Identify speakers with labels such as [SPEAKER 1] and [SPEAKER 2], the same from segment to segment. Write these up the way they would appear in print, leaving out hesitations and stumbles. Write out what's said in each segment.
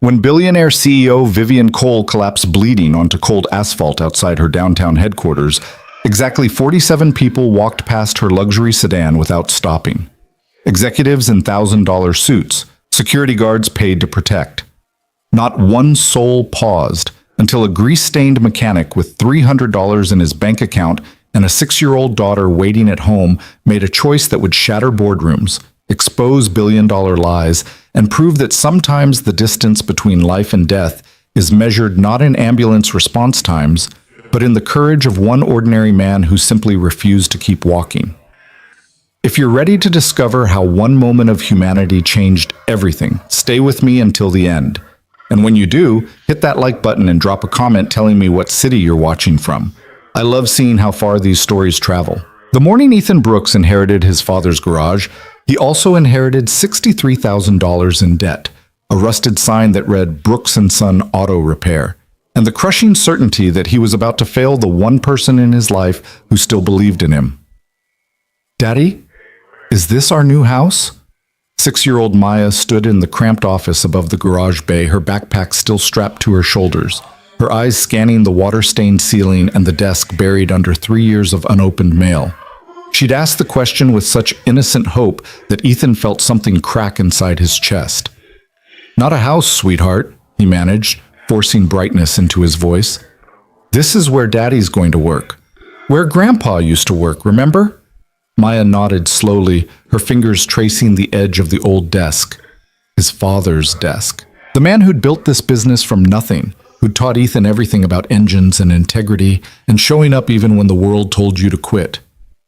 [SPEAKER 1] When billionaire CEO Vivian Cole collapsed bleeding onto cold asphalt outside her downtown headquarters, exactly 47 people walked past her luxury sedan without stopping. Executives in $1,000 suits, security guards paid to protect. Not one soul paused until a grease-stained mechanic with $300 in his bank account and a 6-year-old daughter waiting at home made a choice that would shatter boardrooms, expose billion-dollar lies, and prove that sometimes the distance between life and death is measured not in ambulance response times, but in the courage of one ordinary man who simply refused to keep walking. If you're ready to discover how one moment of humanity changed everything, stay with me until the end. And when you do, hit that like button and drop a comment telling me what city you're watching from. I love seeing how far these stories travel. The morning Ethan Brooks inherited his father's garage, he also inherited $63,000 in debt, a rusted sign that read Brooks & Son Auto Repair, and the crushing certainty that he was about to fail the one person in his life who still believed in him. "Daddy, is this our new house?" 6-year-old Maya stood in the cramped office above the garage bay, her backpack still strapped to her shoulders, her eyes scanning the water-stained ceiling and the desk buried under 3 years of unopened mail. She'd asked the question with such innocent hope that Ethan felt something crack inside his chest. "Not a house, sweetheart," he managed, forcing brightness into his voice. "This is where Daddy's going to work. Where Grandpa used to work, remember?" Maya nodded slowly, her fingers tracing the edge of the old desk. His father's desk. The man who'd built this business from nothing, who'd taught Ethan everything about engines and integrity and showing up even when the world told you to quit.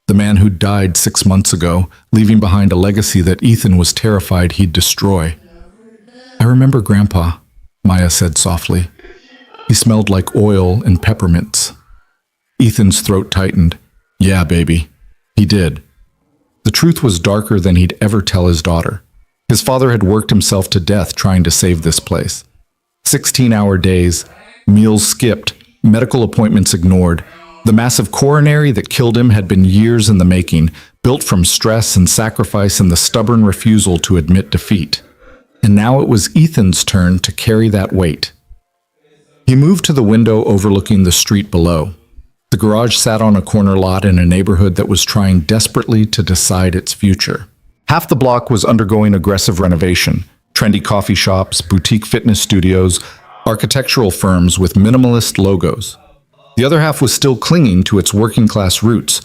[SPEAKER 1] The man who died 6 months ago, leaving behind a legacy that Ethan was terrified he'd destroy. "I remember Grandpa," Maya said softly. "He smelled like oil and peppermints." Ethan's throat tightened. "Yeah, baby. He did." The truth was darker than he'd ever tell his daughter. His father had worked himself to death trying to save this place. 16-hour days, meals skipped, medical appointments ignored. The massive coronary that killed him had been years in the making, built from stress and sacrifice and the stubborn refusal to admit defeat. And now it was Ethan's turn to carry that weight. He moved to the window overlooking the street below. The garage sat on a corner lot in a neighborhood that was trying desperately to decide its future. Half the block was undergoing aggressive renovation, trendy coffee shops, boutique fitness studios, architectural firms with minimalist logos. The other half was still clinging to its working-class roots,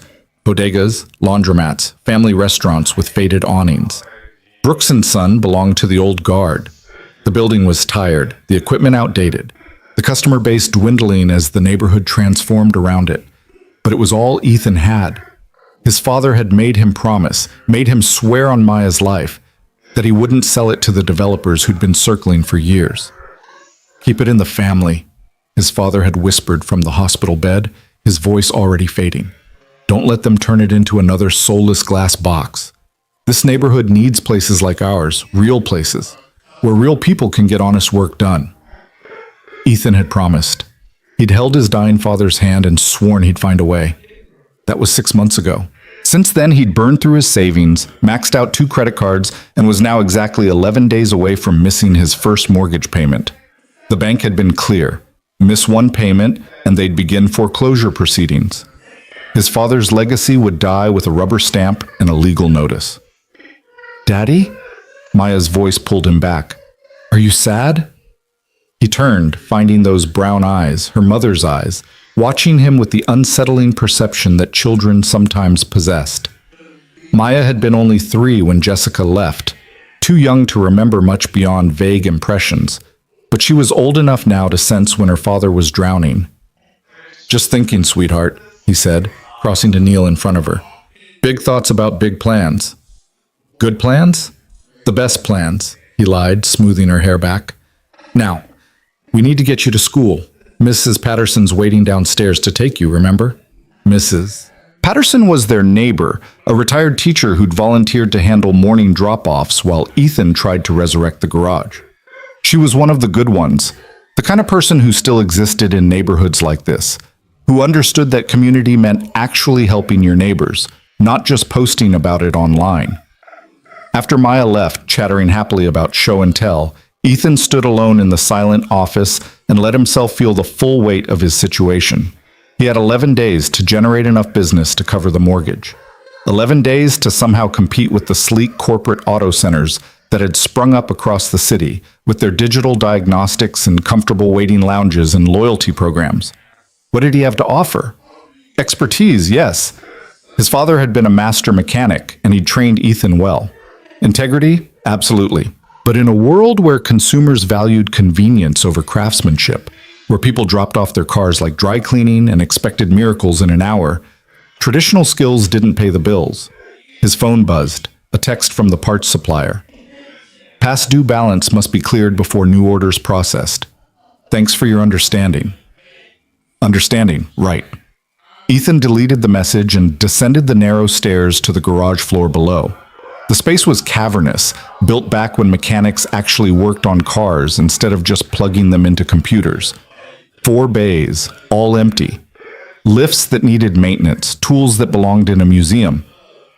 [SPEAKER 1] bodegas, laundromats, family restaurants with faded awnings. Brooks & Son belonged to the old guard. The building was tired, the equipment outdated, the customer base dwindling as the neighborhood transformed around it. But it was all Ethan had. His father had made him promise, made him swear on Maya's life, that he wouldn't sell it to the developers who'd been circling for years. "Keep it in the family," his father had whispered from the hospital bed, his voice already fading. "Don't let them turn it into another soulless glass box. This neighborhood needs places like ours, real places, where real people can get honest work done." Ethan had promised. He'd held his dying father's hand and sworn he'd find a way. That was 6 months ago. Since then, he'd burned through his savings, maxed out 2 credit cards, and was now exactly 11 days away from missing his first mortgage payment. The bank had been clear. Miss one payment, and they'd begin foreclosure proceedings. His father's legacy would die with a rubber stamp and a legal notice. "Daddy?" Maya's voice pulled him back. "Are you sad?" He turned, finding those brown eyes, her mother's eyes, watching him with the unsettling perception that children sometimes possessed. Maya had been only 3 when Jessica left, too young to remember much beyond vague impressions, but she was old enough now to sense when her father was drowning. "Just thinking, sweetheart," he said, crossing to kneel in front of her. "Big thoughts about big plans." "Good plans?" "The best plans," he lied, smoothing her hair back. "Now, we need to get you to school. Mrs. Patterson's waiting downstairs to take you, remember?" Mrs. Patterson was their neighbor, a retired teacher who'd volunteered to handle morning drop-offs while Ethan tried to resurrect the garage. She was one of the good ones, the kind of person who still existed in neighborhoods like this, who understood that community meant actually helping your neighbors, not just posting about it online. After Maya left, chattering happily about show and tell, Ethan stood alone in the silent office and let himself feel the full weight of his situation. He had 11 days to generate enough business to cover the mortgage. 11 days to somehow compete with the sleek corporate auto centers that had sprung up across the city with their digital diagnostics and comfortable waiting lounges and loyalty programs. What did he have to offer? Expertise, yes. His father had been a master mechanic and he'd trained Ethan well. Integrity? Absolutely. But in a world where consumers valued convenience over craftsmanship, where people dropped off their cars like dry cleaning and expected miracles in an hour, traditional skills didn't pay the bills. His phone buzzed, a text from the parts supplier. Past due balance must be cleared before new orders processed. Thanks for your understanding. Understanding, right. Ethan deleted the message and descended the narrow stairs to the garage floor below. The space was cavernous, built back when mechanics actually worked on cars instead of just plugging them into computers. 4 bays, all empty. Lifts that needed maintenance, tools that belonged in a museum.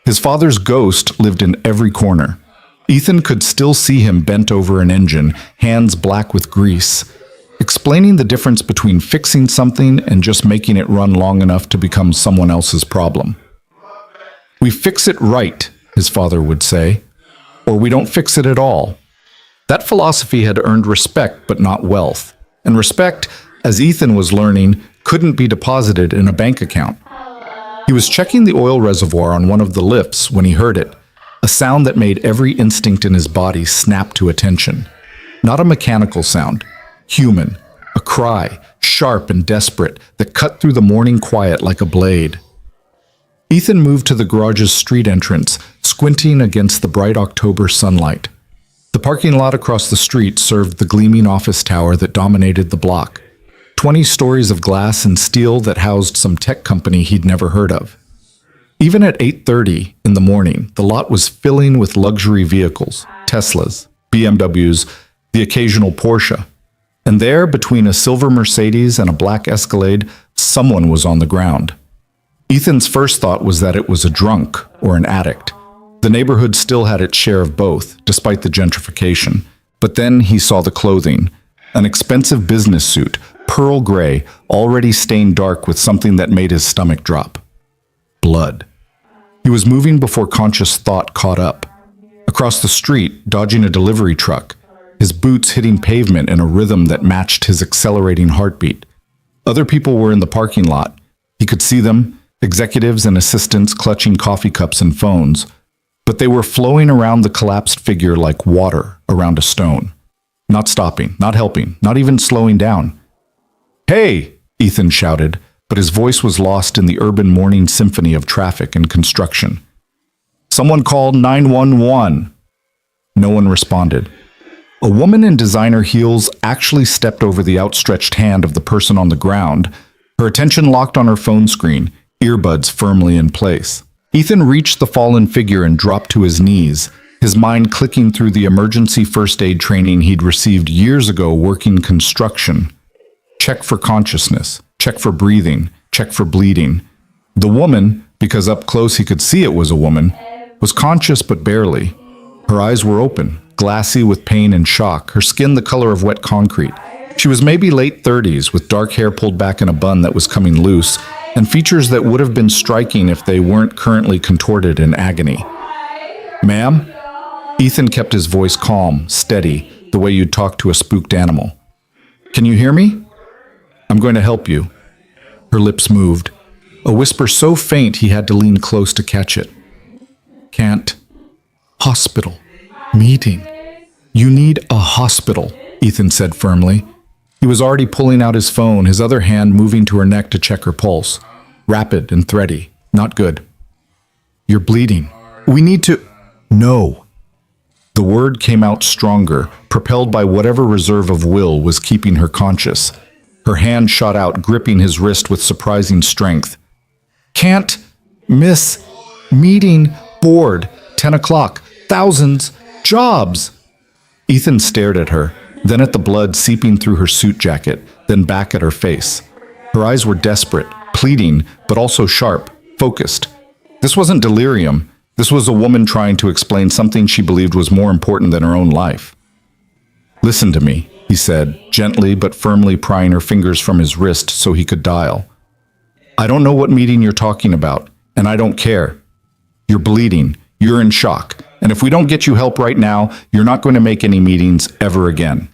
[SPEAKER 1] His father's ghost lived in every corner. Ethan could still see him bent over an engine, hands black with grease, explaining the difference between fixing something and just making it run long enough to become someone else's problem. We fix it right, his father would say, or we don't fix it at all. That philosophy had earned respect but not wealth, and respect, as Ethan was learning, couldn't be deposited in a bank account. He was checking the oil reservoir on one of the lifts when he heard it, a sound that made every instinct in his body snap to attention. Not a mechanical sound, human, a cry, sharp and desperate, that cut through the morning quiet like a blade. Ethan moved to the garage's street entrance, squinting against the bright October sunlight. The parking lot across the street served the gleaming office tower that dominated the block. 20 stories of glass and steel that housed some tech company he'd never heard of. Even at 8:30 in the morning, the lot was filling with luxury vehicles, Teslas, BMWs, the occasional Porsche. And there, between a silver Mercedes and a black Escalade, someone was on the ground. Ethan's first thought was that it was a drunk or an addict. The neighborhood still had its share of both, despite the gentrification. But then he saw the clothing. An expensive business suit, pearl gray, already stained dark with something that made his stomach drop. Blood. He was moving before conscious thought caught up. Across the street, dodging a delivery truck, his boots hitting pavement in a rhythm that matched his accelerating heartbeat. Other people were in the parking lot. He could see them, executives and assistants clutching coffee cups and phones, but they were flowing around the collapsed figure like water around a stone. Not stopping, not helping, not even slowing down. "Hey!" Ethan shouted, but his voice was lost in the urban morning symphony of traffic and construction. "Someone called 911." No one responded. A woman in designer heels actually stepped over the outstretched hand of the person on the ground, her attention locked on her phone screen, earbuds firmly in place. Ethan reached the fallen figure and dropped to his knees, his mind clicking through the emergency first aid training he'd received years ago working construction. Check for consciousness, check for breathing, check for bleeding. The woman, because up close he could see it was a woman, was conscious but barely. Her eyes were open, glassy with pain and shock, her skin the color of wet concrete. She was maybe late 30s, with dark hair pulled back in a bun that was coming loose, and features that would have been striking if they weren't currently contorted in agony. "Ma'am?" Ethan kept his voice calm, steady, the way you'd talk to a spooked animal. "Can you hear me? I'm going to help you." Her lips moved, a whisper so faint he had to lean close to catch it. "Can't. Hospital. Meeting. You need a hospital," Ethan said firmly. He was already pulling out his phone, his other hand moving to her neck to check her pulse. Rapid and thready. Not good. "You're bleeding. We need to—" "No." The word came out stronger, propelled by whatever reserve of will was keeping her conscious. Her hand shot out, gripping his wrist with surprising strength. "Can't. Miss. Meeting. Board. 10 o'clock. Thousands. Jobs." Ethan stared at her, then at the blood seeping through her suit jacket, then back at her face. Her eyes were desperate, pleading, but also sharp, focused. This wasn't delirium. This was a woman trying to explain something she believed was more important than her own life. Listen to me, he said, gently but firmly prying her fingers from his wrist so he could dial. I don't know what meeting you're talking about, and I don't care. You're bleeding. You're in shock. And if we don't get you help right now, you're not going to make any meetings ever again.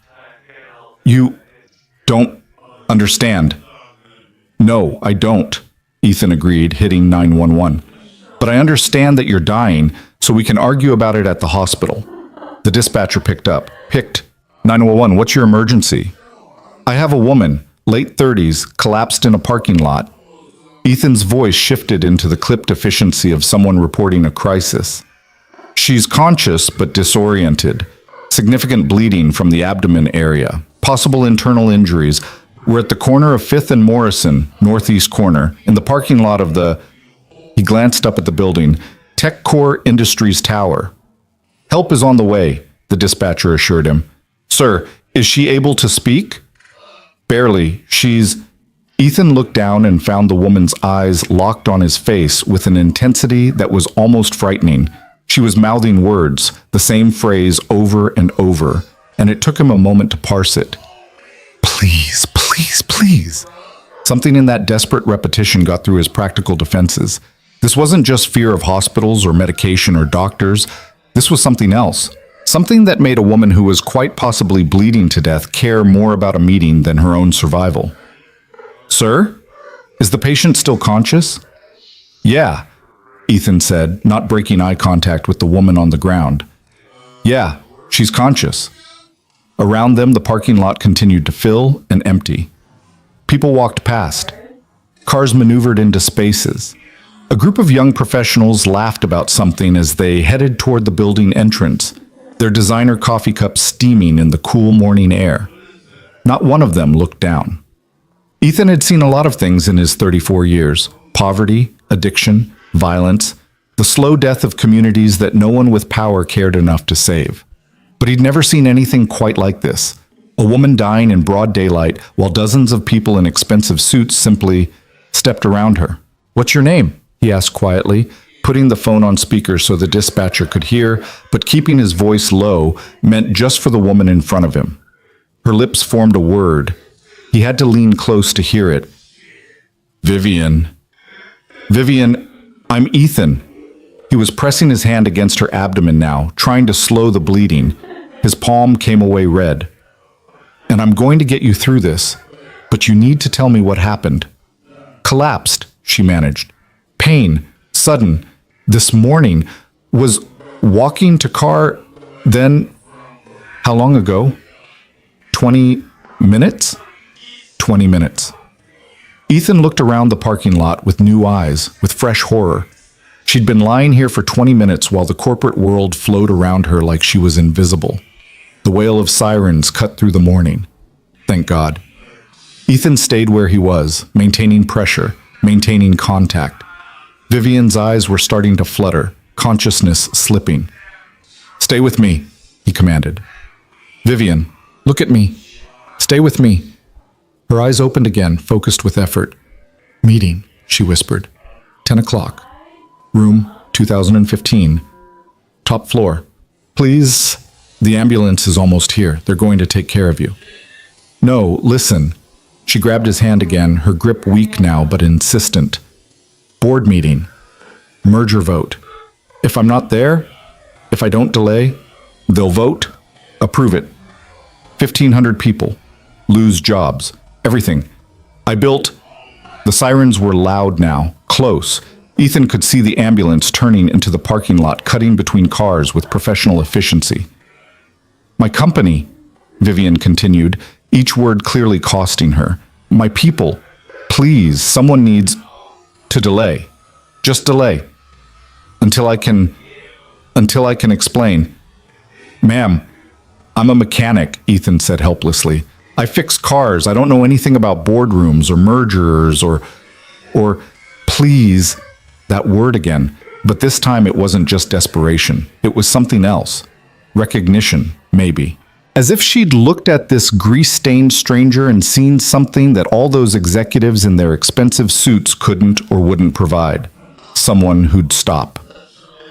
[SPEAKER 1] You don't understand. No, I don't, Ethan agreed, hitting 911. But I understand that you're dying, so we can argue about it at the hospital. The dispatcher picked 911, what's your emergency? I have a woman, late 30s, collapsed in a parking lot. Ethan's voice shifted into the clipped efficiency of someone reporting a crisis. She's conscious but disoriented. Significant bleeding from the abdomen area. Possible internal injuries. We're at the corner of 5th and Morrison, northeast corner, in the parking lot of the... He glanced up at the building. TechCore Industries Tower. Help is on the way, the dispatcher assured him. Sir, is she able to speak? Barely. Ethan looked down and found the woman's eyes locked on his face with an intensity that was almost frightening. She was mouthing words, the same phrase over and over, and it took him a moment to parse it. Please, please, please. Something in that desperate repetition got through his practical defenses. This wasn't just fear of hospitals or medication or doctors. This was something else. Something that made a woman who was quite possibly bleeding to death care more about a meeting than her own survival. Sir? Is the patient still conscious? Yeah, Ethan said, not breaking eye contact with the woman on the ground. Yeah, she's conscious. Around them, the parking lot continued to fill and empty. People walked past. Cars maneuvered into spaces. A group of young professionals laughed about something as they headed toward the building entrance, their designer coffee cups steaming in the cool morning air. Not one of them looked down. Ethan had seen a lot of things in his 34 years. Poverty, addiction, violence, the slow death of communities that no one with power cared enough to save. But he'd never seen anything quite like this. A woman dying in broad daylight while dozens of people in expensive suits simply stepped around her. What's your name? He asked quietly, putting the phone on speaker so the dispatcher could hear, but keeping his voice low meant just for the woman in front of him. Her lips formed a word. He had to lean close to hear it. Vivian. Vivian, I'm Ethan. He was pressing his hand against her abdomen now, trying to slow the bleeding. His palm came away red. And I'm going to get you through this, but you need to tell me what happened. Collapsed, she managed. Pain, sudden, this morning, was walking to car, then, how long ago? 20 minutes? 20 minutes. Ethan looked around the parking lot with new eyes, with fresh horror. She'd been lying here for 20 minutes while the corporate world flowed around her like she was invisible. The wail of sirens cut through the morning. Thank God. Ethan stayed where he was, maintaining pressure, maintaining contact. Vivian's eyes were starting to flutter, consciousness slipping. Stay with me, he commanded. Vivian, look at me. Stay with me. Her eyes opened again, focused with effort. Meeting, she whispered. 10 o'clock. Room 2015. Top floor. Please. The ambulance is almost here. They're going to take care of you. No, listen. She grabbed his hand again, her grip weak now but insistent. Board meeting. Merger vote. If I'm not there, if I don't delay, they'll vote, approve it. 1,500 people. Lose jobs. Everything. I built... The sirens were loud now, close. Ethan could see the ambulance turning into the parking lot, cutting between cars with professional efficiency. My company, Vivian continued, each word clearly costing her. My people. Please, someone needs to delay. Just delay. Until I can explain. Ma'am, I'm a mechanic, Ethan said helplessly. I fix cars. I don't know anything about boardrooms or mergers or please, that word again. But this time it wasn't just desperation. It was something else. Recognition, maybe. As if she'd looked at this grease-stained stranger and seen something that all those executives in their expensive suits couldn't or wouldn't provide. Someone who'd stop.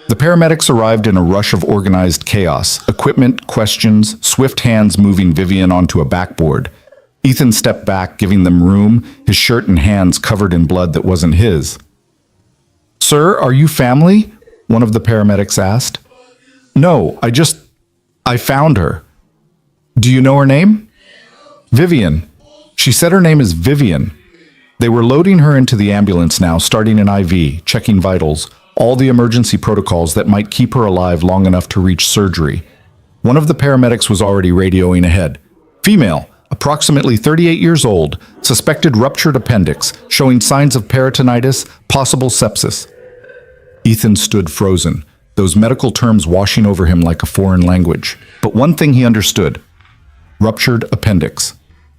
[SPEAKER 1] The paramedics arrived in a rush of organized chaos, equipment, questions, swift hands moving Vivian onto a backboard. Ethan stepped back, giving them room, his shirt and hands covered in blood that wasn't his. "Sir, are you family?" one of the paramedics asked. "No, I found her." "Do you know her name?" "Vivian. She said her name is Vivian." They were loading her into the ambulance now, starting an IV, checking vitals, all the emergency protocols that might keep her alive long enough to reach surgery. One of the paramedics was already radioing ahead. "Female, approximately 38 years old, suspected ruptured appendix, showing signs of peritonitis, possible sepsis." Ethan stood frozen, those medical terms washing over him like a foreign language. But one thing he understood: ruptured appendix.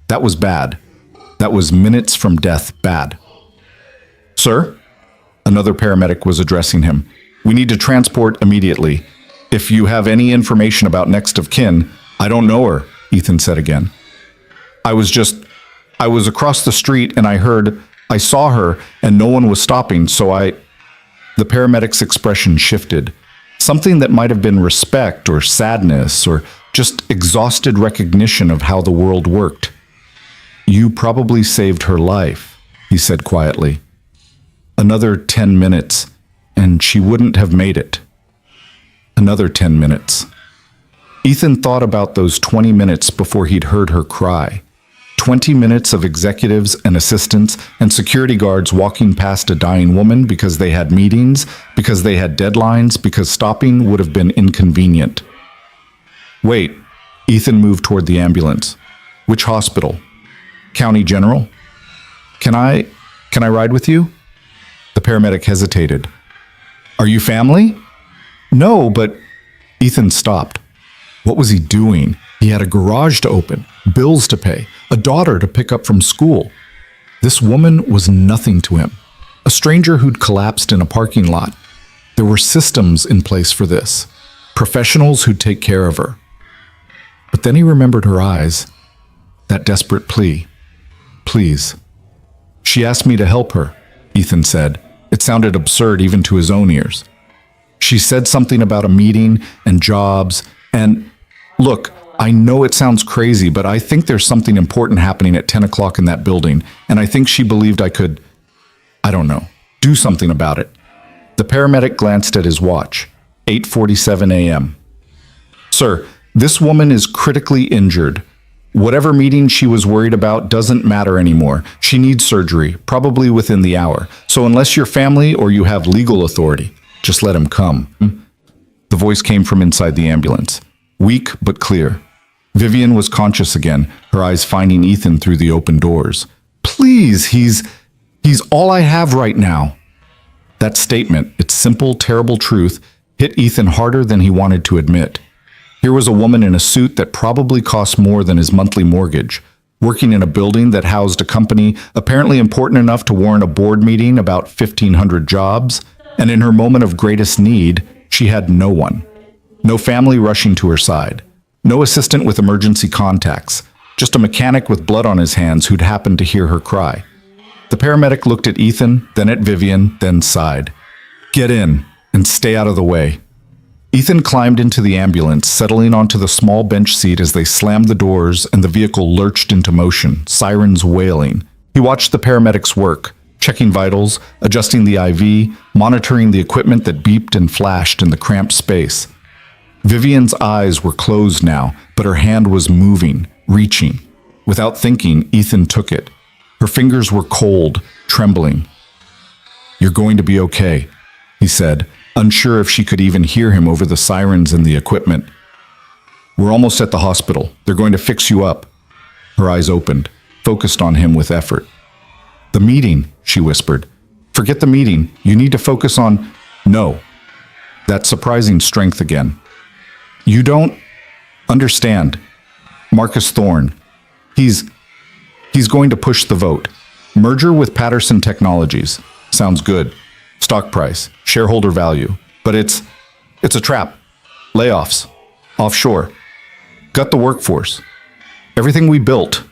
[SPEAKER 1] That was bad. That was minutes from death bad. "Sir?" Another paramedic was addressing him. "We need to transport immediately. If you have any information about next of kin." "I don't know her," Ethan said again. I was across the street and I saw her and no one was stopping, so I." The paramedic's expression shifted. Something that might have been respect or sadness or just exhausted recognition of how the world worked. "You probably saved her life," he said quietly. "Another 10 minutes, and she wouldn't have made it." Another 10 minutes. Ethan thought about those 20 minutes before he'd heard her cry. 20 minutes of executives and assistants and security guards walking past a dying woman because they had meetings, because they had deadlines, because stopping would have been inconvenient. "Wait." Ethan moved toward the ambulance. "Which hospital?" "County General." Can I ride with you?" The paramedic hesitated. "Are you family?" "No, but..." Ethan stopped. What was he doing? He had a garage to open, bills to pay, a daughter to pick up from school. This woman was nothing to him. A stranger who'd collapsed in a parking lot. There were systems in place for this. Professionals who'd take care of her. But then he remembered her eyes. That desperate plea. "Please." "She asked me to help her," Ethan said. It sounded absurd even to his own ears. "She said something about a meeting and jobs and... Look, I know it sounds crazy, but I think there's something important happening at 10 o'clock in that building, and I think she believed I could, I don't know, do something about it." The paramedic glanced at his watch. 8:47 a.m. "Sir, this woman is critically injured. Whatever meeting she was worried about doesn't matter anymore. She needs surgery, probably within the hour. So unless you're family or you have legal authority, just let him come." The voice came from inside the ambulance, weak but clear. Vivian was conscious again, her eyes finding Ethan through the open doors. "Please, he's all I have right now." That statement, its simple, terrible truth, hit Ethan harder than he wanted to admit. Here was a woman in a suit that probably cost more than his monthly mortgage, working in a building that housed a company apparently important enough to warrant a board meeting about 1,500 jobs, and in her moment of greatest need, she had no one. No family rushing to her side. No assistant with emergency contacts. Just a mechanic with blood on his hands who'd happened to hear her cry. The paramedic looked at Ethan, then at Vivian, then sighed. "Get in, and stay out of the way." Ethan climbed into the ambulance, settling onto the small bench seat as they slammed the doors and the vehicle lurched into motion, sirens wailing. He watched the paramedics work, checking vitals, adjusting the IV, monitoring the equipment that beeped and flashed in the cramped space. Vivian's eyes were closed now, but her hand was moving, reaching. Without thinking, Ethan took it. Her fingers were cold, trembling. "You're going to be okay," he said, unsure if she could even hear him over the sirens and the equipment. "We're almost at the hospital. They're going to fix you up." Her eyes opened, focused on him with effort. "The meeting," she whispered. "Forget the meeting. You need to focus on..." "No." That surprising strength again. "You don't understand. Marcus Thorne. He's going to push the vote. Merger with Patterson Technologies. Sounds good. Stock price, shareholder value. But it's a trap. Layoffs. Offshore. Gut the workforce. Everything we built.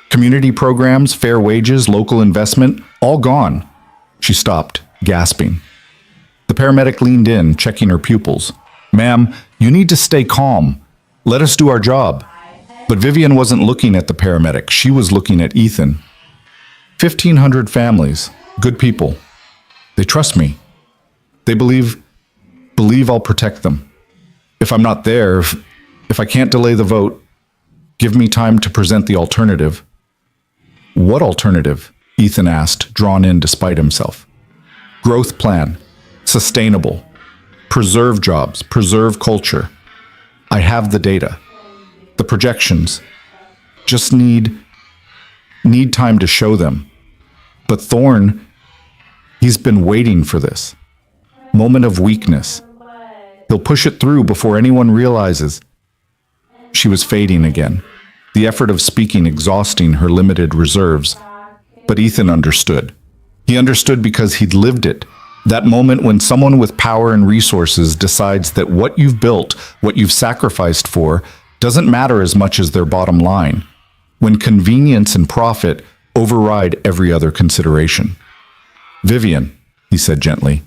[SPEAKER 1] Community programs, fair wages, local investment, all gone." She stopped, gasping. The paramedic leaned in, checking her pupils. "Ma'am, you need to stay calm. Let us do our job." But Vivian wasn't looking at the paramedic. She was looking at Ethan. 1,500 families, good people. They trust me. They believe I'll protect them. If I'm not there, if I can't delay the vote, give me time to present the alternative. What alternative? Ethan asked, drawn in despite himself. Growth plan. Sustainable. Preserve jobs. Preserve culture. I have the data. The projections. Just need time to show them. But Thorne, he's been waiting for this. Moment of weakness. He'll push it through before anyone realizes. She was fading again, the effort of speaking exhausting her limited reserves. But Ethan understood. He understood because he'd lived it. That moment when someone with power and resources decides that what you've built, what you've sacrificed for, doesn't matter as much as their bottom line. When convenience and profit override every other consideration. "Vivian," he said gently.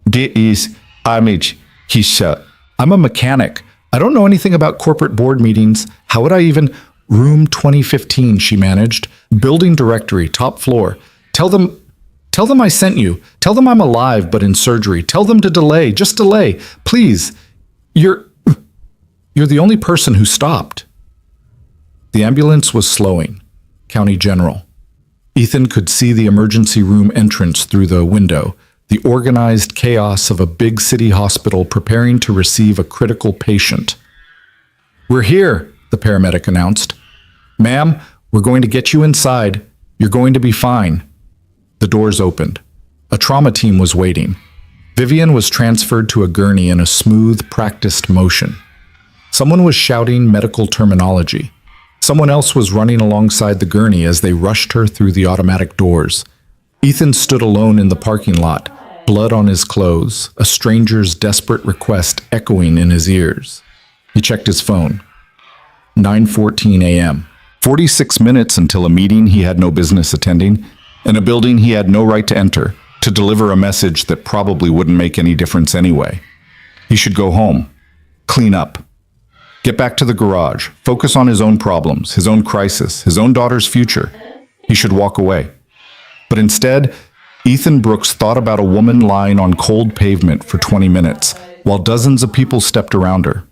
[SPEAKER 1] "This is Image," he said. "I'm a mechanic. I don't know anything about corporate board meetings. How would I even—" "Room 2015, she managed. "Building directory, top floor. Tell them I sent you. Tell them I'm alive but in surgery. Tell them to delay, just delay. Please. You're the only person who stopped." The ambulance was slowing. County General. Ethan could see the emergency room entrance through the window, the organized chaos of a big city hospital preparing to receive a critical patient. "We're here," the paramedic announced. "Ma'am, we're going to get you inside. You're going to be fine." The doors opened. A trauma team was waiting. Vivian was transferred to a gurney in a smooth, practiced motion. Someone was shouting medical terminology. Someone else was running alongside the gurney as they rushed her through the automatic doors. Ethan stood alone in the parking lot, blood on his clothes, a stranger's desperate request echoing in his ears. He checked his phone. 9:14 a.m. 46 minutes until a meeting he had no business attending, in a building he had no right to enter, to deliver a message that probably wouldn't make any difference anyway. He should go home, clean up, get back to the garage, focus on his own problems, his own crisis, his own daughter's future. He should walk away. But instead, Ethan Brooks thought about a woman lying on cold pavement for 20 minutes, while dozens of people stepped around her.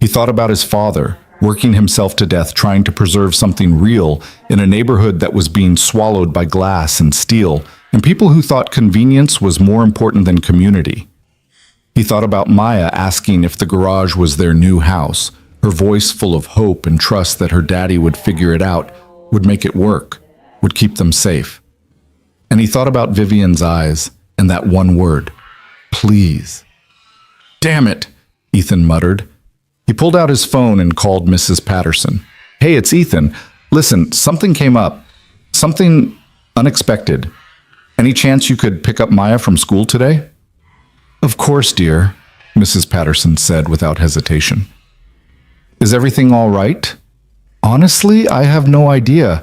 [SPEAKER 1] He thought about his father, working himself to death trying to preserve something real in a neighborhood that was being swallowed by glass and steel, and people who thought convenience was more important than community. He thought about Maya asking if the garage was their new house, her voice full of hope and trust that her daddy would figure it out, would make it work, would keep them safe. And he thought about Vivian's eyes and that one word, please. "Damn it," Ethan muttered. He pulled out his phone and called Mrs. Patterson. "Hey, it's Ethan. Listen, something came up. Something unexpected. Any chance you could pick up Maya from school today?" "Of course, dear," Mrs. Patterson said without hesitation. "Is everything all right?" "Honestly, I have no idea."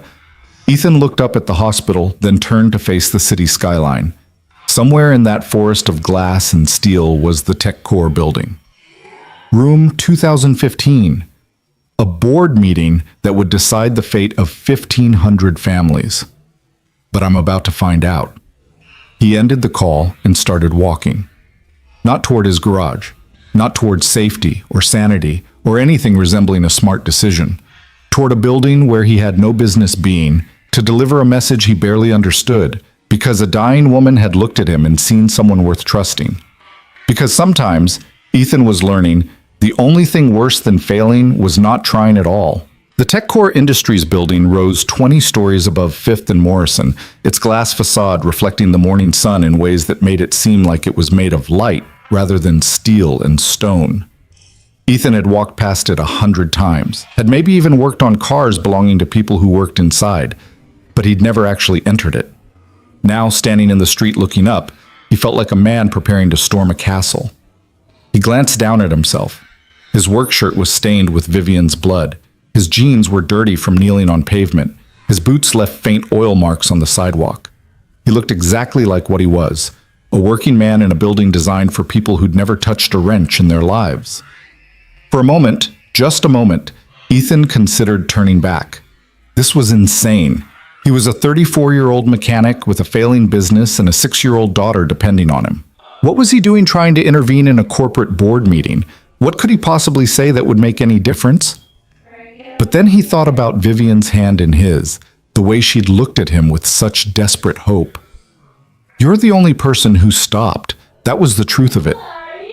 [SPEAKER 1] Ethan looked up at the hospital, then turned to face the city skyline. Somewhere in that forest of glass and steel was the Tech Core building. Room 2015. A board meeting that would decide the fate of 1,500 families. But I'm about to find out. He ended the call and started walking. Not toward his garage, not toward safety or sanity or anything resembling a smart decision. Toward a building where he had no business being, to deliver a message he barely understood, because a dying woman had looked at him and seen someone worth trusting. Because sometimes, Ethan was learning, the only thing worse than failing was not trying at all. The Tech Core Industries building rose 20 stories above 5th and Morrison, its glass facade reflecting the morning sun in ways that made it seem like it was made of light rather than steel and stone. Ethan had walked past it 100 times, had maybe even worked on cars belonging to people who worked inside, but he'd never actually entered it. Now, standing in the street looking up, he felt like a man preparing to storm a castle. He glanced down at himself. His work shirt was stained with Vivian's blood. His jeans were dirty from kneeling on pavement. His boots left faint oil marks on the sidewalk. He looked exactly like what he was, a a working man in a building designed for people who'd never touched a wrench in their lives. For a moment, just a moment, Ethan considered turning back. This was insane. He was a 34-year-old mechanic with a failing business and a 6-year-old daughter depending on him. What was he doing trying to intervene in a corporate board meeting? What could he possibly say that would make any difference? But then he thought about Vivian's hand in his, the way she'd looked at him with such desperate hope. You're the only person who stopped. That was the truth of it.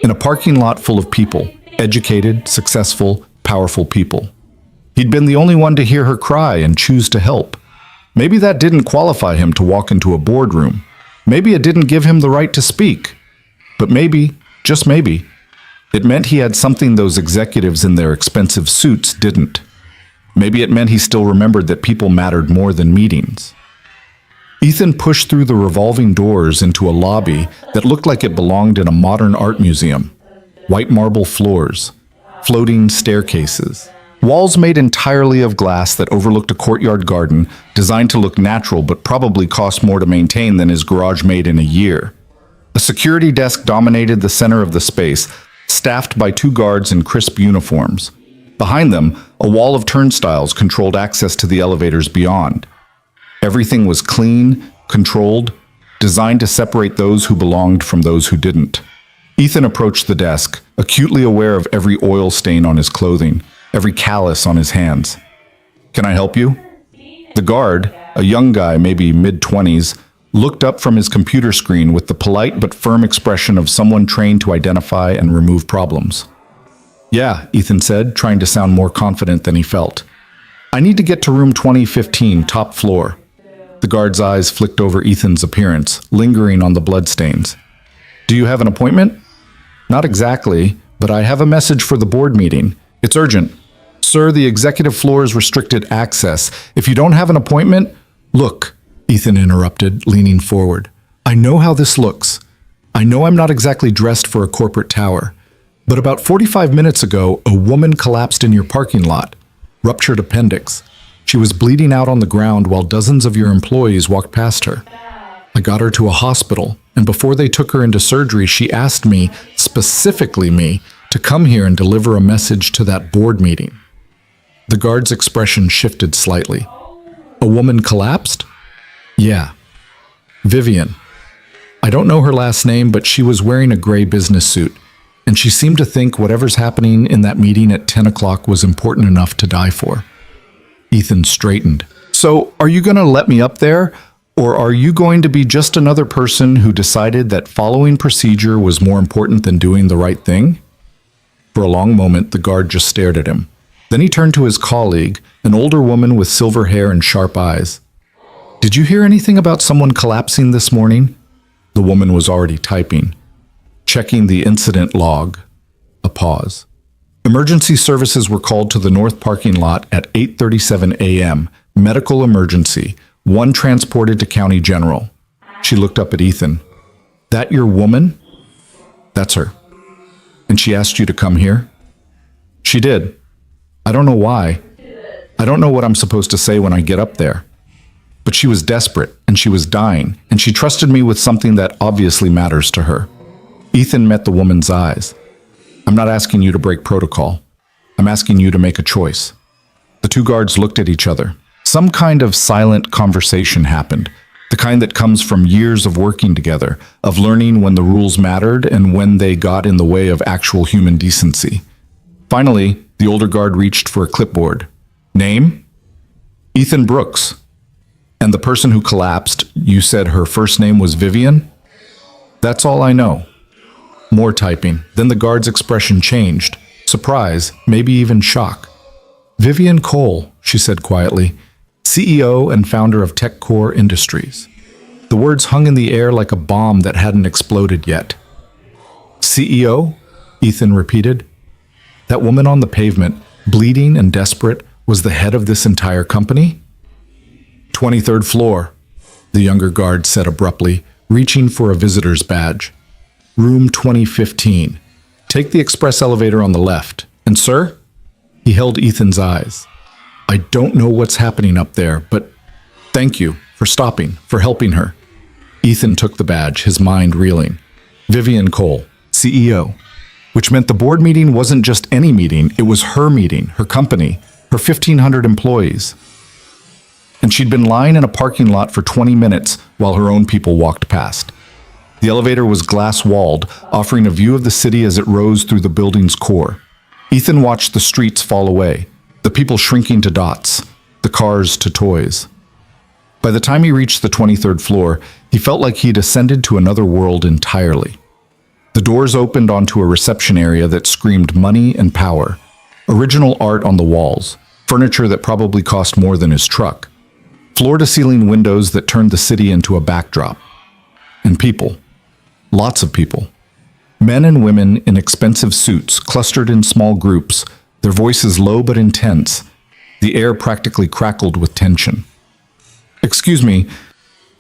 [SPEAKER 1] In a parking lot full of people, educated, successful, powerful people. He'd been the only one to hear her cry and choose to help. Maybe that didn't qualify him to walk into a boardroom. Maybe it didn't give him the right to speak. But maybe, just maybe, it meant he had something those executives in their expensive suits didn't. Maybe it meant he still remembered that people mattered more than meetings. Ethan pushed through the revolving doors into a lobby that looked like it belonged in a modern art museum. White marble floors, floating staircases, walls made entirely of glass that overlooked a courtyard garden designed to look natural but probably cost more to maintain than his garage made in a year. A security desk dominated the center of the space, staffed by 2 guards in crisp uniforms. Behind them, a wall of turnstiles controlled access to the elevators beyond. Everything was clean, controlled, designed to separate those who belonged from those who didn't. Ethan approached the desk, acutely aware of every oil stain on his clothing, every callus on his hands. "Can I help you?" The guard, a young guy, maybe mid-20s, looked up from his computer screen with the polite but firm expression of someone trained to identify and remove problems. "Yeah," Ethan said, trying to sound more confident than he felt. "I need to get to room 2015, top floor." The guard's eyes flicked over Ethan's appearance, lingering on the bloodstains. "Do you have an appointment?" "Not exactly, but I have a message for the board meeting. It's urgent." "Sir, the executive floor is restricted access. If you don't have an appointment—" "Look," Ethan interrupted, leaning forward. "I know how this looks. I know I'm not exactly dressed for a corporate tower. But about 45 minutes ago, a woman collapsed in your parking lot. Ruptured appendix. She was bleeding out on the ground while dozens of your employees walked past her. I got her to a hospital, and before they took her into surgery, she asked me, specifically me, to come here and deliver a message to that board meeting." The guard's expression shifted slightly. "A woman collapsed?" "Yeah. Vivian. I don't know her last name, but she was wearing a gray business suit, and she seemed to think whatever's happening in that meeting at 10 o'clock was important enough to die for." Ethan straightened. "So, are you going to let me up there? Or are you going to be just another person who decided that following procedure was more important than doing the right thing?" For a long moment, the guard just stared at him. Then he turned to his colleague, an older woman with silver hair and sharp eyes. "Did you hear anything about someone collapsing this morning?" The woman was already typing. Checking the incident log. A pause. "Emergency services were called to the north parking lot at 8:37 a.m. Medical emergency. 1 transported to County General." She looked up at Ethan. "That your woman?" "That's her." "And she asked you to come here?" "She did. I don't know why. I don't know what I'm supposed to say when I get up there. But she was desperate, and she was dying, and she trusted me with something that obviously matters to her." Ethan met the woman's eyes. "I'm not asking you to break protocol. I'm asking you to make a choice." The 2 guards looked at each other. Some kind of silent conversation happened, the kind that comes from years of working together, of learning when the rules mattered and when they got in the way of actual human decency. Finally, the older guard reached for a clipboard. "Name?" "Ethan Brooks." "And the person who collapsed, you said her first name was Vivian?" "That's all I know." More typing. Then the guard's expression changed. Surprise, maybe even shock. "Vivian Cole," she said quietly, "CEO and founder of TechCore Industries." The words hung in the air like a bomb that hadn't exploded yet. "CEO?" Ethan repeated. That woman on the pavement, bleeding and desperate, was the head of this entire company? 23rd floor, the younger guard said abruptly, reaching for a visitor's badge. "Room 2015. Take the express elevator on the left. And sir?" He held Ethan's eyes. "I don't know what's happening up there, but thank you for stopping, for helping her." Ethan took the badge, his mind reeling. Vivian Cole, CEO. Which meant the board meeting wasn't just any meeting, it was her meeting, her company, her 1,500 employees. And she'd been lying in a parking lot for 20 minutes while her own people walked past. The elevator was glass-walled, offering a view of the city as it rose through the building's core. Ethan watched the streets fall away, the people shrinking to dots, the cars to toys. By the time he reached the 23rd floor, he felt like he'd ascended to another world entirely. The doors opened onto a reception area that screamed money and power. Original art on the walls, furniture that probably cost more than his truck. Floor-to-ceiling windows that turned the city into a backdrop. And people. Lots of people. Men and women in expensive suits, clustered in small groups, their voices low but intense. The air practically crackled with tension. "Excuse me."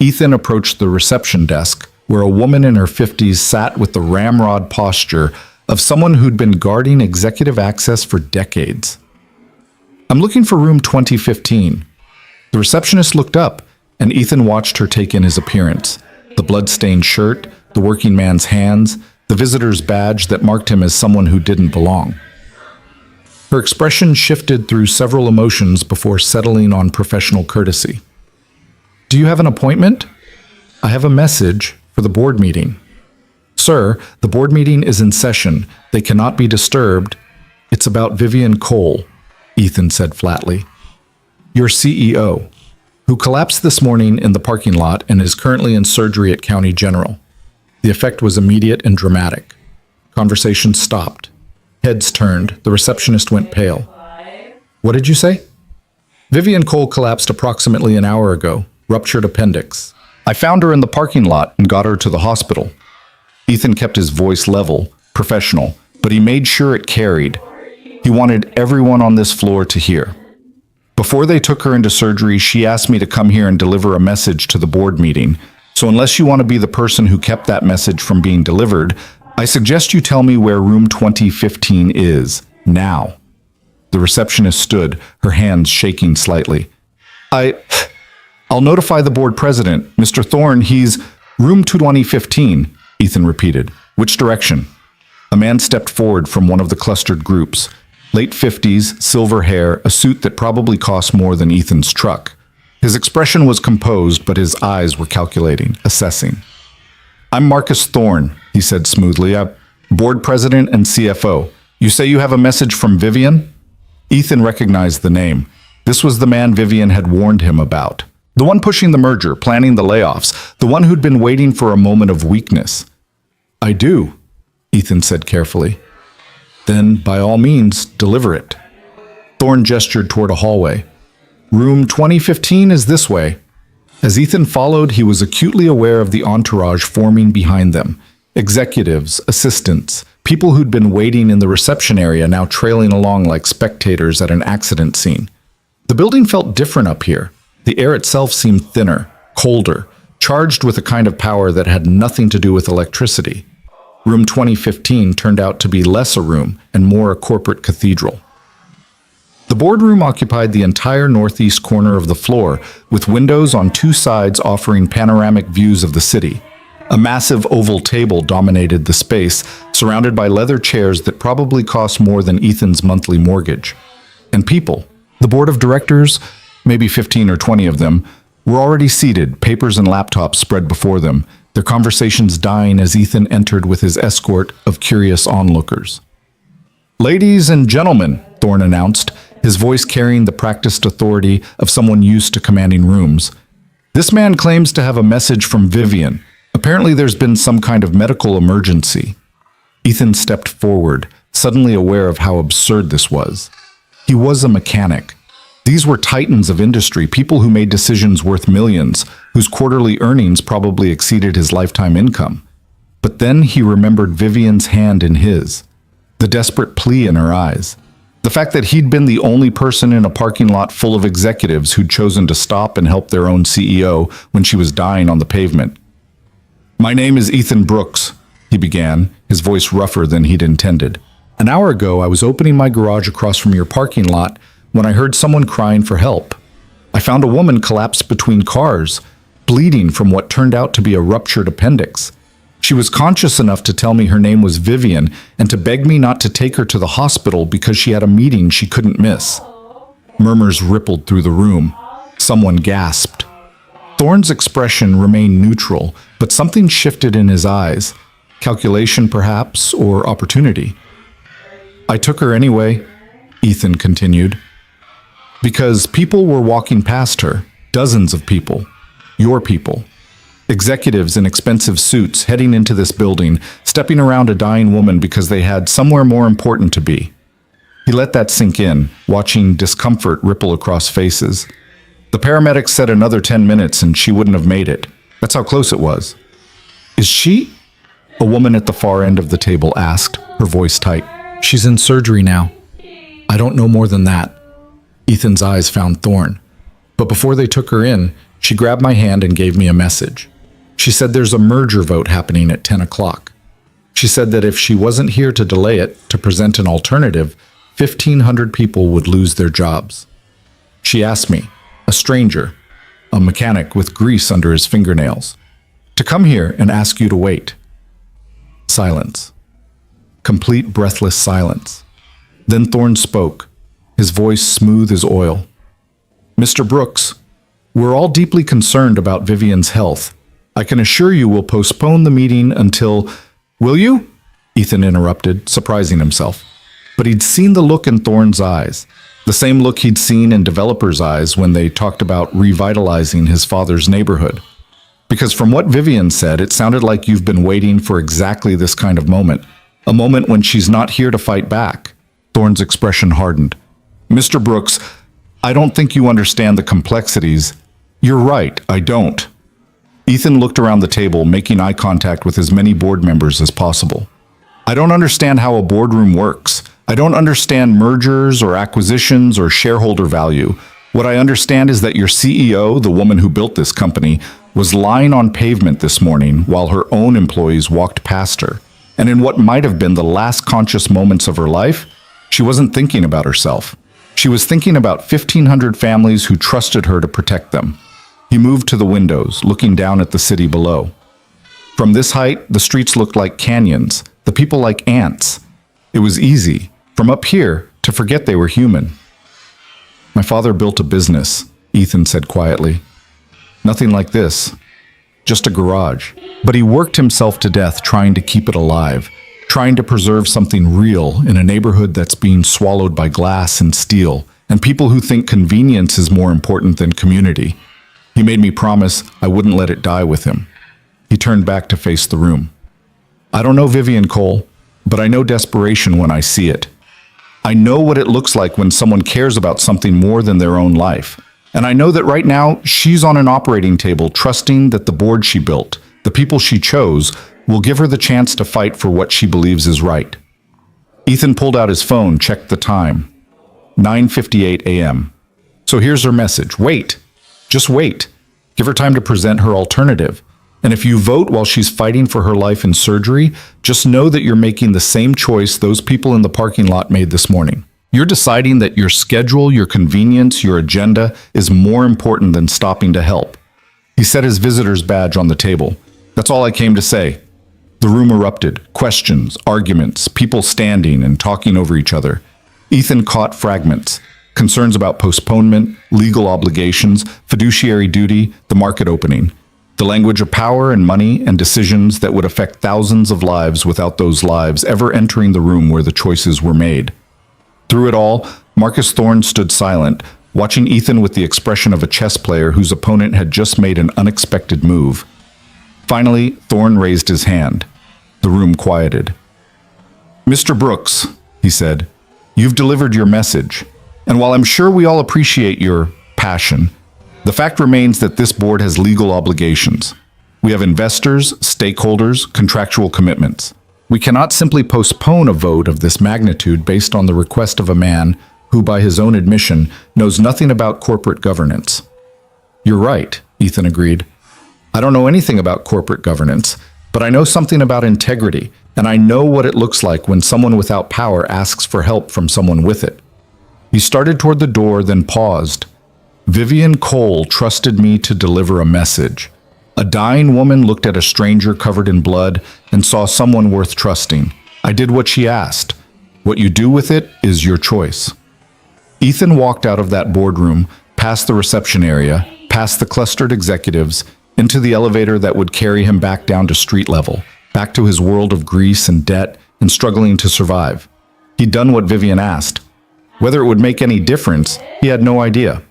[SPEAKER 1] Ethan approached the reception desk, where a woman in her 50s sat with the ramrod posture of someone who'd been guarding executive access for decades. "I'm looking for room 2015. The receptionist looked up, and Ethan watched her take in his appearance. The blood-stained shirt, the working man's hands, the visitor's badge that marked him as someone who didn't belong. Her expression shifted through several emotions before settling on professional courtesy. "Do you have an appointment?" "I have a message for the board meeting." "Sir, the board meeting is in session. They cannot be disturbed." "It's about Vivian Cole," Ethan said flatly. "Your CEO, who collapsed this morning in the parking lot and is currently in surgery at County General." The effect was immediate and dramatic. Conversation stopped. Heads turned. The receptionist went pale. "What did you say?" "Vivian Cole collapsed approximately an hour ago. Ruptured appendix. I found her in the parking lot and got her to the hospital." Ethan kept his voice level, professional, but he made sure it carried. He wanted everyone on this floor to hear. "Before they took her into surgery, she asked me to come here and deliver a message to the board meeting. So unless you want to be the person who kept that message from being delivered, I suggest you tell me where room 2015 is, now." The receptionist stood, her hands shaking slightly. I'll notify the board president, Mr. Thorne, he's room 2015, Ethan repeated. "Which direction?" A man stepped forward from one of the clustered groups. Late 50s, silver hair, a suit that probably cost more than Ethan's truck. His expression was composed, but his eyes were calculating, assessing. "I'm Marcus Thorne," he said smoothly. "I'm board president and CFO. You say you have a message from Vivian?" Ethan recognized the name. This was the man Vivian had warned him about. The one pushing the merger, planning the layoffs, the one who'd been waiting for a moment of weakness. "I do," Ethan said carefully. "Then, by all means, deliver it." Thorne gestured toward a hallway. "Room 2015 is this way." As Ethan followed, he was acutely aware of the entourage forming behind them. Executives, assistants, people who'd been waiting in the reception area now trailing along like spectators at an accident scene. The building felt different up here. The air itself seemed thinner, colder, charged with a kind of power that had nothing to do with electricity. Room 2015 turned out to be less a room and more a corporate cathedral. The boardroom occupied the entire northeast corner of the floor, with windows on two sides offering panoramic views of the city. A massive oval table dominated the space, surrounded by leather chairs that probably cost more than Ethan's monthly mortgage. And people, the board of directors, maybe 15 or 20 of them, were already seated, papers and laptops spread before them, their conversations dying as Ethan entered with his escort of curious onlookers. "Ladies and gentlemen," Thorne announced, his voice carrying the practiced authority of someone used to commanding rooms. "This man claims to have a message from Vivian. Apparently there's been some kind of medical emergency." Ethan stepped forward, suddenly aware of how absurd this was. He was a mechanic. These were titans of industry, people who made decisions worth millions, whose quarterly earnings probably exceeded his lifetime income. But then he remembered Vivian's hand in his, the desperate plea in her eyes. The fact that he'd been the only person in a parking lot full of executives who'd chosen to stop and help their own CEO when she was dying on the pavement. "My name is Ethan Brooks," he began, his voice rougher than he'd intended. "An hour ago, I was opening my garage across from your parking lot when I heard someone crying for help. I found a woman collapsed between cars. bleeding from what turned out to be a ruptured appendix. She was conscious enough to tell me her name was Vivian and to beg me not to take her to the hospital because she had a meeting she couldn't miss. Murmurs rippled through the room. Someone gasped. Thorne's expression remained neutral, but something shifted in his eyes. Calculation, perhaps, or opportunity. I took her anyway, Ethan continued, because people were walking past her, dozens of people, your people. Executives in expensive suits heading into this building, stepping around a dying woman because they had somewhere more important to be. He let that sink in, watching discomfort ripple across faces. The paramedics said another 10 minutes and she wouldn't have made it. That's how close it was. Is she? A woman at the far end of the table asked, her voice tight. She's in surgery now. I don't know more than that. Ethan's eyes found Thorne. But before they took her in, she grabbed my hand and gave me a message. She said there's a merger vote happening at 10 o'clock. She said that if she wasn't here to delay it, to present an alternative, 1,500 people would lose their jobs. She asked me, a stranger, a mechanic with grease under his fingernails, to come here and ask you to wait. Silence. Complete breathless silence. Then Thorne spoke, his voice smooth as oil. Mr. Brooks, we're all deeply concerned about Vivian's health. I can assure you we'll postpone the meeting until... Will you? Ethan interrupted, surprising himself. But he'd seen the look in Thorne's eyes, the same look he'd seen in developers' eyes when they talked about revitalizing his father's neighborhood. Because from what Vivian said, it sounded like you've been waiting for exactly this kind of moment, a moment when she's not here to fight back. Thorne's expression hardened. Mr. Brooks, I don't think you understand the complexities. You're right, I don't. Ethan looked around the table, making eye contact with as many board members as possible. I don't understand how a boardroom works. I don't understand mergers or acquisitions or shareholder value. What I understand is that your CEO, the woman who built this company, was lying on pavement this morning while her own employees walked past her. And in what might have been the last conscious moments of her life, she wasn't thinking about herself. She was thinking about 1,500 families who trusted her to protect them. He moved to the windows, looking down at the city below. From this height, the streets looked like canyons, the people like ants. It was easy, from up here, to forget they were human. My father built a business, Ethan said quietly. Nothing like this, just a garage. But he worked himself to death trying to keep it alive, trying to preserve something real in a neighborhood that's being swallowed by glass and steel, and people who think convenience is more important than community. He made me promise I wouldn't let it die with him. He turned back to face the room. I don't know Vivian Cole, but I know desperation when I see it. I know what it looks like when someone cares about something more than their own life. And I know that right now, she's on an operating table trusting that the board she built, the people she chose, will give her the chance to fight for what she believes is right. Ethan pulled out his phone, checked the time. 9:58 a.m. So here's her message. Wait. Just wait. Give her time to present her alternative. And if you vote while she's fighting for her life in surgery, just know that you're making the same choice those people in the parking lot made this morning. You're deciding that your schedule, your convenience, your agenda is more important than stopping to help. He set his visitor's badge on the table. That's all I came to say. The room erupted. Questions, arguments, people standing and talking over each other. Ethan caught fragments. Concerns about postponement, legal obligations, fiduciary duty, the market opening. The language of power and money and decisions that would affect thousands of lives without those lives ever entering the room where the choices were made. Through it all, Marcus Thorne stood silent, watching Ethan with the expression of a chess player whose opponent had just made an unexpected move. Finally, Thorne raised his hand. The room quieted. Mr. Brooks, he said, you've delivered your message. And while I'm sure we all appreciate your passion, the fact remains that this board has legal obligations. We have investors, stakeholders, contractual commitments. We cannot simply postpone a vote of this magnitude based on the request of a man who, by his own admission, knows nothing about corporate governance. You're right, Ethan agreed. I don't know anything about corporate governance, but I know something about integrity, and I know what it looks like when someone without power asks for help from someone with it. He started toward the door, then paused. Vivian Cole trusted me to deliver a message. A dying woman looked at a stranger covered in blood and saw someone worth trusting. I did what she asked. What you do with it is your choice. Ethan walked out of that boardroom, past the reception area, past the clustered executives, into the elevator that would carry him back down to street level, back to his world of grease and debt and struggling to survive. He'd done what Vivian asked. Whether it would make any difference, he had no idea.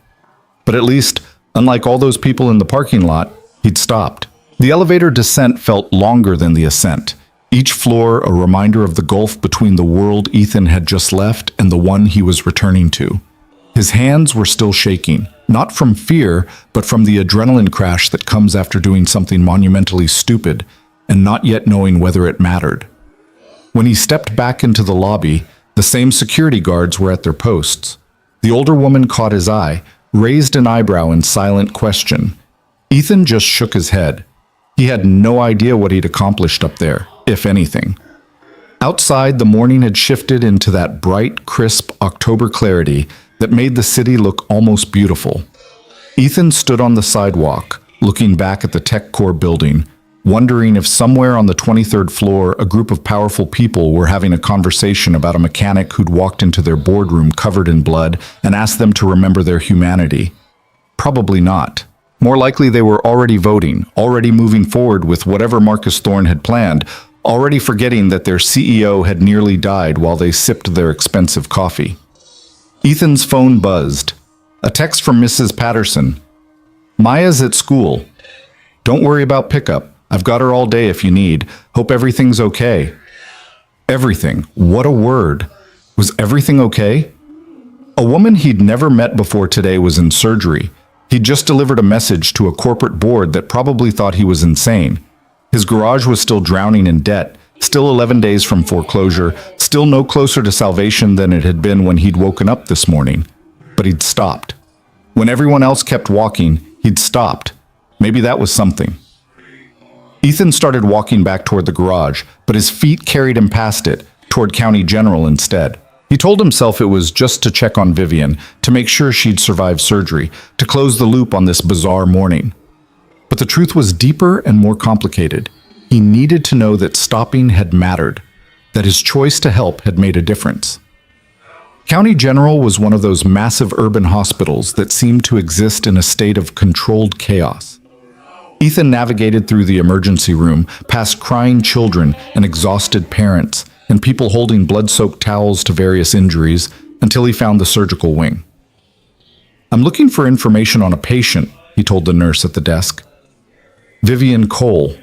[SPEAKER 1] But at least, unlike all those people in the parking lot, he'd stopped. The elevator descent felt longer than the ascent. Each floor a reminder of the gulf between the world Ethan had just left and the one he was returning to. His hands were still shaking, not from fear, but from the adrenaline crash that comes after doing something monumentally stupid and not yet knowing whether it mattered. When he stepped back into the lobby, the same security guards were at their posts. The older woman caught his eye, raised an eyebrow in silent question. Ethan just shook his head. He had no idea what he'd accomplished up there, if anything. Outside, the morning had shifted into that bright, crisp October clarity that made the city look almost beautiful. Ethan stood on the sidewalk, looking back at the Tech Core building, wondering if somewhere on the 23rd floor a group of powerful people were having a conversation about a mechanic who'd walked into their boardroom covered in blood and asked them to remember their humanity. Probably not. More likely they were already voting, already moving forward with whatever Marcus Thorne had planned, already forgetting that their CEO had nearly died while they sipped their expensive coffee. Ethan's phone buzzed. A text from Mrs. Patterson. Maya's at school. Don't worry about pickup. I've got her all day if you need. Hope everything's okay. Everything. What a word. Was everything okay? A woman he'd never met before today was in surgery. He'd just delivered a message to a corporate board that probably thought he was insane. His garage was still drowning in debt, still 11 days from foreclosure, still no closer to salvation than it had been when he'd woken up this morning. But he'd stopped. When everyone else kept walking, he'd stopped. Maybe that was something. Ethan started walking back toward the garage, but his feet carried him past it, toward County General instead. He told himself it was just to check on Vivian, to make sure she'd survived surgery, to close the loop on this bizarre morning. But the truth was deeper and more complicated. He needed to know that stopping had mattered, that his choice to help had made a difference. County General was one of those massive urban hospitals that seemed to exist in a state of controlled chaos. Ethan navigated through the emergency room, past crying children and exhausted parents, and people holding blood-soaked towels to various injuries, until he found the surgical wing. I'm looking for information on a patient, he told the nurse at the desk. Vivian Cole.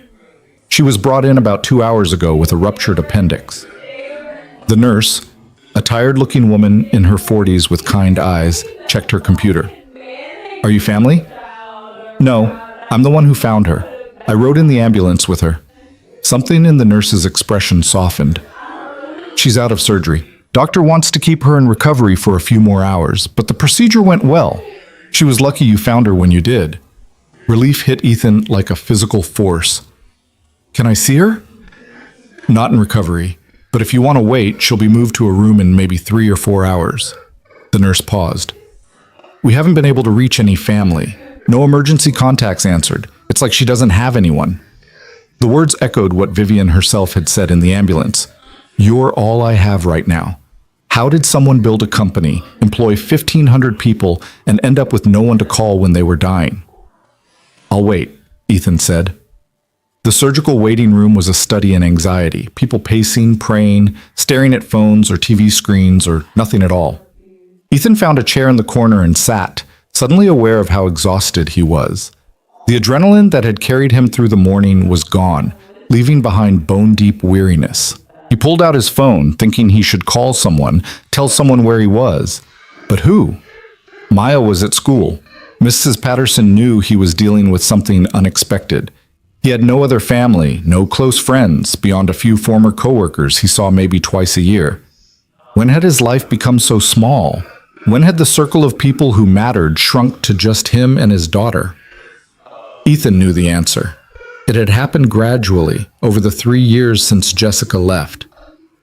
[SPEAKER 1] She was brought in about 2 hours ago with a ruptured appendix. The nurse, a tired-looking woman in her 40s with kind eyes, checked her computer. Are you family? No, I'm the one who found her. I rode in the ambulance with her. Something in the nurse's expression softened. She's out of surgery. Doctor wants to keep her in recovery for a few more hours, but the procedure went well. She was lucky you found her when you did. Relief hit Ethan like a physical force. Can I see her? Not in recovery, but if you want to wait, she'll be moved to a room in maybe 3 or 4 hours. The nurse paused. We haven't been able to reach any family. No emergency contacts answered. It's like she doesn't have anyone. The words echoed what Vivian herself had said in the ambulance. You're all I have right now. How did someone build a company, employ 1,500 people, and end up with no one to call when they were dying? I'll wait, Ethan said. The surgical waiting room was a study in anxiety, people pacing, praying, staring at phones or TV screens or nothing at all. Ethan found a chair in the corner and sat, suddenly aware of how exhausted he was. The adrenaline that had carried him through the morning was gone, leaving behind bone-deep weariness. He pulled out his phone, thinking he should call someone, tell someone where he was. But who? Maya was at school. Mrs. Patterson knew he was dealing with something unexpected. He had no other family, no close friends, beyond a few former coworkers he saw maybe twice a year. When had his life become so small? When had the circle of people who mattered shrunk to just him and his daughter? Ethan knew the answer. It had happened gradually, over the 3 years since Jessica left.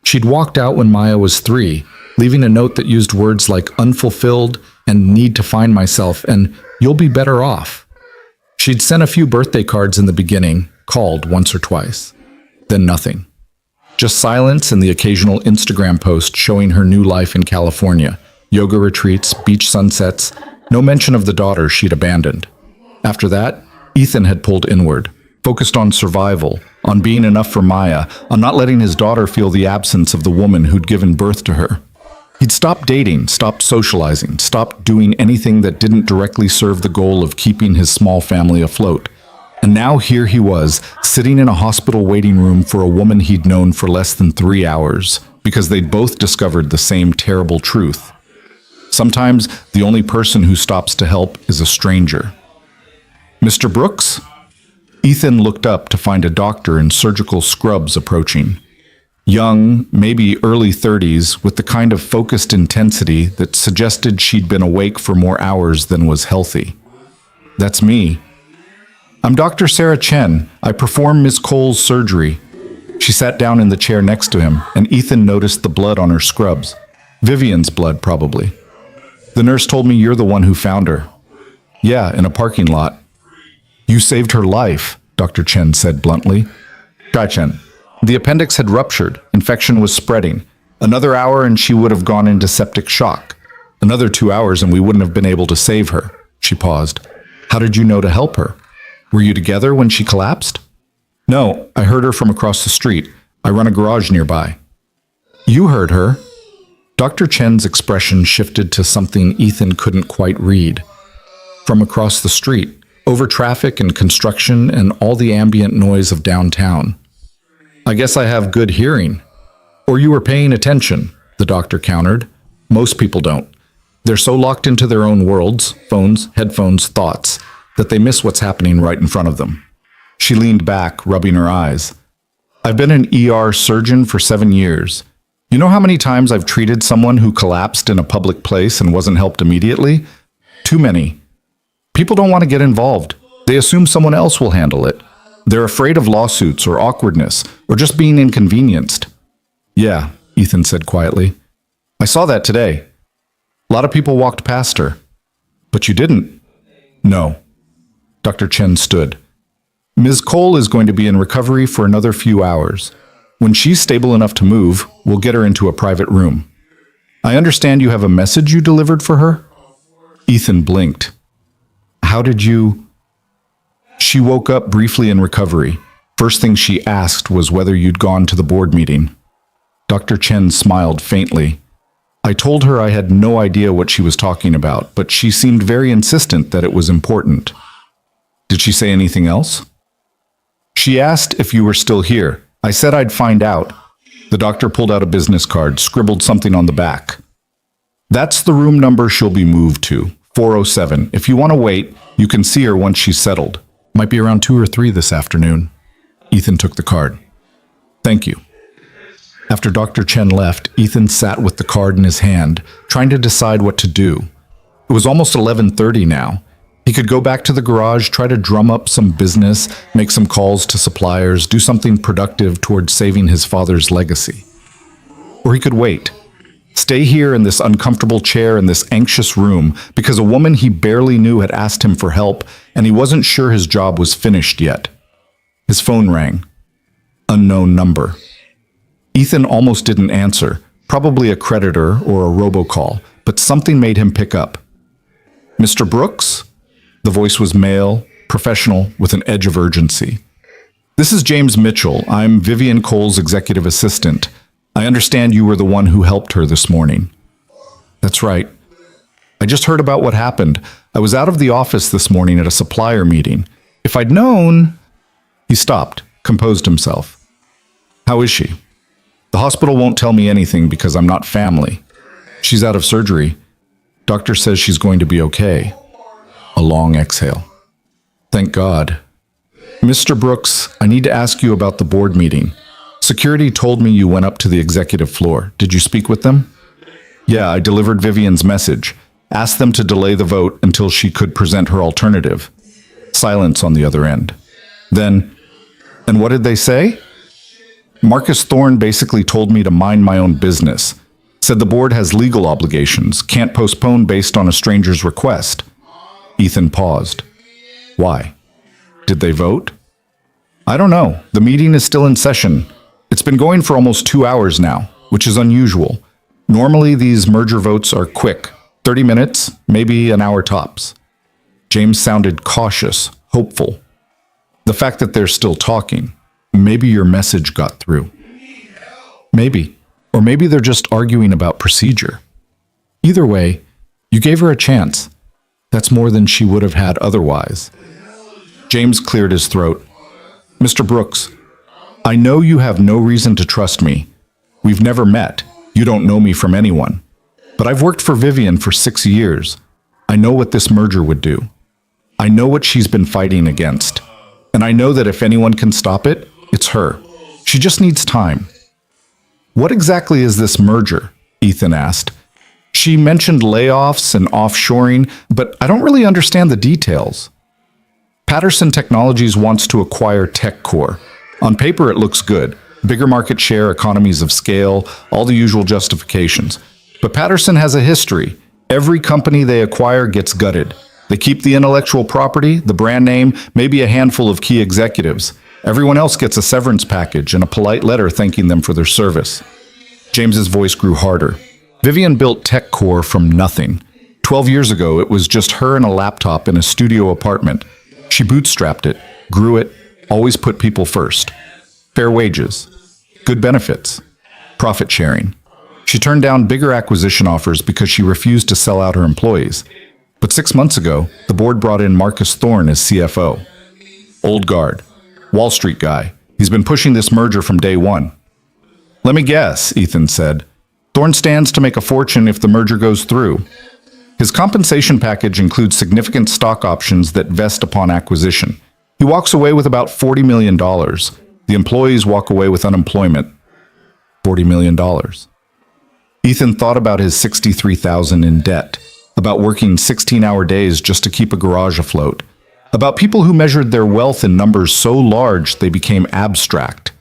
[SPEAKER 1] She'd walked out when Maya was 3, leaving a note that used words like unfulfilled and need to find myself and you'll be better off. She'd sent a few birthday cards in the beginning, called once or twice. Then nothing. Just silence and the occasional Instagram post showing her new life in California. Yoga retreats, beach sunsets, no mention of the daughter she'd abandoned. After that, Ethan had pulled inward, focused on survival, on being enough for Maya, on not letting his daughter feel the absence of the woman who'd given birth to her. He'd stopped dating, stopped socializing, stopped doing anything that didn't directly serve the goal of keeping his small family afloat. And now here he was, sitting in a hospital waiting room for a woman he'd known for less than 3 hours, because they'd both discovered the same terrible truth. Sometimes the only person who stops to help is a stranger. Mr. Brooks? Ethan looked up to find a doctor in surgical scrubs approaching. Young, maybe early 30s, with the kind of focused intensity that suggested she'd been awake for more hours than was healthy. That's me. I'm Dr. Sarah Chen. I perform Ms. Cole's surgery. She sat down in the chair next to him, and Ethan noticed the blood on her scrubs. Vivian's blood, probably. The nurse told me you're the one who found her. Yeah, in a parking lot. You saved her life, Dr. Chen said bluntly. Chen. The appendix had ruptured. Infection was spreading. Another hour and she would have gone into septic shock. Another 2 hours and we wouldn't have been able to save her. She paused. How did you know to help her? Were you together when she collapsed? No, I heard her from across the street. I run a garage nearby. You heard her? Dr. Chen's expression shifted to something Ethan couldn't quite read. From across the street, over traffic and construction and all the ambient noise of downtown. I guess I have good hearing. Or you were paying attention, the doctor countered. Most people don't. They're so locked into their own worlds, phones, headphones, thoughts, that they miss what's happening right in front of them. She leaned back, rubbing her eyes. I've been an ER surgeon for 7 years. You know how many times I've treated someone who collapsed in a public place and wasn't helped immediately? Too many. People don't want to get involved. They assume someone else will handle it. They're afraid of lawsuits or awkwardness or just being inconvenienced. Yeah, Ethan said quietly. I saw that today. A lot of people walked past her. But you didn't. No. Dr. Chen stood. Ms. Cole is going to be in recovery for another few hours. When she's stable enough to move, we'll get her into a private room. I understand you have a message you delivered for her? Ethan blinked. How did you... She woke up briefly in recovery. First thing she asked was whether you'd gone to the board meeting. Dr. Chen smiled faintly. I told her I had no idea what she was talking about, but she seemed very insistent that it was important. Did she say anything else? She asked if you were still here. I said I'd find out. The doctor pulled out a business card, scribbled something on the back. That's the room number she'll be moved to, 407. If you want to wait, you can see her once she's settled. Might be around 2 or 3 this afternoon. Ethan took the card. Thank you. After Dr. Chen left, Ethan sat with the card in his hand, trying to decide what to do. It was almost 11:30 now. He could go back to the garage, try to drum up some business, make some calls to suppliers, do something productive towards saving his father's legacy. Or he could wait. Stay here in this uncomfortable chair in this anxious room because a woman he barely knew had asked him for help and he wasn't sure his job was finished yet. His phone rang. Unknown number. Ethan almost didn't answer, probably a creditor or a robocall, but something made him pick up. Mr. Brooks? The voice was male, professional, with an edge of urgency. This is James Mitchell. I'm Vivian Cole's executive assistant. I understand you were the one who helped her this morning. That's right. I just heard about what happened. I was out of the office this morning at a supplier meeting. If I'd known... He stopped, composed himself. How is she? The hospital won't tell me anything because I'm not family. She's out of surgery. Doctor says she's going to be okay. A long exhale. Thank God. Mr. Brooks, I need to ask you about the board meeting. Security told me you went up to the executive floor. Did you speak with them? Yeah, I delivered Vivian's message. Asked them to delay the vote until she could present her alternative. Silence on the other end. Then, and what did they say? Marcus Thorne basically told me to mind my own business. Said the board has legal obligations, can't postpone based on a stranger's request. Ethan paused. Why? Did they vote? I don't know. The meeting is still in session. It's been going for almost 2 hours now, which is unusual. Normally, these merger votes are quick, 30 minutes, maybe an hour tops. James sounded cautious, hopeful. The fact that they're still talking, maybe your message got through. Maybe. Or maybe they're just arguing about procedure. Either way, you gave her a chance. That's more than she would have had otherwise. James cleared his throat. Mr. Brooks, I know you have no reason to trust me. We've never met. You don't know me from anyone. But I've worked for Vivian for 6 years. I know what this merger would do. I know what she's been fighting against. And I know that if anyone can stop it, it's her. She just needs time. What exactly is this merger? Ethan asked. She mentioned layoffs and offshoring, but I don't really understand the details. Patterson Technologies wants to acquire TechCore. On paper, it looks good. Bigger market share, economies of scale, all the usual justifications. But Patterson has a history. Every company they acquire gets gutted. They keep the intellectual property, the brand name, maybe a handful of key executives. Everyone else gets a severance package and a polite letter thanking them for their service. James's voice grew harder. Vivian built TechCore from nothing. 12 years ago, it was just her and a laptop in a studio apartment. She bootstrapped it, grew it, always put people first. Fair wages, good benefits, profit sharing. She turned down bigger acquisition offers because she refused to sell out her employees. But 6 months ago, the board brought in Marcus Thorne as CFO. Old guard, Wall Street guy. He's been pushing this merger from day one. Let me guess, Ethan said. Thorne stands to make a fortune if the merger goes through. His compensation package includes significant stock options that vest upon acquisition. He walks away with about $40 million. The employees walk away with unemployment. $40 million. Ethan thought about his $63,000 in debt, about working 16-hour days just to keep a garage afloat, about people who measured their wealth in numbers so large they became abstract.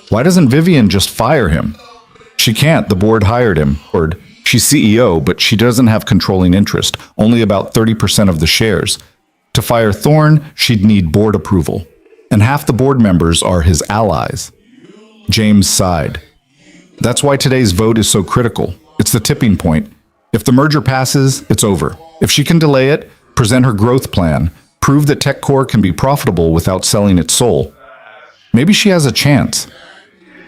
[SPEAKER 1] Why doesn't Vivian just fire him? She can't, the board hired him. She's CEO, but she doesn't have controlling interest, only about 30% of the shares. To fire Thorne, she'd need board approval, and half the board members are his allies. James sighed. That's why today's vote is so critical. It's the tipping point. If the merger passes, it's over. If she can delay it, present her growth plan, prove that TechCore can be profitable without selling its soul, maybe she has a chance.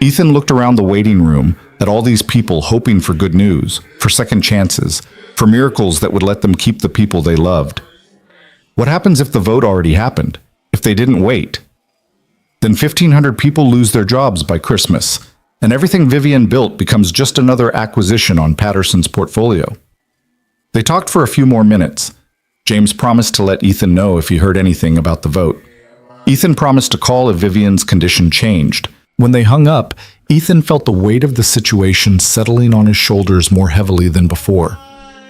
[SPEAKER 1] Ethan looked around the waiting room at all these people hoping for good news, for second chances, for miracles that would let them keep the people they loved. What happens if the vote already happened? If they didn't wait? Then 1,500 people lose their jobs by Christmas, and everything Vivian built becomes just another acquisition on Patterson's portfolio. They talked for a few more minutes. James promised to let Ethan know if he heard anything about the vote. Ethan promised to call if Vivian's condition changed. When they hung up, Ethan felt the weight of the situation settling on his shoulders more heavily than before.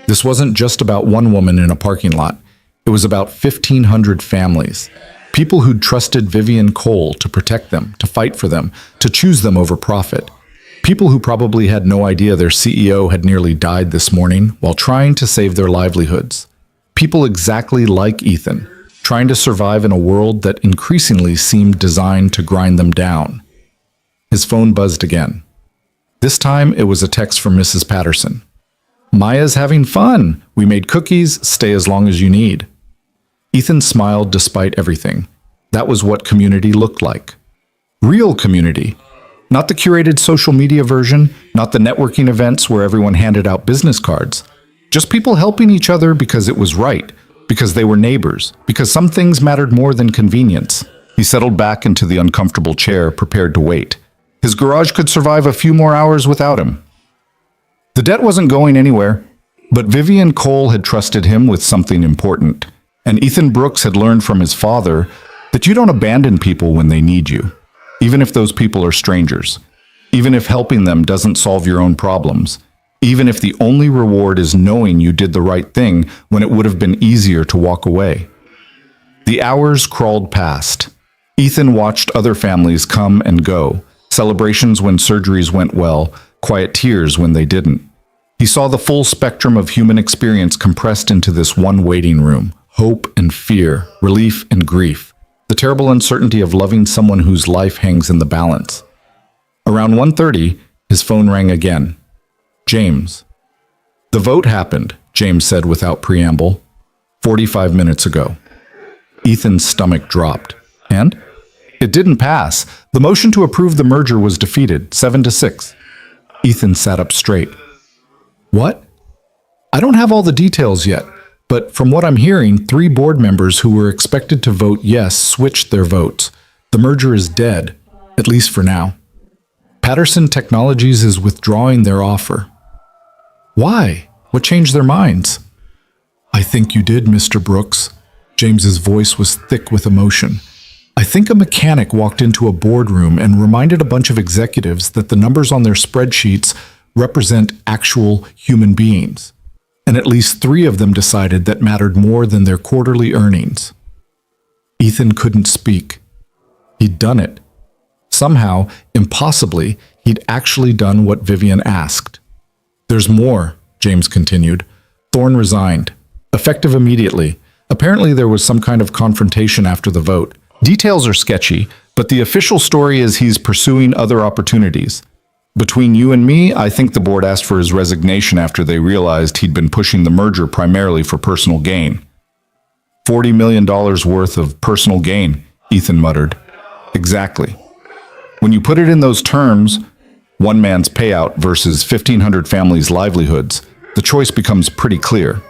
[SPEAKER 1] This wasn't just about one woman in a parking lot. It was about 1,500 families. People who'd trusted Vivian Cole to protect them, to fight for them, to choose them over profit. People who probably had no idea their CEO had nearly died this morning while trying to save their livelihoods. People exactly like Ethan, trying to survive in a world that increasingly seemed designed to grind them down. His phone buzzed again. This time it was a text from Mrs. Patterson. Maya's having fun. We made cookies. Stay as long as you need. Ethan smiled despite everything. That was what community looked like. Real community. Not the curated social media version, not the networking events where everyone handed out business cards. Just people helping each other because it was right, because they were neighbors, because some things mattered more than convenience. He settled back into the uncomfortable chair, prepared to wait. His garage could survive a few more hours without him. The debt wasn't going anywhere, but Vivian Cole had trusted him with something important, and Ethan Brooks had learned from his father that you don't abandon people when they need you, even if those people are strangers, even if helping them doesn't solve your own problems, even if the only reward is knowing you did the right thing when it would have been easier to walk away. The hours crawled past. Ethan watched other families come and go, celebrations when surgeries went well, quiet tears when they didn't. He saw the full spectrum of human experience compressed into this one waiting room, hope and fear, relief and grief. The terrible uncertainty of loving someone whose life hangs in the balance. Around 1:30, his phone rang again. James. The vote happened, James said without preamble. 45 minutes ago. Ethan's stomach dropped. And? It didn't pass. The motion to approve the merger was defeated, 7-6. Ethan sat up straight. What? I don't have all the details yet, but from what I'm hearing, 3 board members who were expected to vote yes switched their votes. The merger is dead, at least for now. Patterson Technologies is withdrawing their offer. Why? What changed their minds? I think you did, Mr. Brooks. James's voice was thick with emotion. I think a mechanic walked into a boardroom and reminded a bunch of executives that the numbers on their spreadsheets represent actual human beings. And at least 3 of them decided that mattered more than their quarterly earnings. Ethan couldn't speak. He'd done it. Somehow, impossibly, he'd actually done what Vivian asked. There's more, James continued. Thorne resigned. Effective immediately. Apparently there was some kind of confrontation after the vote. Details are sketchy, but the official story is he's pursuing other opportunities. Between you and me, I think the board asked for his resignation after they realized he'd been pushing the merger primarily for personal gain. $40 million worth of personal gain, Ethan muttered. Exactly. When you put it in those terms, one man's payout versus 1,500 families' livelihoods, the choice becomes pretty clear.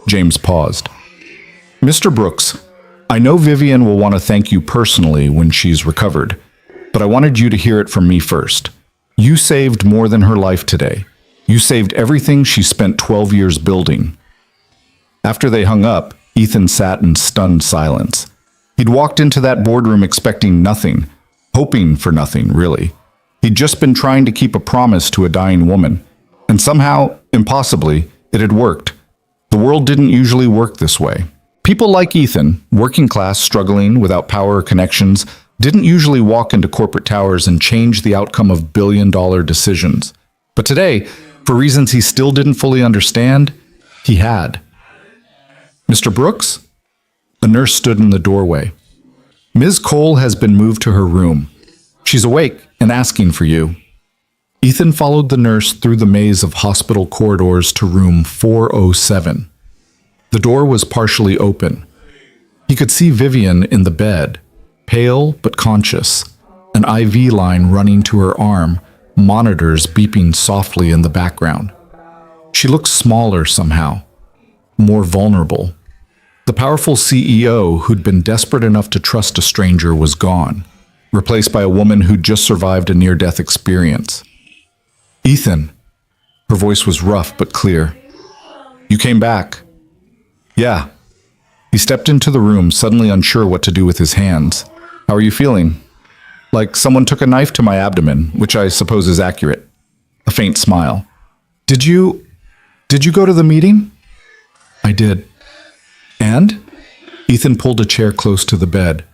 [SPEAKER 1] James paused. Mr. Brooks, I know Vivian will want to thank you personally when she's recovered, but I wanted you to hear it from me first. You saved more than her life today. You saved everything she spent 12 years building. After they hung up, Ethan sat in stunned silence. He'd walked into that boardroom expecting nothing, hoping for nothing, really. He'd just been trying to keep a promise to a dying woman. And somehow, impossibly, it had worked. The world didn't usually work this way. People like Ethan, working class, struggling, without power or connections, didn't usually walk into corporate towers and change the outcome of billion-dollar decisions. But today, for reasons he still didn't fully understand, he had. Mr. Brooks? A nurse stood in the doorway. Ms. Cole has been moved to her room. She's awake and asking for you. Ethan followed the nurse through the maze of hospital corridors to room 407. The door was partially open. He could see Vivian in the bed, pale but conscious, an IV line running to her arm, monitors beeping softly in the background. She looked smaller somehow, more vulnerable. The powerful CEO who'd been desperate enough to trust a stranger was gone, replaced by a woman who'd just survived a near-death experience. Ethan. Her voice was rough but clear. You came back. Yeah. He stepped into the room, suddenly unsure what to do with his hands. How are you feeling? Like someone took a knife to my abdomen, which I suppose is accurate. A faint smile. Did you go to the meeting? I did. And? Ethan pulled a chair close to the bed.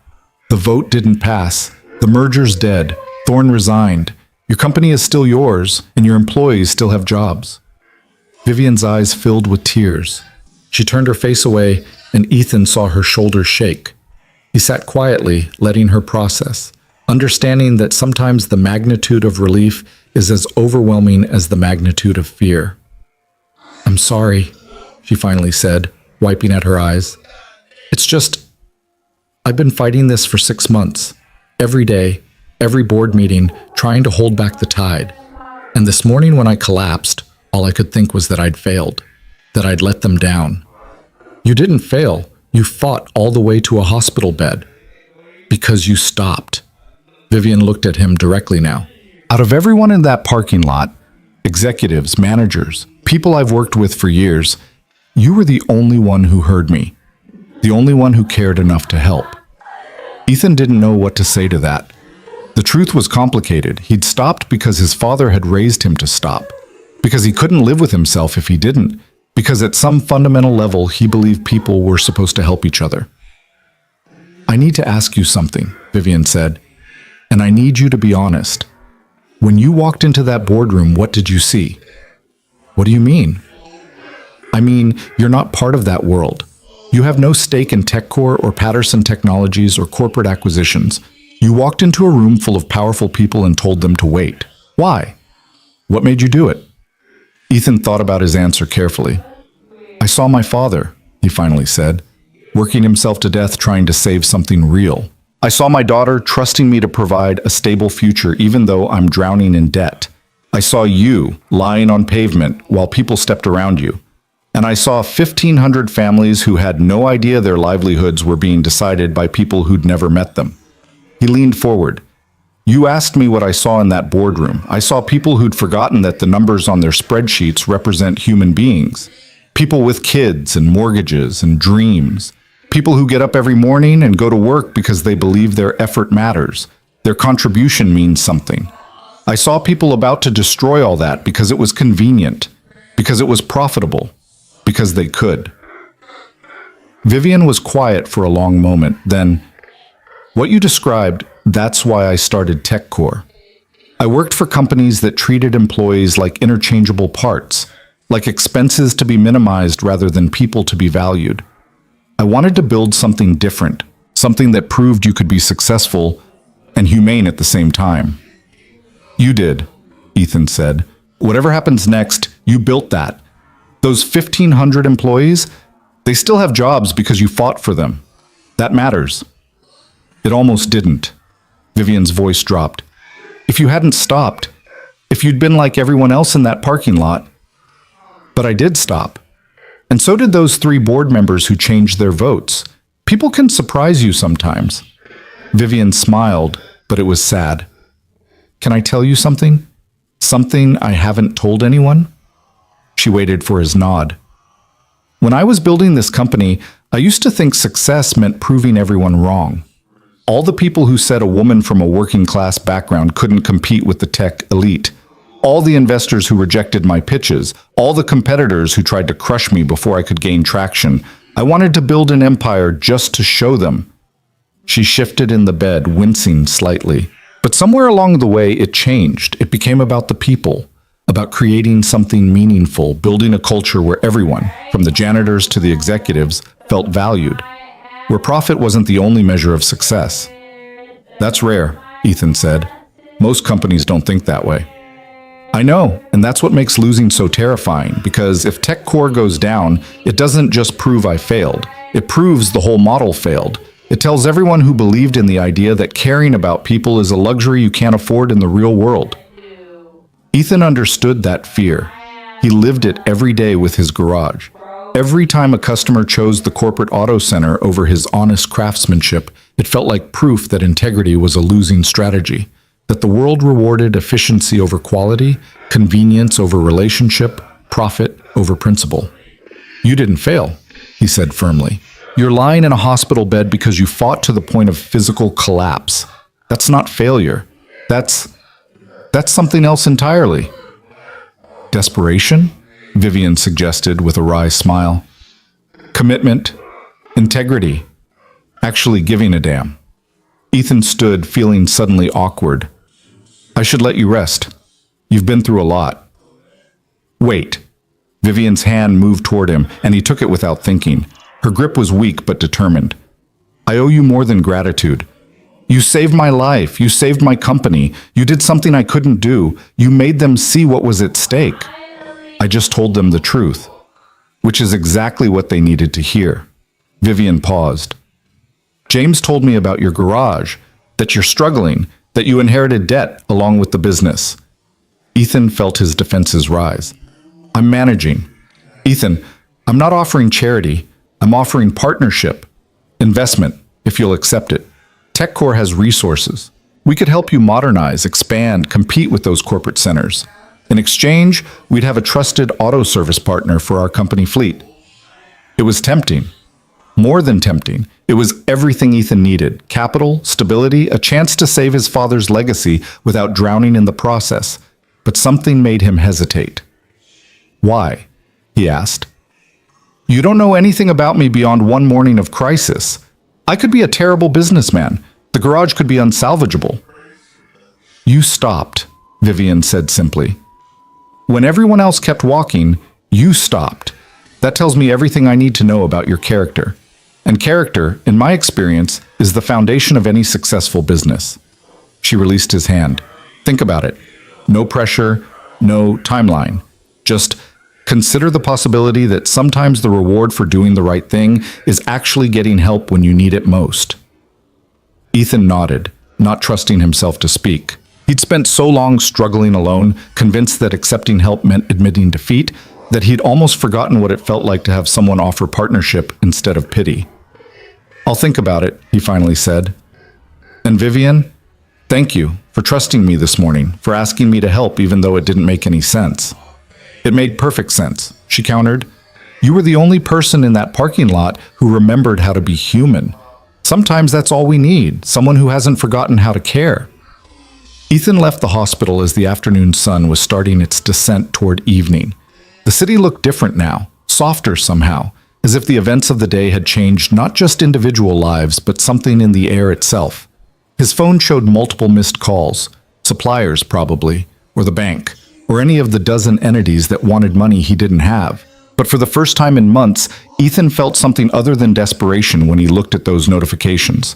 [SPEAKER 1] The vote didn't pass. The merger's dead. Thorne resigned. Your company is still yours, and your employees still have jobs. Vivian's eyes filled with tears. She turned her face away, and Ethan saw her shoulders shake. He sat quietly, letting her process, understanding that sometimes the magnitude of relief is as overwhelming as the magnitude of fear. I'm sorry, she finally said, wiping at her eyes. It's just, I've been fighting this for 6 months, every day, every board meeting, trying to hold back the tide. And this morning when I collapsed, all I could think was that I'd failed, that I'd let them down. You didn't fail. You fought all the way to a hospital bed. Because you stopped. Vivian looked at him directly now. Out of everyone in that parking lot, executives, managers, people I've worked with for years, you were the only one who heard me. The only one who cared enough to help. Ethan didn't know what to say to that. The truth was complicated. He'd stopped because his father had raised him to stop. Because he couldn't live with himself if he didn't. Because at some fundamental level, he believed people were supposed to help each other. I need to ask you something, Vivian said. And I need you to be honest. When you walked into that boardroom, what did you see? What do you mean? I mean, you're not part of that world. You have no stake in TechCore or Patterson Technologies or corporate acquisitions. You walked into a room full of powerful people and told them to wait. Why? What made you do it? Ethan thought about his answer carefully. I saw my father, he finally said, working himself to death trying to save something real. I saw my daughter trusting me to provide a stable future even though I'm drowning in debt. I saw you lying on pavement while people stepped around you. And I saw 1,500 families who had no idea their livelihoods were being decided by people who'd never met them. He leaned forward. You asked me what I saw in that boardroom. I saw people who'd forgotten that the numbers on their spreadsheets represent human beings. People with kids and mortgages and dreams. People who get up every morning and go to work because they believe their effort matters. Their contribution means something. I saw people about to destroy all that because it was convenient, because it was profitable, because they could. Vivian was quiet for a long moment, then, what you described, that's why I started TechCore. I worked for companies that treated employees like interchangeable parts, like expenses to be minimized rather than people to be valued. I wanted to build something different, something that proved you could be successful and humane at the same time. You did, Ethan said. Whatever happens next, you built that. Those 1,500 employees, they still have jobs because you fought for them. That matters. It almost didn't. Vivian's voice dropped. If you hadn't stopped, if you'd been like everyone else in that parking lot. But I did stop. And so did those 3 board members who changed their votes. People can surprise you sometimes. Vivian smiled, but it was sad. Can I tell you something? Something I haven't told anyone? She waited for his nod. When I was building this company, I used to think success meant proving everyone wrong. All the people who said a woman from a working class background couldn't compete with the tech elite. All the investors who rejected my pitches. All the competitors who tried to crush me before I could gain traction. I wanted to build an empire just to show them. She shifted in the bed, wincing slightly. But somewhere along the way, it changed. It became about the people, about creating something meaningful, building a culture where everyone, from the janitors to the executives, felt valued, where profit wasn't the only measure of success. That's rare, Ethan said. Most companies don't think that way. I know, and that's what makes losing so terrifying, because if TechCore goes down, it doesn't just prove I failed. It proves the whole model failed. It tells everyone who believed in the idea that caring about people is a luxury you can't afford in the real world. Ethan understood that fear. He lived it every day with his garage. Every time a customer chose the corporate auto center over his honest craftsmanship, it felt like proof that integrity was a losing strategy, that the world rewarded efficiency over quality, convenience over relationship, profit over principle. You didn't fail, he said firmly. You're lying in a hospital bed because you fought to the point of physical collapse. That's not failure. That's something else entirely. Desperation? Vivian suggested with a wry smile. Commitment, integrity, actually giving a damn. Ethan stood, feeling suddenly awkward. I should let you rest. You've been through a lot. Wait. Vivian's hand moved toward him, and he took it without thinking. Her grip was weak but determined. I owe you more than gratitude. You saved my life. You saved my company. You did something I couldn't do. You made them see what was at stake. I just told them the truth, which is exactly what they needed to hear. Vivian paused. James told me about your garage, that you're struggling, that you inherited debt along with the business. Ethan felt his defenses rise. I'm managing. Ethan, I'm not offering charity. I'm offering partnership, investment, if you'll accept it. TechCore has resources. We could help you modernize, expand, compete with those corporate centers. In exchange, we'd have a trusted auto service partner for our company fleet. It was tempting. More than tempting. It was everything Ethan needed. Capital, stability, a chance to save his father's legacy without drowning in the process. But something made him hesitate. Why? He asked. You don't know anything about me beyond one morning of crisis. I could be a terrible businessman. The garage could be unsalvageable. You stopped, Vivian said simply. When everyone else kept walking, you stopped. That tells me everything I need to know about your character. And character, in my experience, is the foundation of any successful business. She released his hand. Think about it. No pressure, no timeline. Just consider the possibility that sometimes the reward for doing the right thing is actually getting help when you need it most. Ethan nodded, not trusting himself to speak. He'd spent so long struggling alone, convinced that accepting help meant admitting defeat, that he'd almost forgotten what it felt like to have someone offer partnership instead of pity. I'll think about it, he finally said. And Vivian, thank you for trusting me this morning, for asking me to help even though it didn't make any sense. It made perfect sense, she countered. You were the only person in that parking lot who remembered how to be human. Sometimes that's all we need, someone who hasn't forgotten how to care. Ethan left the hospital as the afternoon sun was starting its descent toward evening. The city looked different now, softer somehow, as if the events of the day had changed not just individual lives, but something in the air itself. His phone showed multiple missed calls, suppliers probably, or the bank, or any of the dozen entities that wanted money he didn't have. But for the first time in months, Ethan felt something other than desperation when he looked at those notifications.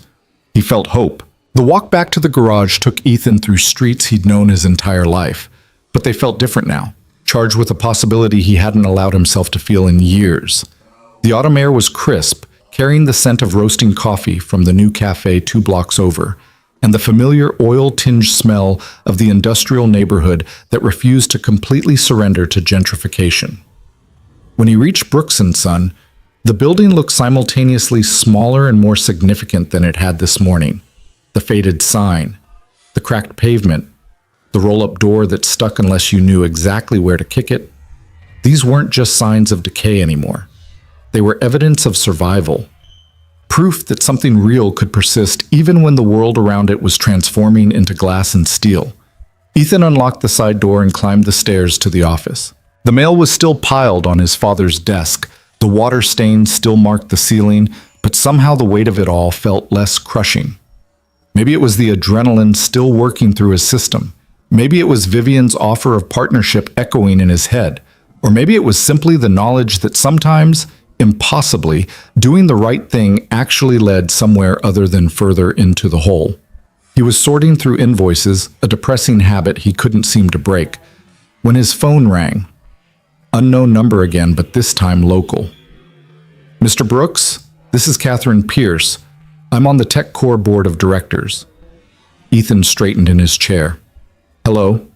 [SPEAKER 1] He felt hope. The walk back to the garage took Ethan through streets he'd known his entire life, but they felt different now, charged with a possibility he hadn't allowed himself to feel in years. The autumn air was crisp, carrying the scent of roasting coffee from the new cafe 2 blocks over, and the familiar oil-tinged smell of the industrial neighborhood that refused to completely surrender to gentrification. When he reached Brooks & Son, the building looked simultaneously smaller and more significant than it had this morning. The faded sign, the cracked pavement, the roll-up door that stuck unless you knew exactly where to kick it. These weren't just signs of decay anymore. They were evidence of survival. Proof that something real could persist even when the world around it was transforming into glass and steel. Ethan unlocked the side door and climbed the stairs to the office. The mail was still piled on his father's desk. The water stains still marked the ceiling, but somehow the weight of it all felt less crushing. Maybe it was the adrenaline still working through his system. Maybe it was Vivian's offer of partnership echoing in his head. Or maybe it was simply the knowledge that sometimes, impossibly, doing the right thing actually led somewhere other than further into the hole. He was sorting through invoices, a depressing habit he couldn't seem to break, when his phone rang. Unknown number again, but this time local. Mr. Brooks, this is Catherine Pierce. I'm on the Tech Core Board of Directors. Ethan straightened in his chair. Hello.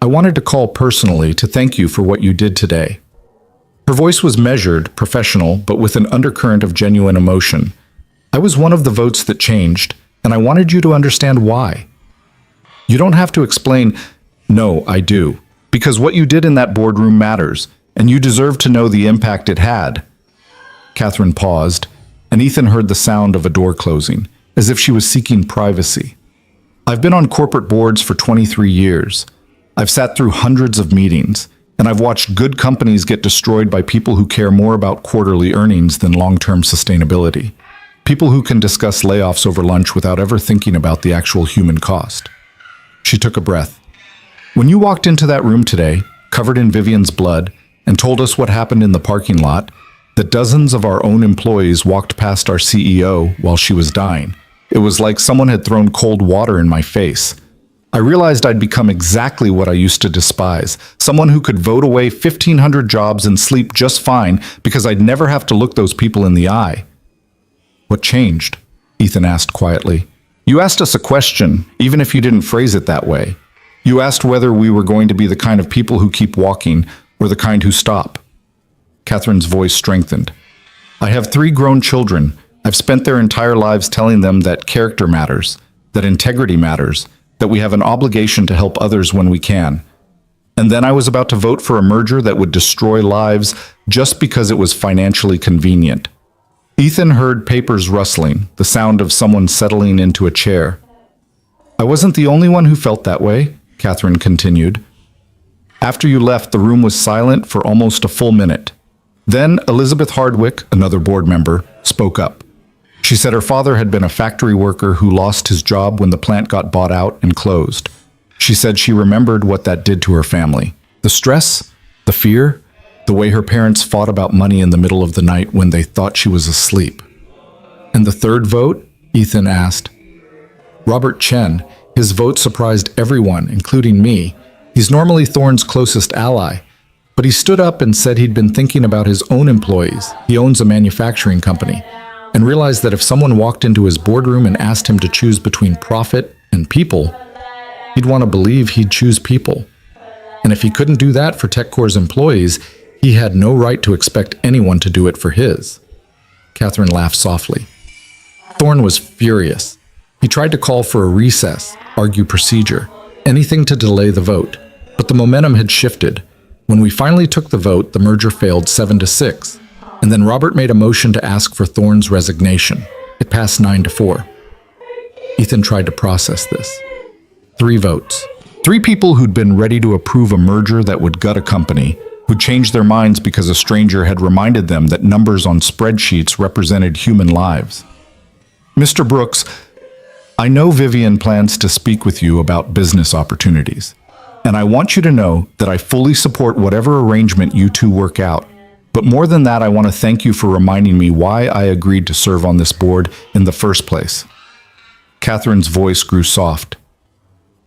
[SPEAKER 1] I wanted to call personally to thank you for what you did today. Her voice was measured, professional, but with an undercurrent of genuine emotion. I was one of the votes that changed, and I wanted you to understand why. You don't have to explain. No, I do. Because what you did in that boardroom matters, and you deserve to know the impact it had. Catherine paused, and Ethan heard the sound of a door closing, as if she was seeking privacy. I've been on corporate boards for 23 years. I've sat through hundreds of meetings, and I've watched good companies get destroyed by people who care more about quarterly earnings than long-term sustainability. People who can discuss layoffs over lunch without ever thinking about the actual human cost. She took a breath. When you walked into that room today, covered in Vivian's blood, and told us what happened in the parking lot, that dozens of our own employees walked past our CEO while she was dying, it was like someone had thrown cold water in my face. I realized I'd become exactly what I used to despise, someone who could vote away 1,500 jobs and sleep just fine because I'd never have to look those people in the eye. What changed? Ethan asked quietly. You asked us a question, even if you didn't phrase it that way. You asked whether we were going to be the kind of people who keep walking or the kind who stop. Catherine's voice strengthened. I have 3 grown children. I've spent their entire lives telling them that character matters, that integrity matters, that we have an obligation to help others when we can. And then I was about to vote for a merger that would destroy lives just because it was financially convenient. Ethan heard papers rustling, the sound of someone settling into a chair. I wasn't the only one who felt that way, Catherine continued. After you left, the room was silent for almost a full minute. Then Elizabeth Hardwick, another board member, spoke up. She said her father had been a factory worker who lost his job when the plant got bought out and closed. She said she remembered what that did to her family. The stress, the fear, The way her parents fought about money in the middle of the night when they thought she was asleep. And the third vote? Ethan asked. Robert Chen. His vote surprised everyone, including me. He's normally Thorne's closest ally. But he stood up and said he'd been thinking about his own employees. He owns a manufacturing company. And realized that if someone walked into his boardroom and asked him to choose between profit and people, he'd want to believe he'd choose people. And if he couldn't do that for TechCore's employees, he had no right to expect anyone to do it for his. Catherine laughed softly. Thorne was furious. He tried to call for a recess, argue procedure, anything to delay the vote. But the momentum had shifted. When we finally took the vote, the merger failed 7-6. And then Robert made a motion to ask for Thorne's resignation. It passed 9-4. Ethan tried to process this. 3 votes. 3 people who'd been ready to approve a merger that would gut a company, who'd changed their minds because a stranger had reminded them that numbers on spreadsheets represented human lives. Mr. Brooks, I know Vivian plans to speak with you about business opportunities, and I want you to know that I fully support whatever arrangement you two work out. But more than that, I want to thank you for reminding me why I agreed to serve on this board in the first place. Catherine's voice grew soft.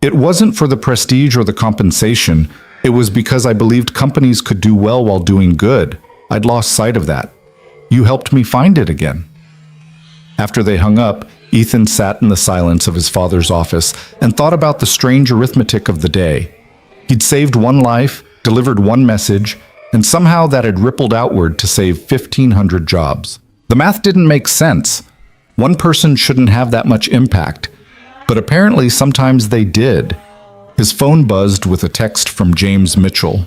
[SPEAKER 1] It wasn't for the prestige or the compensation. It was because I believed companies could do well while doing good. I'd lost sight of that. You helped me find it again. After they hung up, Ethan sat in the silence of his father's office and thought about the strange arithmetic of the day. He'd saved 1 life, delivered 1 message, and somehow that had rippled outward to save 1,500 jobs. The math didn't make sense. 1 person shouldn't have that much impact, but apparently sometimes they did. His phone buzzed with a text from James Mitchell.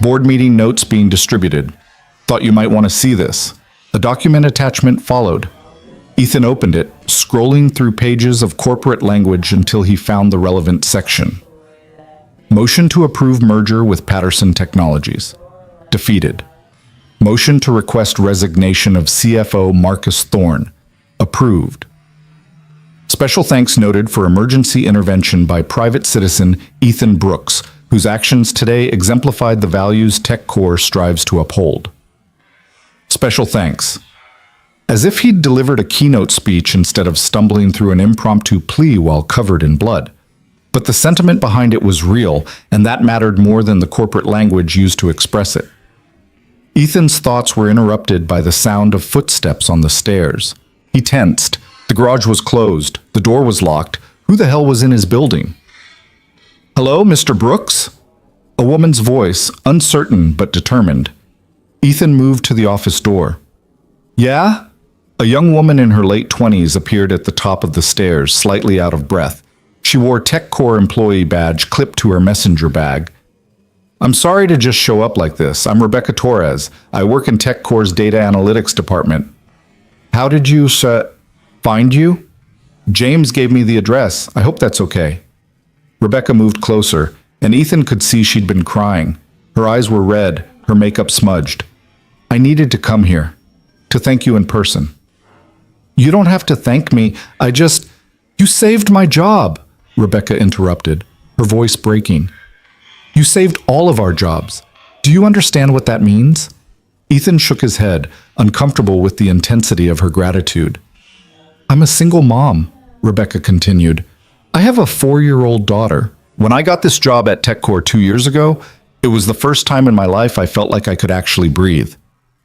[SPEAKER 1] Board meeting notes being distributed. Thought you might want to see this. A document attachment followed. Ethan opened it, scrolling through pages of corporate language until he found the relevant section. Motion to approve merger with Patterson Technologies. Defeated. Motion to request resignation of CFO Marcus Thorne. Approved. Special thanks noted for emergency intervention by private citizen Ethan Brooks, whose actions today exemplified the values TechCore strives to uphold. Special thanks. As if he'd delivered a keynote speech instead of stumbling through an impromptu plea while covered in blood. But the sentiment behind it was real, and that mattered more than the corporate language used to express it. Ethan's thoughts were interrupted by the sound of footsteps on the stairs. He tensed. The garage was closed. The door was locked. Who the hell was in his building? Hello, Mr. Brooks? A woman's voice, uncertain but determined. Ethan moved to the office door. Yeah? A young woman in her late 20s appeared at the top of the stairs, slightly out of breath. She wore TechCore employee badge clipped to her messenger bag. I'm sorry to just show up like this. I'm Rebecca Torres. I work in TechCore's data analytics department. How did you find you? James gave me the address. I hope that's okay. Rebecca moved closer, and Ethan could see she'd been crying. Her eyes were red, her makeup smudged. I needed to come here, to thank you in person. You don't have to thank me. You saved my job, Rebecca interrupted, her voice breaking. You saved all of our jobs. Do you understand what that means? Ethan shook his head, uncomfortable with the intensity of her gratitude. I'm a single mom, Rebecca continued. I have a 4-year-old daughter. When I got this job at TechCore 2 years ago, it was the first time in my life I felt like I could actually breathe.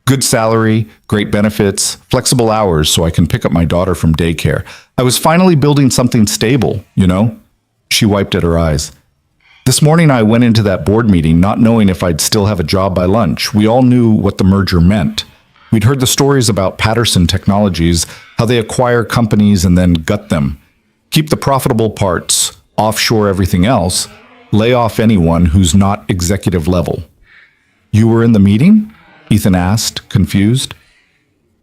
[SPEAKER 1] Good salary, great benefits, flexible hours so I can pick up my daughter from daycare. I was finally building something stable, you know? She wiped at her eyes. This morning I went into that board meeting not knowing if I'd still have a job by lunch. We all knew what the merger meant. We'd heard the stories about Patterson Technologies, how they acquire companies and then gut them. Keep the profitable parts, offshore everything else, lay off anyone who's not executive level. You were in the meeting? Ethan asked, confused.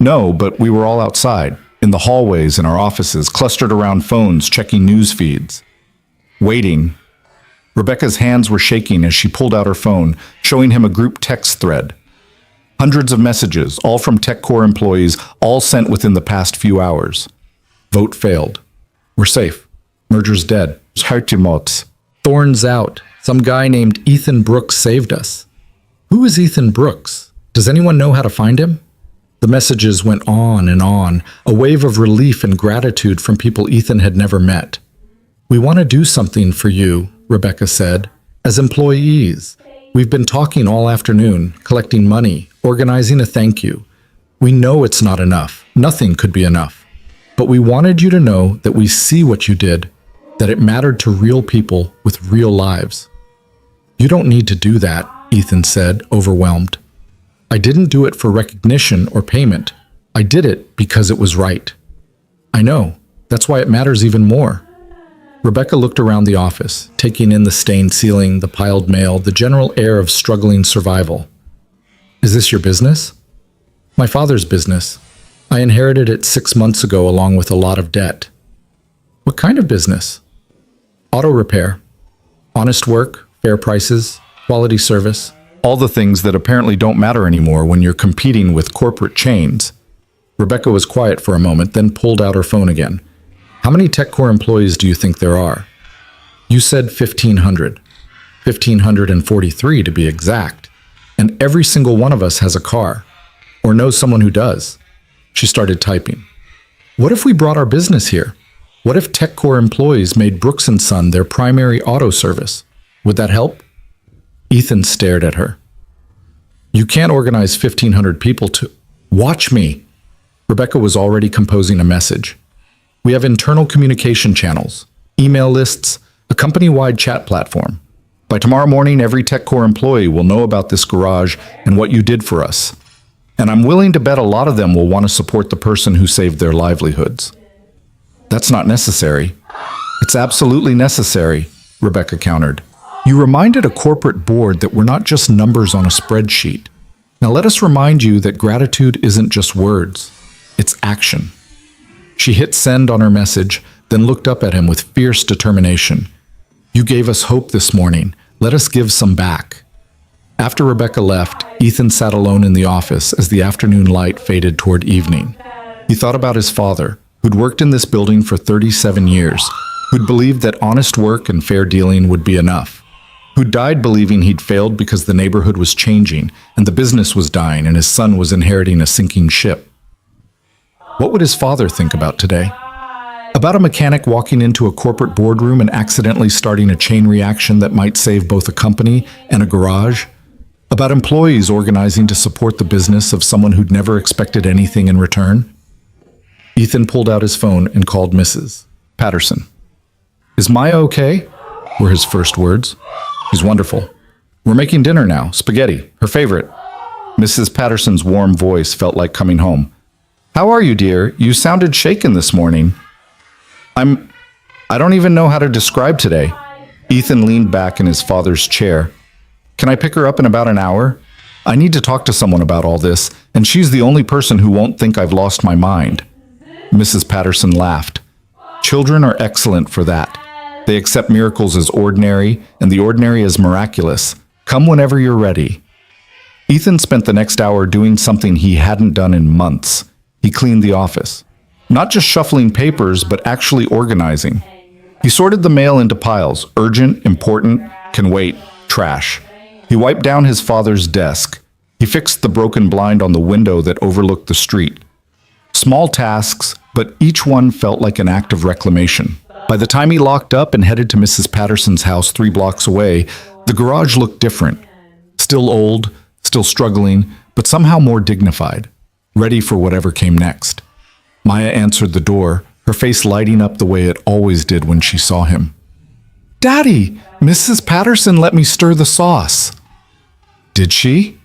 [SPEAKER 1] No, but we were all outside, in the hallways in our offices, clustered around phones, checking news feeds. Waiting. Rebecca's hands were shaking as she pulled out her phone, showing him a group text thread. Hundreds of messages, all from TechCore employees, all sent within the past few hours. Vote failed. We're safe. Merger's dead. Thorne's out. Some guy named Ethan Brooks saved us.
[SPEAKER 2] Who is Ethan Brooks? Does anyone know how to find him? The messages went on, a wave of relief and gratitude from people Ethan had never met. We want to do something for you, Rebecca said. As employees, we've been talking all afternoon, collecting money, organizing a thank you. We know it's not enough. Nothing could be enough. But we wanted you to know that we see what you did, that it mattered to real people with real lives. You don't need to do that, Ethan said, overwhelmed. I didn't do it for recognition or payment. I did it because it was right. I know. That's why it matters even more. Rebecca looked around the office, taking in the stained ceiling, the piled mail, the general air of struggling survival. Is this your business? My father's business. I inherited it 6 months ago along with a lot of debt. What kind of business? Auto repair. Honest work, fair prices, quality service. All the things that apparently don't matter anymore when you're competing with corporate chains. Rebecca was quiet for a moment, then pulled out her phone again. How many TechCore employees do you think there are? You said 1,500. 1,543 to be exact. And every single one of us has a car, or knows someone who does. She started typing. What if we brought our business here? What if TechCore employees made Brooks & Son their primary auto service? Would that help? Ethan stared at her. You can't organize 1,500 people to... Watch me! Rebecca was already composing a message. We have internal communication channels, email lists, a company-wide chat platform. By tomorrow morning, every TechCore employee will know about this garage and what you did for us. And I'm willing to bet a lot of them will want to support the person who saved their livelihoods. That's not necessary. It's absolutely necessary, Rebecca countered. You reminded a corporate board that we're not just numbers on a spreadsheet. Now let us remind you that gratitude isn't just words, it's action. She hit send on her message, then looked up at him with fierce determination. You gave us hope this morning. Let us give some back. After Rebecca left, Ethan sat alone in the office as the afternoon light faded toward evening. He thought about his father, who'd worked in this building for 37 years, who'd believed that honest work and fair dealing would be enough, who died believing he'd failed because the neighborhood was changing and the business was dying and his son was inheriting a sinking ship. What would his father think about today? About a mechanic walking into a corporate boardroom and accidentally starting a chain reaction that might save both a company and a garage? About employees organizing to support the business of someone who'd never expected anything in return? Ethan pulled out his phone and called Mrs. Patterson. Is Maya okay? Were his first words. She's wonderful. We're making dinner now, spaghetti, her favorite. Mrs. Patterson's warm voice felt like coming home. How are you, dear? You sounded shaken this morning. I don't even know how to describe today. Ethan leaned back in his father's chair. Can I pick her up in about an hour? I need to talk to someone about all this, and she's the only person who won't think I've lost my mind. Mrs. Patterson laughed. Children are excellent for that. They accept miracles as ordinary, and the ordinary as miraculous. Come whenever you're ready. Ethan spent the next hour doing something he hadn't done in months. He cleaned the office. Not just shuffling papers, but actually organizing. He sorted the mail into piles: urgent, important, can wait, trash. He wiped down his father's desk. He fixed the broken blind on the window that overlooked the street. Small tasks, but each one felt like an act of reclamation. By the time he locked up and headed to Mrs. Patterson's house 3 blocks away, the garage looked different. Still old, still struggling, but somehow more dignified, ready for whatever came next. Maya answered the door, her face lighting up the way it always did when she saw him. Daddy, Mrs. Patterson let me stir the sauce. Did she?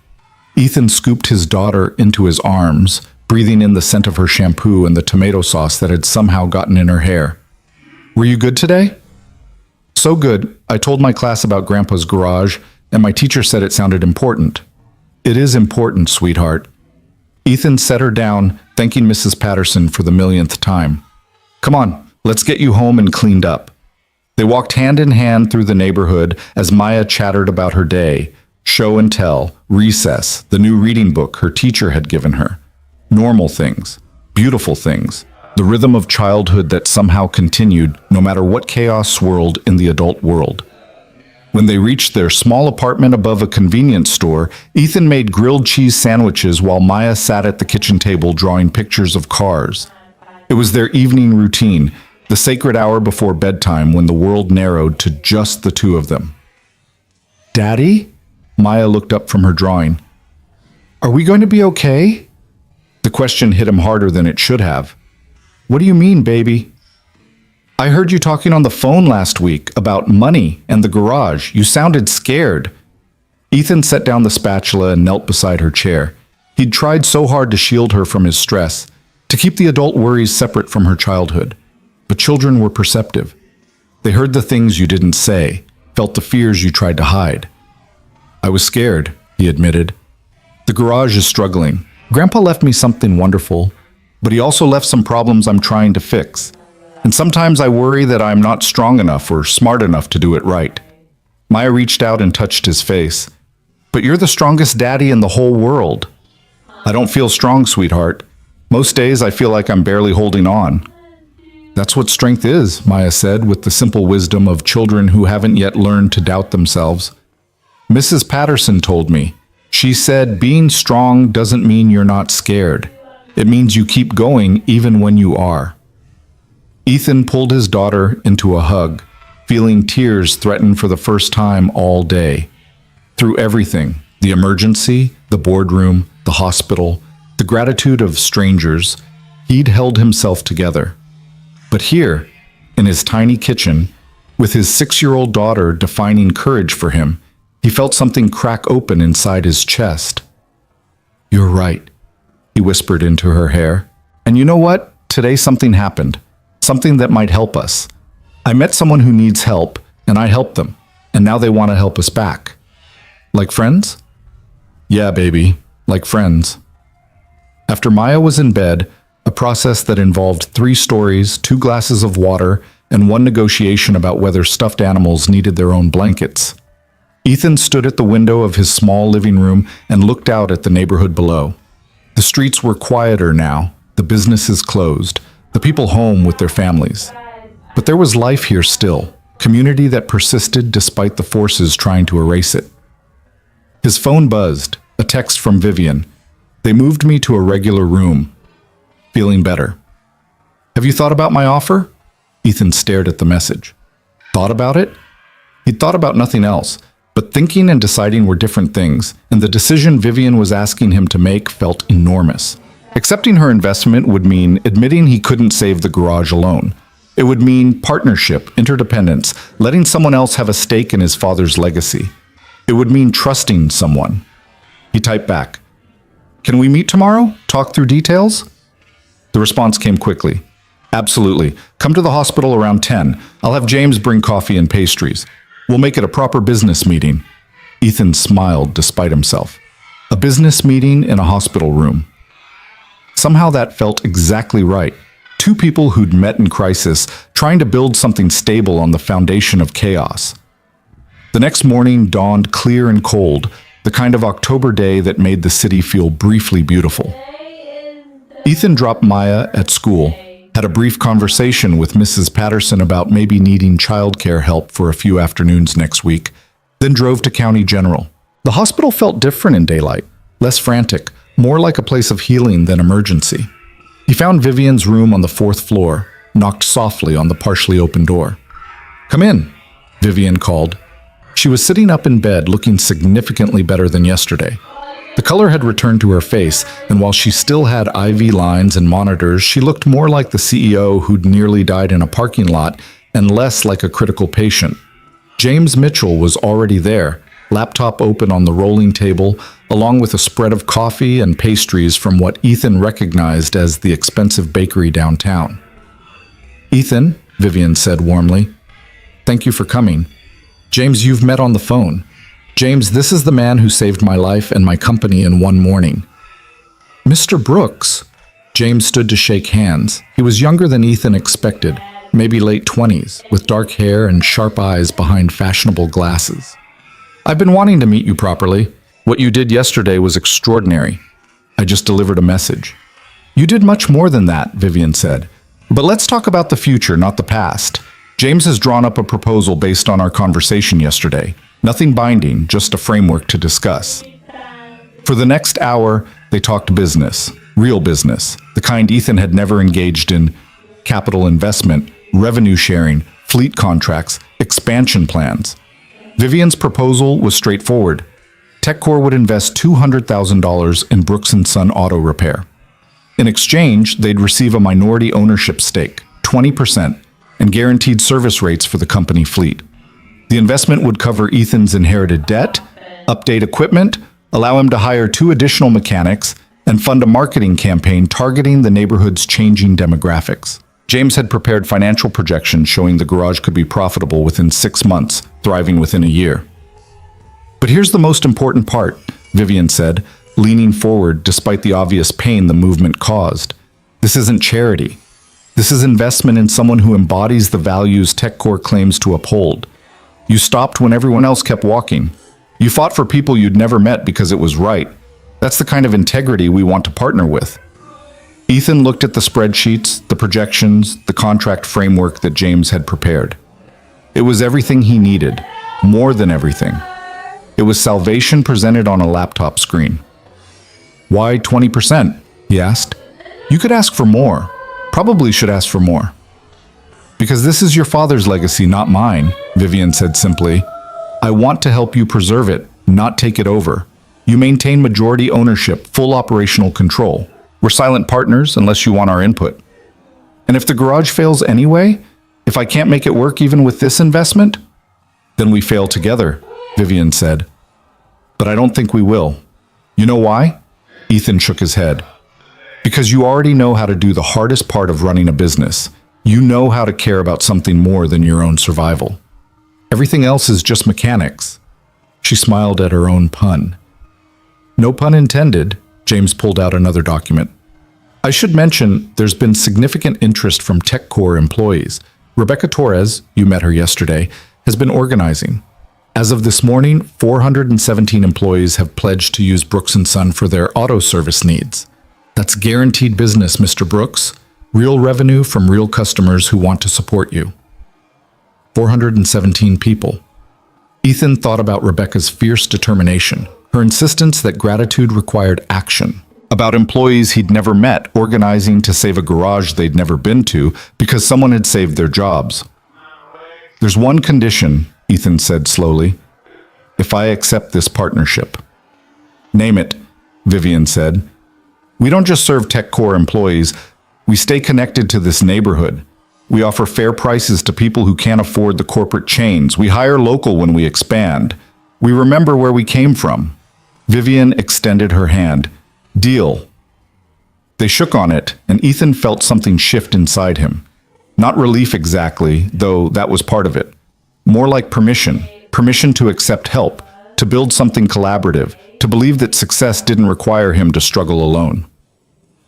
[SPEAKER 2] Ethan scooped his daughter into his arms, breathing in the scent of her shampoo and the tomato sauce that had somehow gotten in her hair. Were you good today? So good, I told my class about Grandpa's garage, and my teacher said it sounded important. It is important, sweetheart. Ethan set her down, thanking Mrs. Patterson for the millionth time. Come on, let's get you home and cleaned up. They walked hand in hand through the neighborhood as Maya chattered about her day, show and tell, recess, the new reading book her teacher had given her. Normal things, beautiful things, the rhythm of childhood that somehow continued no matter what chaos swirled in the adult world.
[SPEAKER 1] When they reached their small apartment above a convenience store, Ethan made grilled cheese sandwiches while Maya sat at the kitchen table drawing pictures of cars. It was their evening routine, the sacred hour before bedtime when the world narrowed to just the two of them. "Daddy?" Maya looked up from her drawing. "Are we going to be okay?" The question hit him harder than it should have. "What do you mean, baby?" "I heard you talking on the phone last week about money and the garage. You sounded scared." Ethan set down the spatula and knelt beside her chair. He'd tried so hard to shield her from his stress, to keep the adult worries separate from her childhood. But children were perceptive. They heard the things you didn't say, felt the fears you tried to hide. "I was scared," he admitted. "The garage is struggling. Grandpa left me something wonderful, but he also left some problems I'm trying to fix. And sometimes I worry that I'm not strong enough or smart enough to do it right." Maya reached out and touched his face. "But you're the strongest daddy in the whole world." "I don't feel strong, sweetheart. Most days I feel like I'm barely holding on." "That's what strength is," Maya said with the simple wisdom of children who haven't yet learned to doubt themselves. "Mrs. Patterson told me. She said being strong doesn't mean you're not scared. It means you keep going even when you are." Ethan pulled his daughter into a hug, feeling tears threaten for the first time all day. Through everything, the emergency, the boardroom, the hospital, the gratitude of strangers, he'd held himself together. But here, in his tiny kitchen, with his 6-year-old daughter defining courage for him, he felt something crack open inside his chest. "You're right," he whispered into her hair. "And you know what? Today something happened. Something that might help us. I met someone who needs help, and I helped them, and now they want to help us back." "Like friends?" "Yeah, baby, like friends." After Maya was in bed, a process that involved 3 stories, 2 glasses of water, and 1 negotiation about whether stuffed animals needed their own blankets, Ethan stood at the window of his small living room and looked out at the neighborhood below. The streets were quieter now, the businesses closed, the people home with their families. But there was life here still, community that persisted despite the forces trying to erase it. His phone buzzed, a text from Vivian. "They moved me to a regular room. Feeling better." "Have you thought about my offer?" Ethan stared at the message. Thought about it? He'd thought about nothing else, but thinking and deciding were different things, and the decision Vivian was asking him to make felt enormous. Accepting her investment would mean admitting he couldn't save the garage alone. It would mean partnership, interdependence, letting someone else have a stake in his father's legacy. It would mean trusting someone. He typed back, "Can we meet tomorrow? Talk through details?" The response came quickly. "Absolutely. Come to the hospital around 10. I'll have James bring coffee and pastries. We'll make it a proper business meeting." Ethan smiled despite himself. A business meeting in a hospital room. Somehow that felt exactly right. 2 people who'd met in crisis, trying to build something stable on the foundation of chaos. The next morning dawned clear and cold, the kind of October day that made the city feel briefly beautiful. Ethan dropped Maya at school, had a brief conversation with Mrs. Patterson about maybe needing childcare help for a few afternoons next week, then drove to County General. The hospital felt different in daylight, less frantic, more like a place of healing than emergency. He found Vivian's room on the 4th floor, knocked softly on the partially open door. "Come in," Vivian called. She was sitting up in bed, looking significantly better than yesterday. The color had returned to her face, and while she still had IV lines and monitors, she looked more like the CEO who'd nearly died in a parking lot and less like a critical patient. James Mitchell was already there, laptop open on the rolling table, along with a spread of coffee and pastries from what Ethan recognized as the expensive bakery downtown. "Ethan," Vivian said warmly, "thank you for coming. James, you've met on the phone. James, this is the man who saved my life and my company in one morning." "Mr. Brooks." James stood to shake hands. He was younger than Ethan expected, maybe late 20s, with dark hair and sharp eyes behind fashionable glasses. "I've been wanting to meet you properly. What you did yesterday was extraordinary. I just delivered a message." "You did much more than that," Vivian said. "But let's talk about the future, not the past. James has drawn up a proposal based on our conversation yesterday. Nothing binding, just a framework to discuss. For the next hour, they talked business, real business, the kind Ethan had never engaged in: capital investment, revenue sharing, fleet contracts, expansion plans. Vivian's proposal was straightforward. TechCore would invest $200,000 in Brooks & Son Auto Repair. In exchange, they'd receive a minority ownership stake, 20%, and guaranteed service rates for the company fleet. The investment would cover Ethan's inherited debt, update equipment, allow him to hire 2 additional mechanics, and fund a marketing campaign targeting the neighborhood's changing demographics. James had prepared financial projections showing the garage could be profitable within 6 months, thriving within a year. But here's the most important part, Vivian said, leaning forward despite the obvious pain the movement caused. This isn't charity. This is investment in someone who embodies the values TechCore claims to uphold. You stopped when everyone else kept walking. You fought for people you'd never met because it was right. That's the kind of integrity we want to partner with. Ethan looked at the spreadsheets, the projections, the contract framework that James had prepared. It was everything he needed, more than everything. It was salvation presented on a laptop screen. Why 20%? He asked. You could ask for more. Probably should ask for more. Because this is your father's legacy, not mine, Vivian said simply. I want to help you preserve it, not take it over. You maintain majority ownership, full operational control. We're silent partners unless you want our input. And if the garage fails anyway, if I can't make it work even with this investment, then we fail together, Vivian said. But I don't think we will. You know why? Ethan shook his head. Because you already know how to do the hardest part of running a business. You know how to care about something more than your own survival. Everything else is just mechanics. She smiled at her own pun. No pun intended. James pulled out another document. I should mention there's been significant interest from TechCore employees. Rebecca Torres, you met her yesterday, has been organizing. As of this morning, 417 employees have pledged to use Brooks & Son for their auto service needs. That's guaranteed business, Mr. Brooks. Real revenue from real customers who want to support you. 417 people. Ethan thought about Rebecca's fierce determination, her insistence that gratitude required action, about employees he'd never met organizing to save a garage they'd never been to because someone had saved their jobs. There's one condition, Ethan said slowly. If I accept this partnership. Name it, Vivian said. We don't just serve TechCore employees, we stay connected to this neighborhood. We offer fair prices to people who can't afford the corporate chains. We hire local when we expand. We remember where we came from. Vivian extended her hand. Deal. They shook on it, and Ethan felt something shift inside him. Not relief exactly, though that was part of it. More like permission. Permission to accept help, to build something collaborative, to believe that success didn't require him to struggle alone.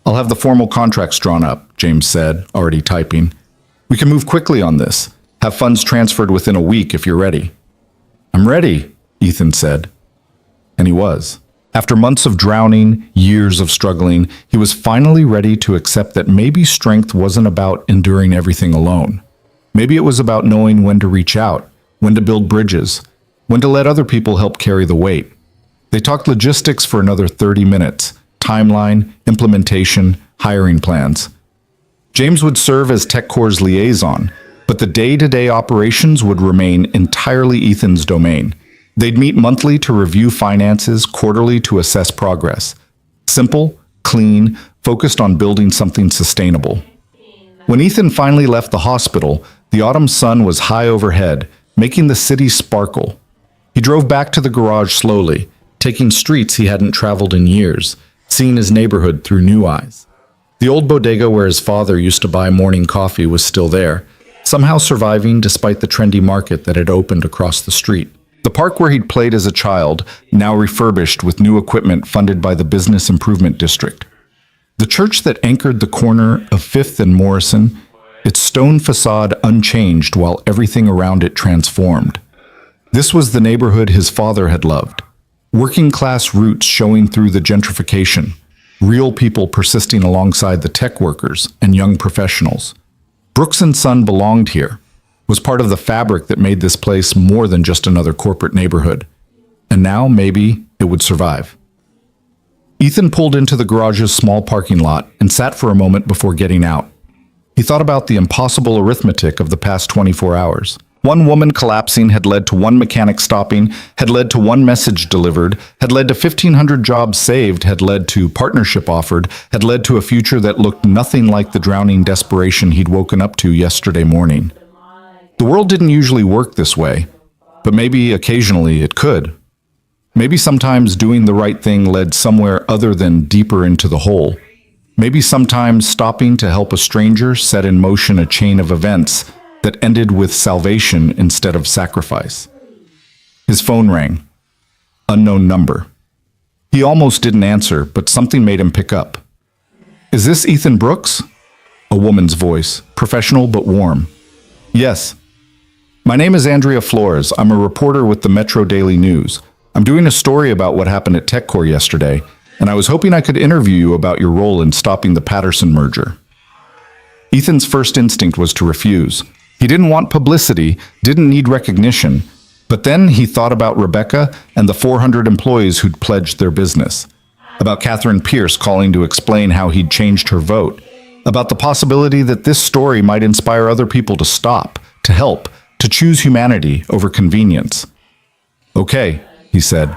[SPEAKER 1] I'll have the formal contracts drawn up, James said, already typing. We can move quickly on this. Have funds transferred within a week if you're ready. I'm ready, Ethan said. And he was. After months of drowning, years of struggling, he was finally ready to accept that maybe strength wasn't about enduring everything alone. Maybe it was about knowing when to reach out, when to build bridges, when to let other people help carry the weight. They talked logistics for another 30 minutes, timeline, implementation, hiring plans. James would serve as TechCore's liaison, but the day-to-day operations would remain entirely Ethan's domain. They'd meet monthly to review finances, quarterly to assess progress. Simple, clean, focused on building something sustainable. When Ethan finally left the hospital, the autumn sun was high overhead, making the city sparkle. He drove back to the garage slowly, taking streets he hadn't traveled in years, seeing his neighborhood through new eyes. The old bodega where his father used to buy morning coffee was still there, somehow surviving despite the trendy market that had opened across the street. The park where he'd played as a child, now refurbished with new equipment funded by the Business Improvement District. The church that anchored the corner of 5th and Morrison, its stone facade unchanged while everything around it transformed. This was the neighborhood his father had loved. Working-class roots showing through the gentrification. Real people persisting alongside the tech workers and young professionals. Brooks & Son belonged here. was part of the fabric that made this place more than just another corporate neighborhood. And now, maybe, it would survive. Ethan pulled into the garage's small parking lot and sat for a moment before getting out. He thought about the impossible arithmetic of the past 24 hours. One woman collapsing had led to one mechanic stopping, had led to one message delivered, had led to 1,500 jobs saved, had led to partnership offered, had led to a future that looked nothing like the drowning desperation he'd woken up to yesterday morning. The world didn't usually work this way, but maybe occasionally it could. Maybe sometimes doing the right thing led somewhere other than deeper into the hole. Maybe sometimes stopping to help a stranger set in motion a chain of events that ended with salvation instead of sacrifice. His phone rang. Unknown number. He almost didn't answer, but something made him pick up. "Is this Ethan Brooks?" A woman's voice, professional but warm. "Yes. My name is Andrea Flores. I'm a reporter with the Metro Daily News. I'm doing a story about what happened at TechCore yesterday, and I was hoping I could interview you about your role in stopping the Patterson merger." Ethan's first instinct was to refuse. He didn't want publicity, didn't need recognition, but then he thought about Rebecca and the 400 employees who'd pledged their business, about Catherine Pierce calling to explain how he'd changed her vote, about the possibility that this story might inspire other people to stop, to help, to choose humanity over convenience. "Okay," he said,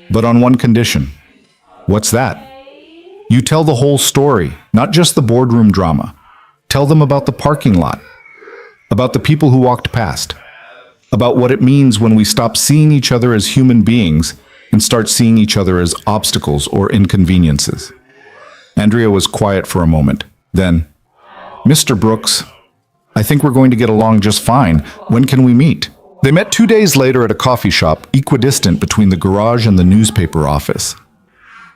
[SPEAKER 1] "but on one condition." "What's that?" "You tell the whole story, not just the boardroom drama. Tell them about the parking lot, about the people who walked past, about what it means when we stop seeing each other as human beings and start seeing each other as obstacles or inconveniences." Andrea was quiet for a moment. Then, "Mr. Brooks, I think we're going to get along just fine. When can we meet?" They met 2 days later at a coffee shop, equidistant between the garage and the newspaper office.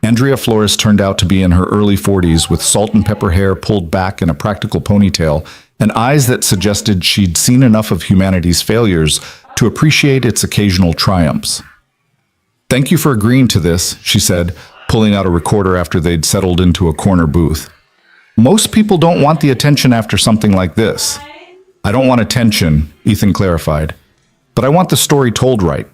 [SPEAKER 1] Andrea Flores turned out to be in her early 40s with salt and pepper hair pulled back in a practical ponytail and eyes that suggested she'd seen enough of humanity's failures to appreciate its occasional triumphs. "Thank you for agreeing to this," she said, pulling out a recorder after they'd settled into a corner booth. "Most people don't want the attention after something like this." "I don't want attention," Ethan clarified, "but I want the story told right.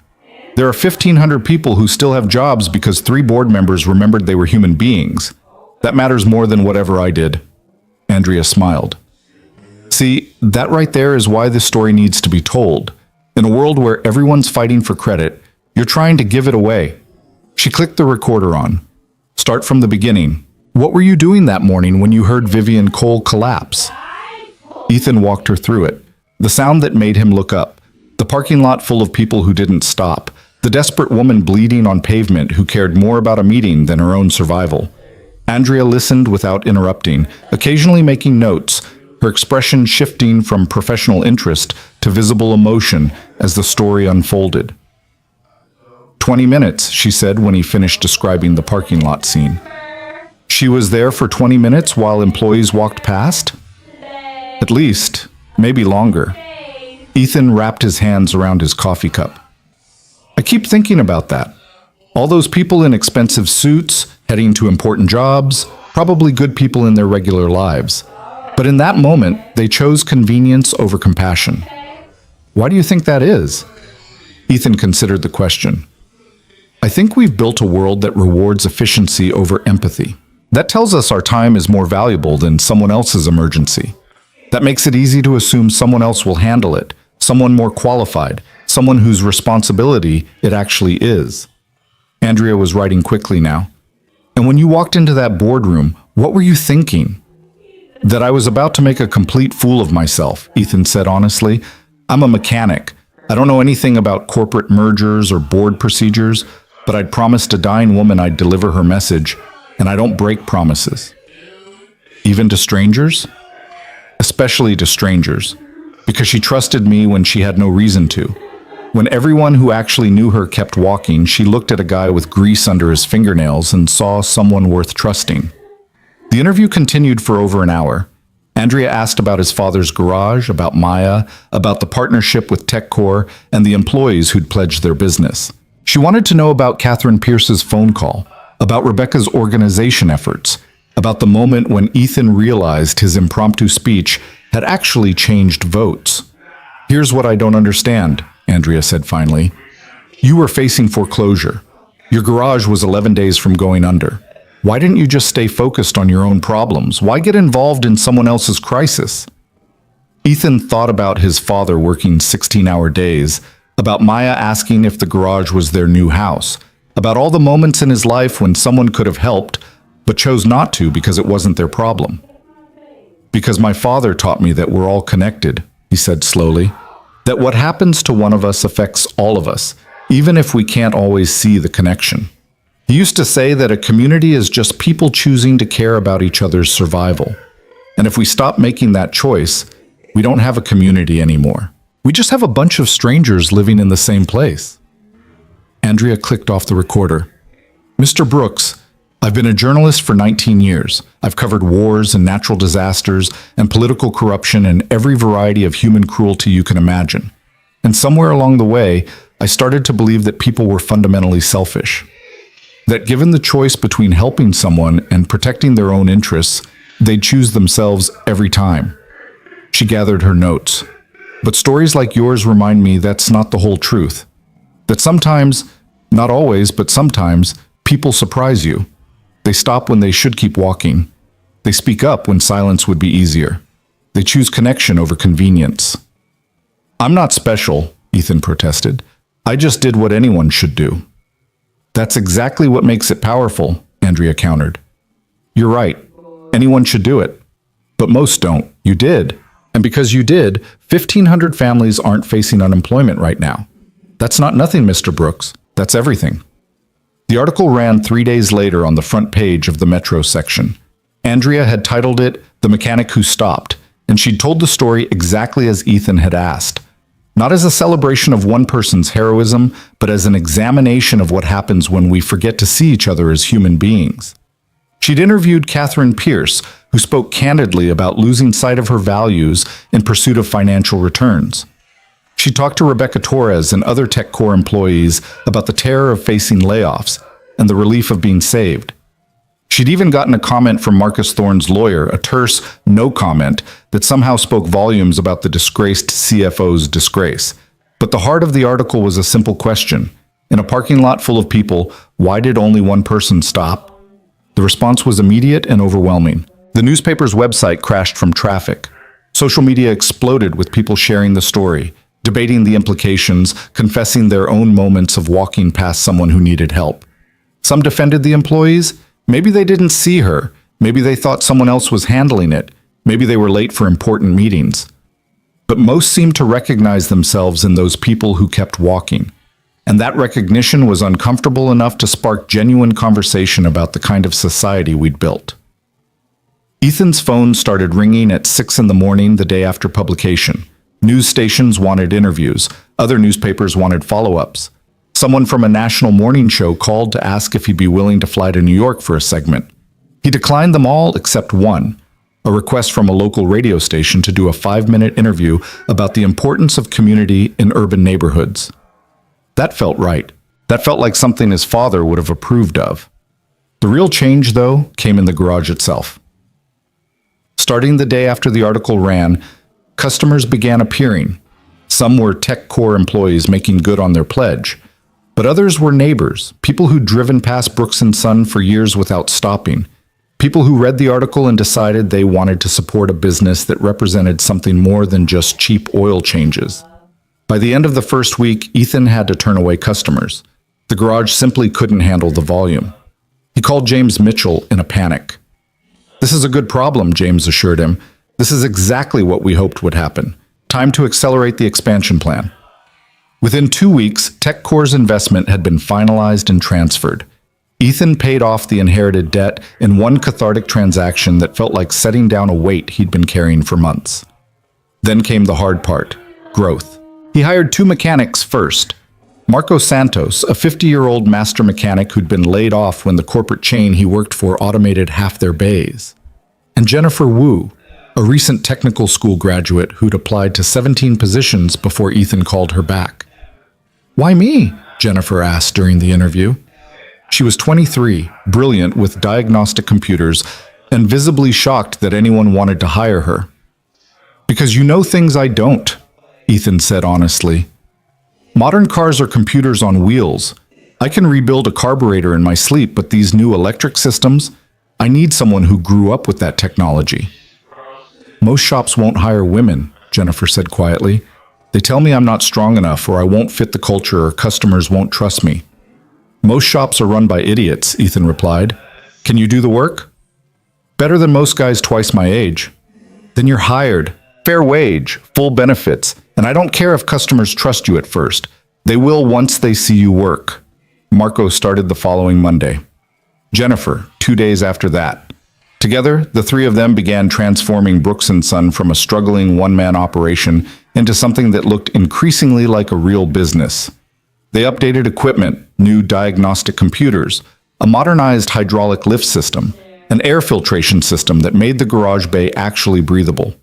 [SPEAKER 1] There are 1,500 people who still have jobs because 3 board members remembered they were human beings. That matters more than whatever I did." Andrea smiled. "See, that right there is why this story needs to be told. In a world where everyone's fighting for credit, you're trying to give it away." She clicked the recorder on. "Start from the beginning. What were you doing that morning when you heard Vivian Cole collapse?" Ethan walked her through it. The sound that made him look up. The parking lot full of people who didn't stop. The desperate woman bleeding on pavement who cared more about a meeting than her own survival. Andrea listened without interrupting, occasionally making notes, her expression shifting from professional interest to visible emotion as the story unfolded. 20 minutes, she said when he finished describing the parking lot scene. She was there for 20 minutes while employees walked past? At least, maybe longer. Ethan wrapped his hands around his coffee cup. I keep thinking about that. All those people in expensive suits, heading to important jobs, probably good people in their regular lives. But in that moment, they chose convenience over compassion. Why do you think that is? Ethan considered the question. I think we've built a world that rewards efficiency over empathy. That tells us our time is more valuable than someone else's emergency. That makes it easy to assume someone else will handle it, someone more qualified, someone whose responsibility it actually is. Andrea was writing quickly now. And when you walked into that boardroom, what were you thinking? That I was about to make a complete fool of myself, Ethan said honestly. I'm a mechanic. I don't know anything about corporate mergers or board procedures, but I'd promised a dying woman I'd deliver her message, and I don't break promises. Even to strangers? Especially to strangers, because she trusted me when she had no reason to. When everyone who actually knew her kept walking, she looked at a guy with grease under his fingernails and saw someone worth trusting. The interview continued for over an hour. Andrea asked about his father's garage, about Maya, about the partnership with TechCore, and the employees who'd pledged their business. She wanted to know about Catherine Pierce's phone call, about Rebecca's organization efforts, about the moment when Ethan realized his impromptu speech had actually changed votes. Here's what I don't understand, Andrea said finally. You were facing foreclosure. Your garage was 11 days from going under. Why didn't you just stay focused on your own problems? Why get involved in someone else's crisis? Ethan thought about his father working 16-hour days, about Maya asking if the garage was their new house, about all the moments in his life when someone could have helped, but chose not to because it wasn't their problem. Because my father taught me that we're all connected, he said slowly, that what happens to one of us affects all of us, even if we can't always see the connection. He used to say that a community is just people choosing to care about each other's survival. And if we stop making that choice, we don't have a community anymore. We just have a bunch of strangers living in the same place. Andrea clicked off the recorder. Mr. Brooks, I've been a journalist for 19 years. I've covered wars and natural disasters and political corruption and every variety of human cruelty you can imagine. And somewhere along the way, I started to believe that people were fundamentally selfish. That given the choice between helping someone and protecting their own interests, they'd choose themselves every time. She gathered her notes. But stories like yours remind me that's not the whole truth. That sometimes, not always, but sometimes, people surprise you. They stop when they should keep walking. They speak up when silence would be easier. They choose connection over convenience. I'm not special, Ethan protested. I just did what anyone should do. That's exactly what makes it powerful, Andrea countered. You're right. Anyone should do it. But most don't. You did. And because you did, 1,500 families aren't facing unemployment right now. That's not nothing, Mr. Brooks. That's everything. The article ran 3 days later on the front page of the Metro section. Andrea had titled it The Mechanic Who Stopped, and she'd told the story exactly as Ethan had asked. Not as a celebration of one person's heroism, but as an examination of what happens when we forget to see each other as human beings. She'd interviewed Catherine Pierce, who spoke candidly about losing sight of her values in pursuit of financial returns. She talked to Rebecca Torres and other TechCore employees about the terror of facing layoffs and the relief of being saved. She'd even gotten a comment from Marcus Thorne's lawyer, a terse no comment that somehow spoke volumes about the disgraced CFO's disgrace. But the heart of the article was a simple question. In a parking lot full of people, why did only one person stop? The response was immediate and overwhelming. The newspaper's website crashed from traffic. Social media exploded with people sharing the story, debating the implications, confessing their own moments of walking past someone who needed help. Some defended the employees. Maybe they didn't see her. Maybe they thought someone else was handling it. Maybe they were late for important meetings. But most seemed to recognize themselves in those people who kept walking. And that recognition was uncomfortable enough to spark genuine conversation about the kind of society we'd built. Ethan's phone started ringing at 6 in the morning the day after publication. News stations wanted interviews. Other newspapers wanted follow-ups. Someone from a national morning show called to ask if he'd be willing to fly to New York for a segment. He declined them all except one, a request from a local radio station to do a 5-minute interview about the importance of community in urban neighborhoods. That felt right. That felt like something his father would have approved of. The real change, though, came in the garage itself. Starting the day after the article ran, customers began appearing. Some were TechCore employees making good on their pledge, but others were neighbors, people who'd driven past Brooks & Son for years without stopping, people who read the article and decided they wanted to support a business that represented something more than just cheap oil changes. By the end of the first week, Ethan had to turn away customers. The garage simply couldn't handle the volume. He called James Mitchell in a panic. "This is a good problem," James assured him. "This is exactly what we hoped would happen. Time to accelerate the expansion plan." Within 2 weeks, TechCore's investment had been finalized and transferred. Ethan paid off the inherited debt in one cathartic transaction that felt like setting down a weight he'd been carrying for months. Then came the hard part: growth. He hired 2 mechanics first. Marco Santos, a 50-year-old master mechanic who'd been laid off when the corporate chain he worked for automated half their bays. And Jennifer Wu, a recent technical school graduate who'd applied to 17 positions before Ethan called her back. "Why me?" Jennifer asked during the interview. She was 23, brilliant with diagnostic computers, and visibly shocked that anyone wanted to hire her. "Because you know things I don't," Ethan said honestly. Modern cars are computers on wheels. I can rebuild a carburetor in my sleep, but these new electric systems, I need someone who grew up with that technology. Most shops won't hire women, Jennifer said quietly. They tell me I'm not strong enough, or I won't fit the culture, or customers won't trust me. Most shops are run by idiots, Ethan replied. Can you do the work? Better than most guys twice my age. Then you're hired. Fair wage, full benefits, and I don't care if customers trust you at first. They will once they see you work. Marco started the following Monday. Jennifer, 2 days after that. Together, the three of them began transforming Brooks & Son from a struggling one-man operation into something that looked increasingly like a real business. They updated equipment, new diagnostic computers, a modernized hydraulic lift system, an air filtration system that made the garage bay actually breathable.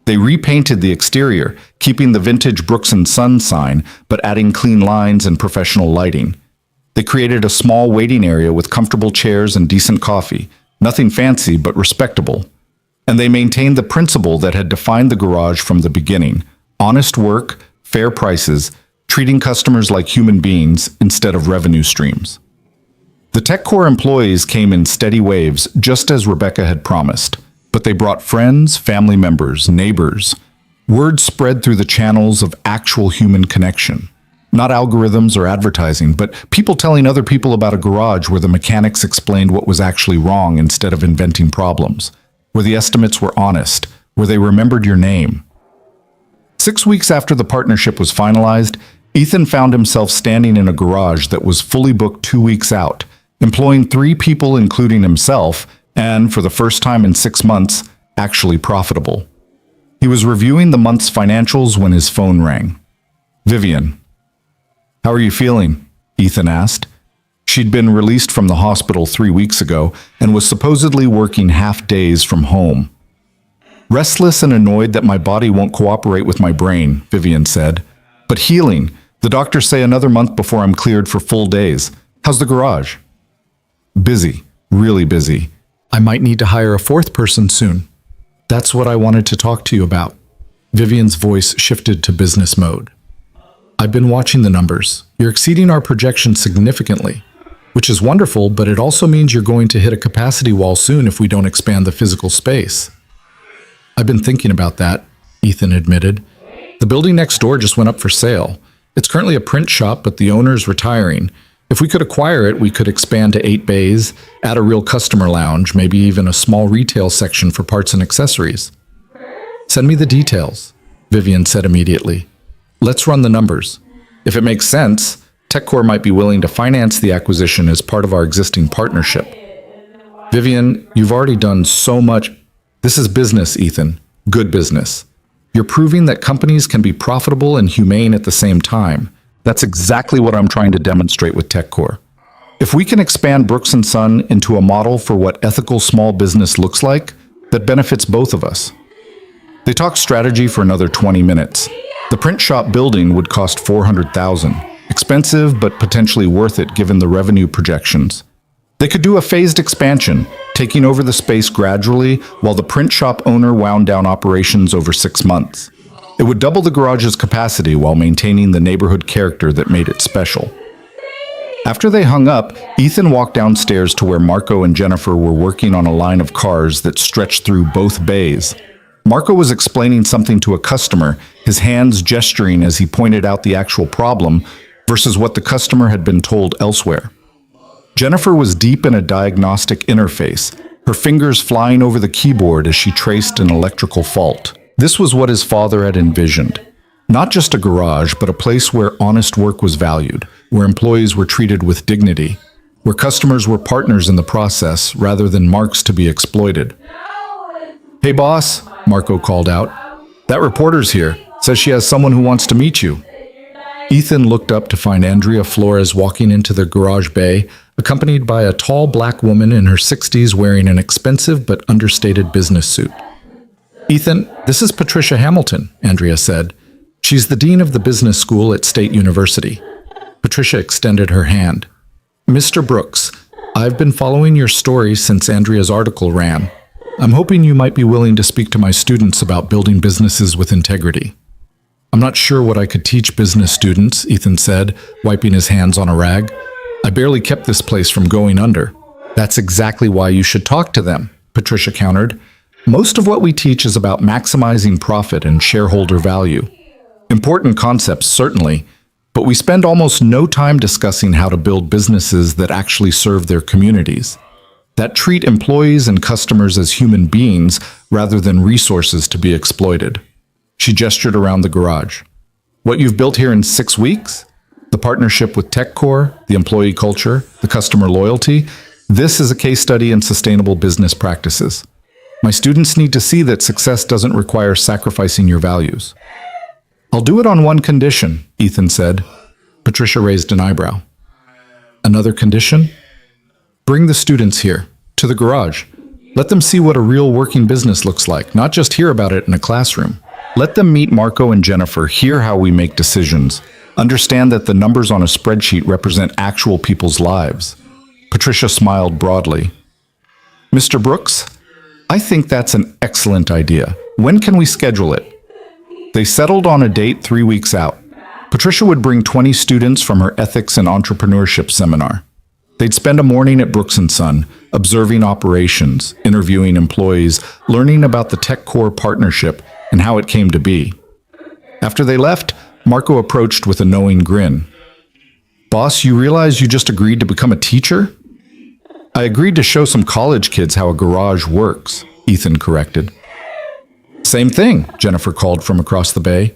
[SPEAKER 1] They repainted the exterior, keeping the vintage Brooks & Son sign, but adding clean lines and professional lighting. They created a small waiting area with comfortable chairs and decent coffee, nothing fancy but respectable. And they maintained the principle that had defined the garage from the beginning: honest work, fair prices, treating customers like human beings instead of revenue streams. The TechCore employees came in steady waves, just as Rebecca had promised. But they brought friends, family members, neighbors. Word spread through the channels of actual human connection. Not algorithms or advertising, but people telling other people about a garage where the mechanics explained what was actually wrong instead of inventing problems, where the estimates were honest, where they remembered your name. 6 weeks after the partnership was finalized, Ethan found himself standing in a garage that was fully booked 2 weeks out, employing 3 people including himself, and, for the first time in 6 months, actually profitable. He was reviewing the month's financials when his phone rang. Vivian. How are you feeling? Ethan asked. She'd been released from the hospital 3 weeks ago and was supposedly working half days from home. Restless and annoyed that my body won't cooperate with my brain, Vivian said. But healing. The doctors say another month before I'm cleared for full days. How's the garage? Busy. Really busy. I might need to hire a 4th person soon. That's what I wanted to talk to you about. Vivian's voice shifted to business mode. I've been watching the numbers. You're exceeding our projections significantly, which is wonderful, but it also means you're going to hit a capacity wall soon if we don't expand the physical space. I've been thinking about that, Ethan admitted. The building next door just went up for sale. It's currently a print shop, but the owner's retiring. If we could acquire it, we could expand to 8 bays, add a real customer lounge, maybe even a small retail section for parts and accessories. Send me the details, Vivian said immediately. Let's run the numbers. If it makes sense, TechCore might be willing to finance the acquisition as part of our existing partnership. Vivian, you've already done so much. This is business, Ethan. Good business. You're proving that companies can be profitable and humane at the same time. That's exactly what I'm trying to demonstrate with TechCore. If we can expand Brooks & Son into a model for what ethical small business looks like, that benefits both of us. They talked strategy for another 20 minutes. The print shop building would cost $400,000. Expensive, but potentially worth it given the revenue projections. They could do a phased expansion, taking over the space gradually while the print shop owner wound down operations over 6 months. It would double the garage's capacity while maintaining the neighborhood character that made it special. After they hung up, Ethan walked downstairs to where Marco and Jennifer were working on a line of cars that stretched through both bays. Marco was explaining something to a customer, his hands gesturing as he pointed out the actual problem versus what the customer had been told elsewhere. Jennifer was deep in a diagnostic interface, her fingers flying over the keyboard as she traced an electrical fault. This was what his father had envisioned. Not just a garage, but a place where honest work was valued, where employees were treated with dignity, where customers were partners in the process rather than marks to be exploited. Hey boss, Marco called out. That reporter's here. Says she has someone who wants to meet you. Ethan looked up to find Andrea Flores walking into the garage bay, accompanied by a tall black woman in her 60s wearing an expensive but understated business suit. Ethan, this is Patricia Hamilton, Andrea said. She's the dean of the business school at State University. Patricia extended her hand. Mr. Brooks, I've been following your story since Andrea's article ran. I'm hoping you might be willing to speak to my students about building businesses with integrity.
[SPEAKER 2] I'm not sure what I could teach business students, Ethan said, wiping his hands on a rag. I barely kept this place from going under. That's exactly why you should talk to them, Patricia countered. Most of what we teach is about maximizing profit and shareholder value. Important concepts, certainly, but we spend almost no time discussing how to build businesses that actually serve their communities, that treat employees and customers as human beings rather than resources to be exploited. She gestured around the garage. What you've built here in 6 weeks? The partnership with TechCore, the employee culture, the customer loyalty, this is a case study in sustainable business practices. My students need to see that success doesn't require sacrificing your values. I'll do it on one condition, Ethan said. Patricia raised an eyebrow. Another condition? Bring the students here, to the garage. Let them see what a real working business looks like, not just hear about it in a classroom. Let them meet Marco and Jennifer, hear how we make decisions, understand that the numbers on a spreadsheet represent actual people's lives. Patricia smiled broadly. Mr. Brooks, I think that's an excellent idea. When can we schedule it? They settled on a date 3 weeks out. Patricia would bring 20 students from her ethics and entrepreneurship seminar. They'd spend a morning at Brooks & Son, observing operations, interviewing employees, learning about the TechCore partnership and how it came to be. After they left, Marco approached with a knowing grin. Boss, you realize you just agreed to become a teacher? I agreed to show some college kids how a garage works, Ethan corrected. Same thing, Jennifer called from across the bay.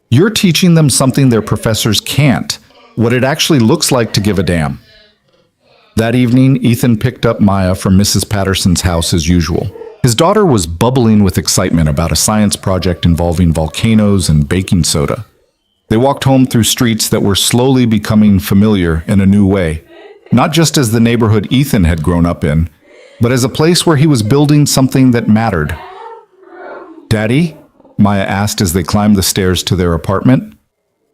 [SPEAKER 2] You're teaching them something their professors can't, what it actually looks like to give a damn. That evening, Ethan picked up Maya from Mrs. Patterson's house as usual. His daughter was bubbling with excitement about a science project involving volcanoes and baking soda. They walked home through streets that were slowly becoming familiar in a new way, not just as the neighborhood Ethan had grown up in, but as a place where he was building something that mattered. Daddy? Maya asked as they climbed the stairs to their apartment.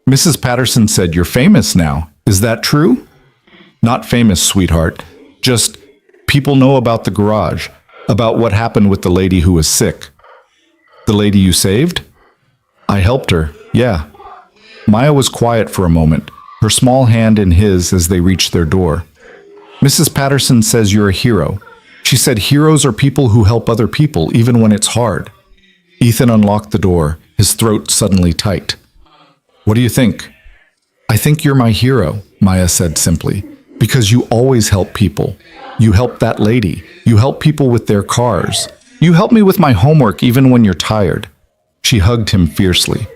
[SPEAKER 2] Mrs. Patterson said, you're famous now. Is that true? Not famous, sweetheart. Just people know about the garage, about what happened with the lady who was sick. The lady you saved? I helped her, yeah. Maya was quiet for a moment, her small hand in his as they reached their door. Mrs. Patterson says you're a hero. She said heroes are people who help other people even when it's hard. Ethan unlocked the door, his throat suddenly tight. What do you think? I think you're my hero, Maya said simply, because you always help people. You help that lady. You help people with their cars. You help me with my homework even when you're tired. She hugged him fiercely.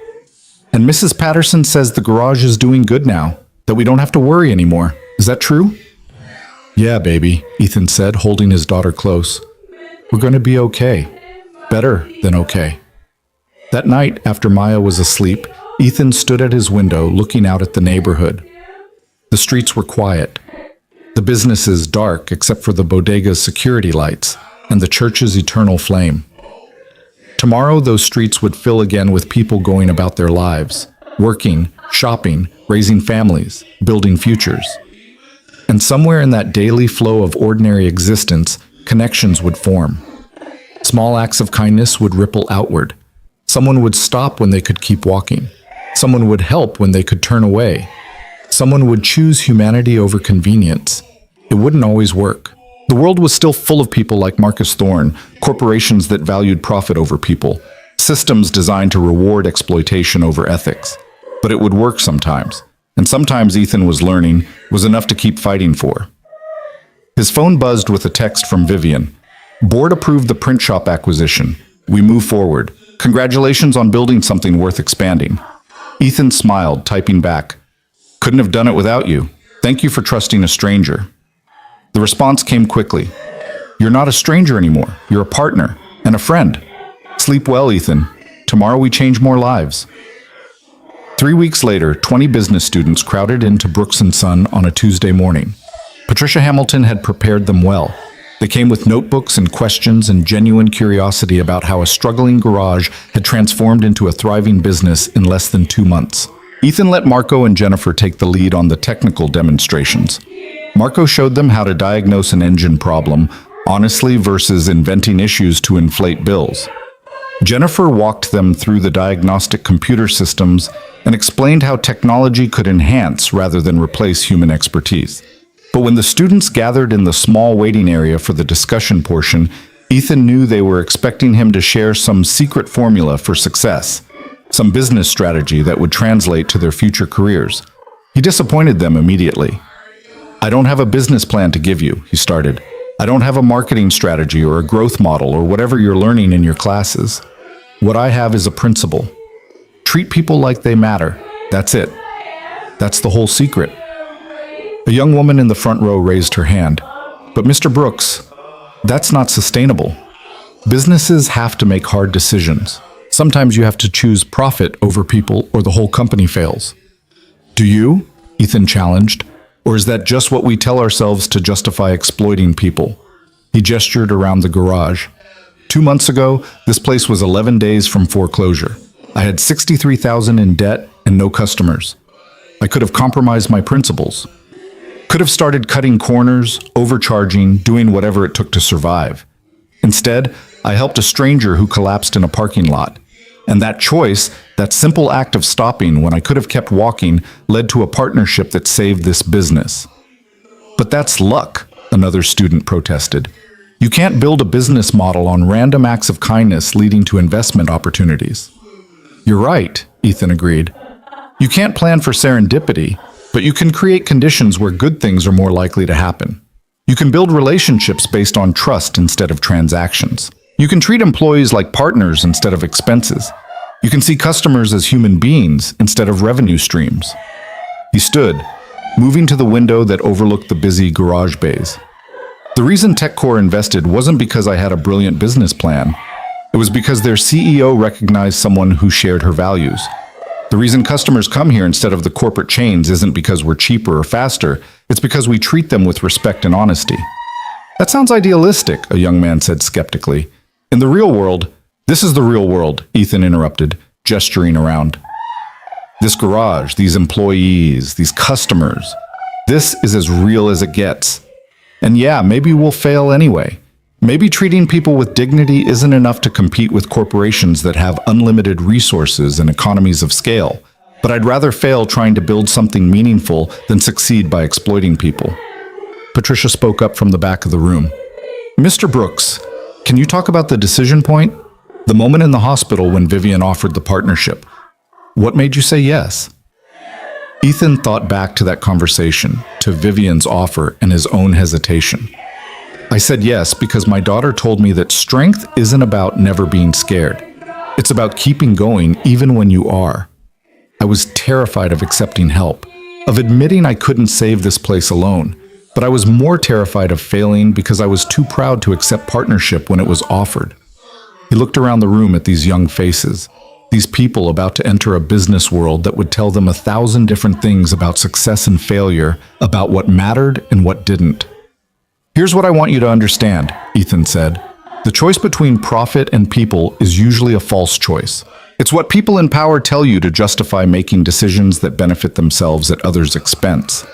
[SPEAKER 2] And Mrs. Patterson says the garage is doing good now, that we don't have to worry anymore. Is that true? Yeah, baby, Ethan said, holding his daughter close. We're going to be okay. Better than okay. That night, after Maya was asleep, Ethan stood at his window looking out at the neighborhood. The streets were quiet. The businesses dark except for the bodega's security lights and the church's eternal flame. Tomorrow, those streets would fill again with people going about their lives, working, shopping, raising families, building futures. And somewhere in that daily flow of ordinary existence, connections would form. Small acts of kindness would ripple outward. Someone would stop when they could keep walking. Someone would help when they could turn away. Someone would choose humanity over convenience. It wouldn't always work. The world was still full of people like Marcus Thorne, corporations that valued profit over people, systems designed to reward exploitation over ethics. But it would work sometimes. And sometimes Ethan was learning was enough to keep fighting for. His phone buzzed with a text from Vivian. Board approved the print shop acquisition. We move forward. Congratulations on building something worth expanding. Ethan smiled, typing back. Couldn't have done it without you. Thank you for trusting a stranger. The response came quickly. You're not a stranger anymore. You're a partner and a friend. Sleep well, Ethan. Tomorrow we change more lives. 3 weeks later, 20 business students crowded into Brooks & Son on a Tuesday morning. Patricia Hamilton had prepared them well. They came with notebooks and questions and genuine curiosity about how a struggling garage had transformed into a thriving business in less than 2 months. Ethan let Marco and Jennifer take the lead on the technical demonstrations. Marco showed them how to diagnose an engine problem, honestly versus inventing issues to inflate bills.
[SPEAKER 1] Jennifer walked them through the diagnostic computer systems and explained how technology could enhance rather than replace human expertise. But when the students gathered in the small waiting area for the discussion portion, Ethan knew they were expecting him to share some secret formula for success, some business strategy that would translate to their future careers. He disappointed them immediately. "I don't have a business plan to give you," he started. "I don't have a marketing strategy or a growth model or whatever you're learning in your classes. What I have is a principle. Treat people like they matter. That's it. That's the whole secret." A young woman in the front row raised her hand. "But Mr. Brooks, that's not sustainable. Businesses have to make hard decisions. Sometimes you have to choose profit over people or the whole company fails." "Do you?" Ethan challenged. "Or is that just what we tell ourselves to justify exploiting people?" He gestured around the garage. 2 months ago, this place was 11 days from foreclosure. I had $63,000 in debt and no customers. I could have compromised my principles. Could have started cutting corners, overcharging, doing whatever it took to survive. Instead, I helped a stranger who collapsed in a parking lot. And that choice, that simple act of stopping when I could have kept walking, led to a partnership that saved this business. "But that's luck," another student protested. "You can't build a business model on random acts of kindness leading to investment opportunities." "You're right," Ethan agreed. "You can't plan for serendipity, but you can create conditions where good things are more likely to happen. You can build relationships based on trust instead of transactions. You can treat employees like partners instead of expenses. You can see customers as human beings instead of revenue streams." He stood, moving to the window that overlooked the busy garage bays. "The reason TechCore invested wasn't because I had a brilliant business plan. It was because their CEO recognized someone who shared her values. The reason customers come here instead of the corporate chains isn't because we're cheaper or faster. It's because we treat them with respect and honesty." "That sounds idealistic," a young man said skeptically. "In the real world—" "This is the real world," Ethan interrupted, gesturing around. "This garage, these employees, these customers, this is as real as it gets. And yeah, maybe we'll fail anyway. Maybe treating people with dignity isn't enough to compete with corporations that have unlimited resources and economies of scale. But I'd rather fail trying to build something meaningful than succeed by exploiting people." Patricia spoke up from the back of the room. "Mr. Brooks, can you talk about the decision point? The moment in the hospital when Vivian offered the partnership. What made you say yes?" Ethan thought back to that conversation, to Vivian's offer and his own hesitation. "I said yes because my daughter told me that strength isn't about never being scared. It's about keeping going even when you are. I was terrified of accepting help, of admitting I couldn't save this place alone, but I was more terrified of failing because I was too proud to accept partnership when it was offered." He looked around the room at these young faces, these people about to enter a business world that would tell them 1,000 different things about success and failure, about what mattered and what didn't. "Here's what I want you to understand," Ethan said. "The choice between profit and people is usually a false choice. It's what people in power tell you to justify making decisions that benefit themselves at others' expense.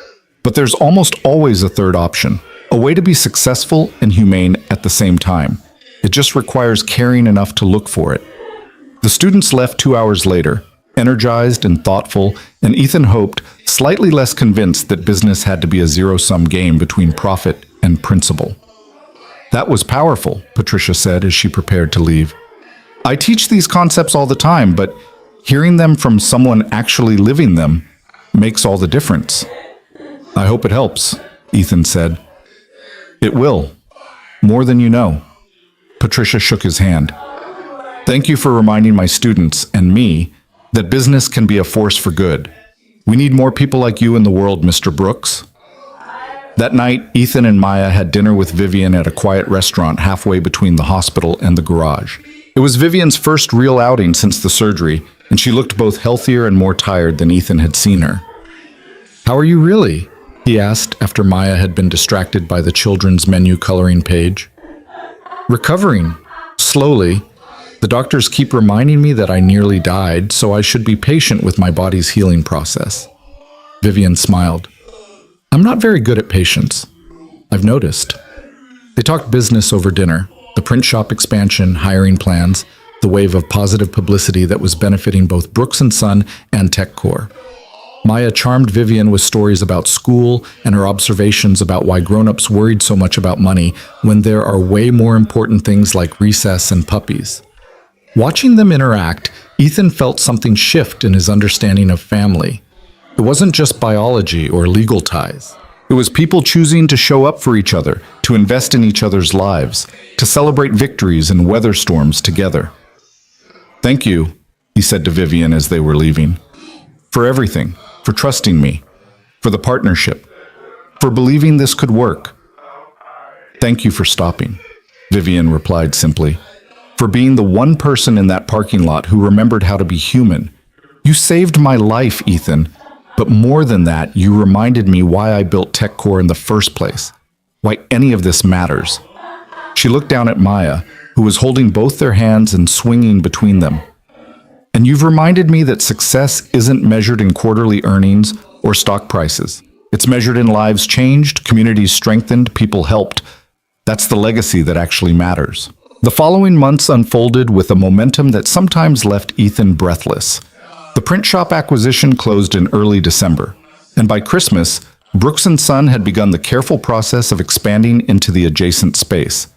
[SPEAKER 1] But there's almost always a third option, a way to be successful and humane at the same time. It just requires caring enough to look for it." The students left 2 hours later, energized and thoughtful, and Ethan hoped, slightly less convinced that business had to be a zero-sum game between profit and principle. "That was powerful," Patricia said as she prepared to leave. "I teach these concepts all the time, but hearing them from someone actually living them makes all the difference." "I hope it helps," Ethan said. "It will. More than you know." Patricia shook his hand. "Thank you for reminding my students and me that business can be a force for good. We need more people like you in the world, Mr. Brooks." That night, Ethan and Maya had dinner with Vivian at a quiet restaurant halfway between the hospital and the garage. It was Vivian's first real outing since the surgery, and she looked both healthier and more tired than Ethan had seen her. "How are you really?" he asked after Maya had been distracted by the children's menu coloring page. "Recovering. Slowly. The doctors keep reminding me that I nearly died, so I should be patient with my body's healing process." Vivian smiled. "I'm not very good at patience. I've noticed." They talked business over dinner, the print shop expansion, hiring plans,
[SPEAKER 2] the wave of positive publicity that was benefiting both Brooks & Son and TechCore. Maya charmed Vivian with stories about school and her observations about why grown-ups worried so much about money when there are way more important things like recess and puppies. Watching them interact, Ethan felt something shift in his understanding of family. It wasn't just biology or legal ties.
[SPEAKER 1] It was people choosing to show up for each other, to invest in each other's lives, to celebrate victories and weather storms together. "Thank you," he said to Vivian as they were leaving, "for everything, for trusting me, for the partnership, for believing this could work." "Thank you for stopping," Vivian replied simply, "for being the one person in that parking lot who remembered how to be human. You saved my life, Ethan, but more than that, you reminded me why I built TechCore in the first place, why any of this matters." She looked down at Maya, who was holding both their hands and swinging between them. "And you've reminded me that success isn't measured in quarterly earnings or stock prices. It's measured in lives changed, communities strengthened, people helped. That's the legacy that actually matters." The following months unfolded with a momentum that sometimes left Ethan breathless. The print shop acquisition closed in early December, and by Christmas, Brooks & Son had begun the careful process of expanding into the adjacent space.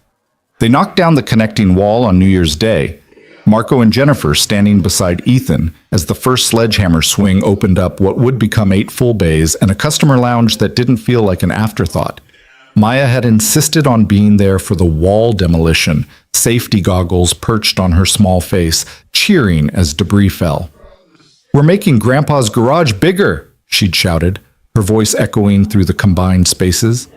[SPEAKER 1] They knocked down the connecting wall on New Year's Day, Marco and Jennifer standing beside Ethan as the first sledgehammer swing opened up what would become 8 full bays and a customer lounge that didn't feel like an afterthought. Maya had insisted on being there for the wall demolition, safety goggles perched on her small face, cheering as debris fell. "We're making Grandpa's garage bigger," she'd shouted, her voice echoing through the combined spaces.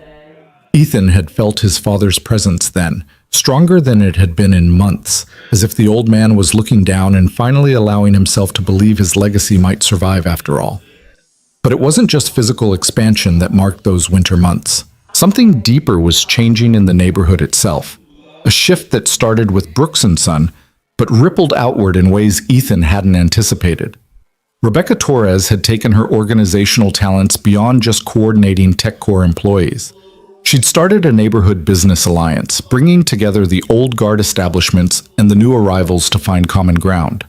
[SPEAKER 1] Ethan had felt his father's presence then, stronger than it had been in months, as if the old man was looking down and finally allowing himself to believe his legacy might survive after all. But it wasn't just physical expansion that marked those winter months. Something deeper was changing in the neighborhood itself, a shift that started with Brooks & Son, but rippled outward in ways Ethan hadn't anticipated. Rebecca Torres had taken her organizational talents beyond just coordinating TechCore employees. She'd started a neighborhood business alliance, bringing together the old guard establishments and the new arrivals to find common ground.